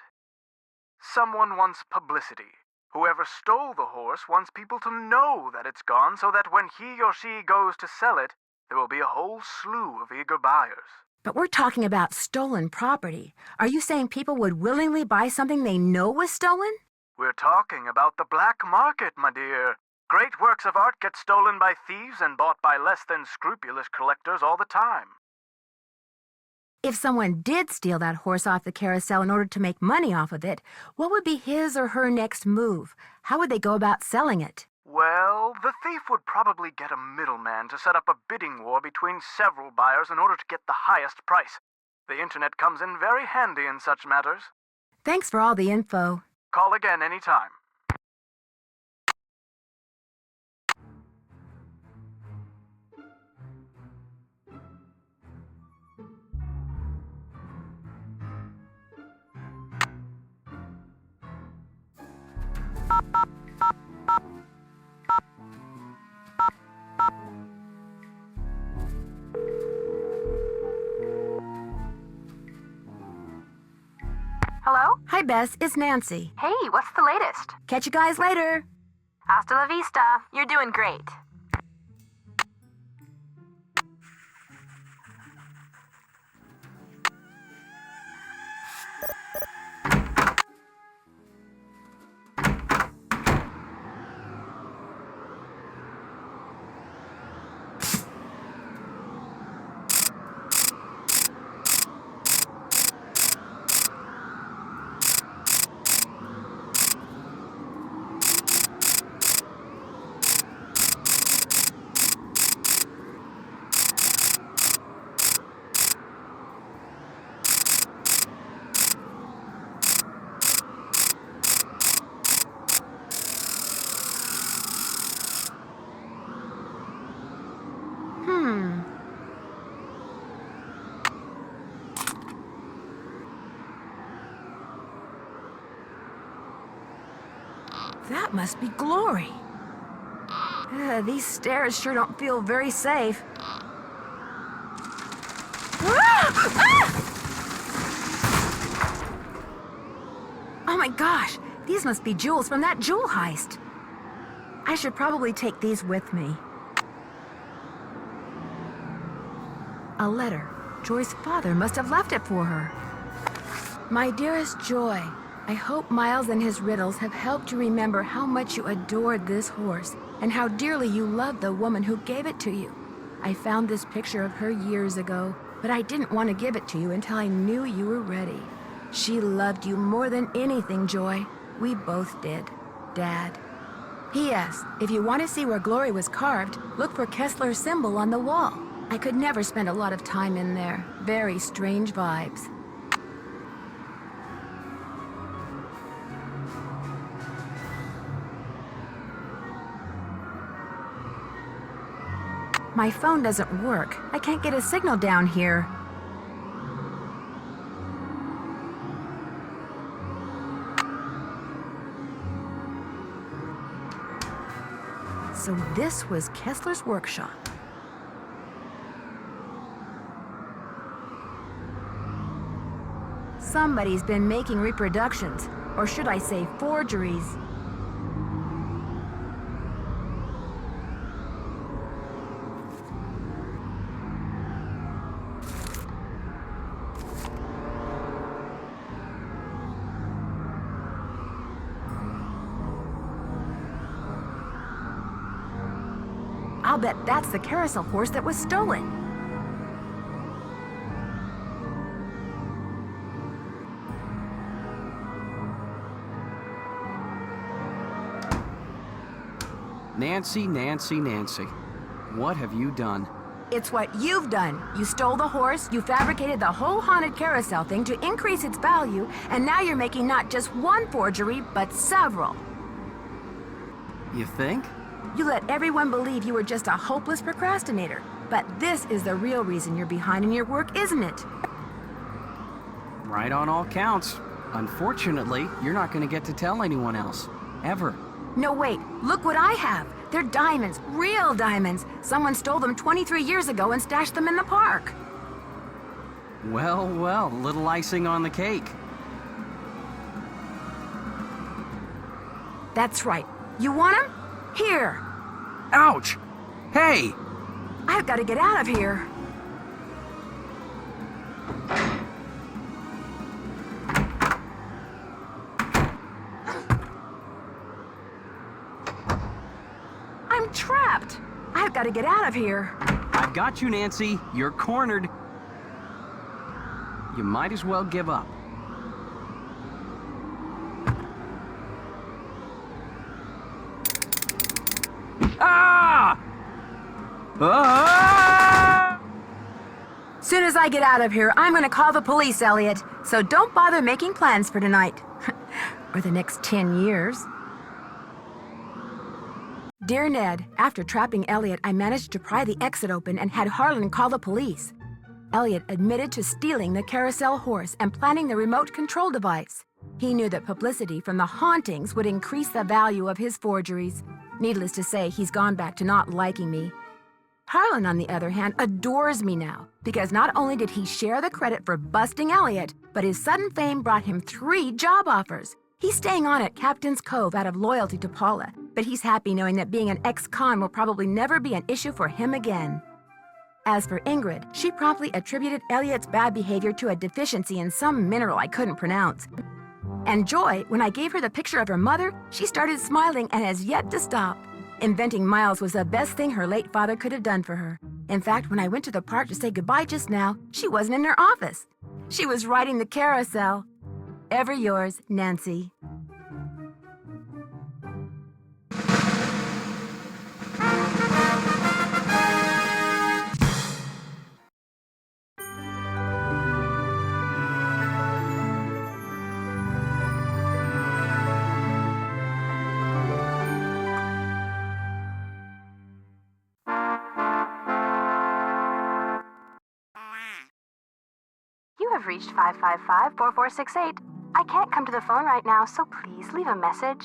someone wants publicity. Whoever stole the horse wants people to know that it's gone so that when he or she goes to sell it, there will be a whole slew of eager buyers. But we're talking about stolen property. Are you saying people would willingly buy something they know was stolen? We're talking about the black market, my dear. Great works of art get stolen by thieves and bought by less than scrupulous collectors all the time. If someone did steal that horse off the carousel in order to make money off of it, what would be his or her next move? How would they go about selling it? Well, the thief would probably get a middleman to set up a bidding war between several buyers in order to get the highest price. The internet comes in very handy in such matters. Thanks for all the info. Call again anytime. Hello? Hi, Bess. It's Nancy. Hey, what's the latest? Catch you guys later. Hasta la vista. You're doing great. That must be Glory. These stairs sure don't feel very safe. Oh my gosh, these must be jewels from that jewel heist. I should probably take these with me. A letter. Joy's father must have left it for her. My dearest Joy, I hope Miles and his riddles have helped you remember how much you adored this horse and how dearly you loved the woman who gave it to you. I found this picture of her years ago, but I didn't want to give it to you until I knew you were ready. She loved you more than anything, Joy. We both did. Dad. P.S. If you want to see where Glory was carved, look for Kessler's symbol on the wall. I could never spend a lot of time in there. Very strange vibes. My phone doesn't work. I can't get a signal down here. So this was Kessler's workshop. Somebody's been making reproductions, or should I say forgeries. I'll bet that's the carousel horse that was stolen. Nancy, Nancy, Nancy. What have you done? It's what you've done. You stole the horse, you fabricated the whole haunted carousel thing to increase its value, and now you're making not just one forgery, but several. You think? You let everyone believe you were just a hopeless procrastinator. But this is the real reason you're behind in your work, isn't it? Right on all counts. Unfortunately, you're not going to get to tell anyone else. Ever. No, wait. Look what I have. They're diamonds. Real diamonds. Someone stole them 23 years ago and stashed them in the park. Well, well, little icing on the cake. That's right. You want them? Here. Ouch! Hey! I've got to get out of here. trapped. I've got to get out of here. I've got you, Nancy. You're cornered. You might as well give up. Ah! Ah! Soon as I get out of here, I'm going to call the police, Elliot. So don't bother making plans for tonight. Or the next 10 years. Dear Ned, after trapping Elliot, I managed to pry the exit open and had Harlan call the police. Elliot admitted to stealing the Carousel horse and planting the remote control device. He knew that publicity from the hauntings would increase the value of his forgeries. Needless to say, he's gone back to not liking me. Harlan, on the other hand, adores me now, because not only did he share the credit for busting Elliot, but his sudden fame brought him 3 job offers. He's staying on at Captain's Cove out of loyalty to Paula, but he's happy knowing that being an ex-con will probably never be an issue for him again. As for Ingrid, she promptly attributed Elliot's bad behavior to a deficiency in some mineral I couldn't pronounce. And Joy, when I gave her the picture of her mother, she started smiling and has yet to stop. Inventing Miles was the best thing her late father could have done for her. In fact, when I went to the park to say goodbye just now, she wasn't in her office. She was riding the carousel. Ever yours, Nancy. You have reached 555-4468. I can't come to the phone right now, so please leave a message.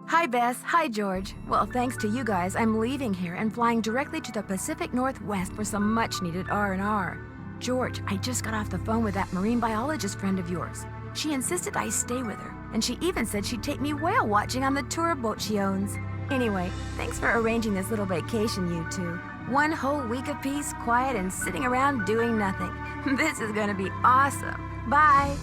Hi, Bess. Hi, George. Well, thanks to you guys, I'm leaving here and flying directly to the Pacific Northwest for some much-needed R&R. George, I just got off the phone with that marine biologist friend of yours. She insisted I stay with her, and she even said she'd take me whale watching on the tour boat she owns. Anyway, thanks for arranging this little vacation, you two. 1 whole week of peace, quiet, and sitting around doing nothing. This is gonna be awesome. Bye.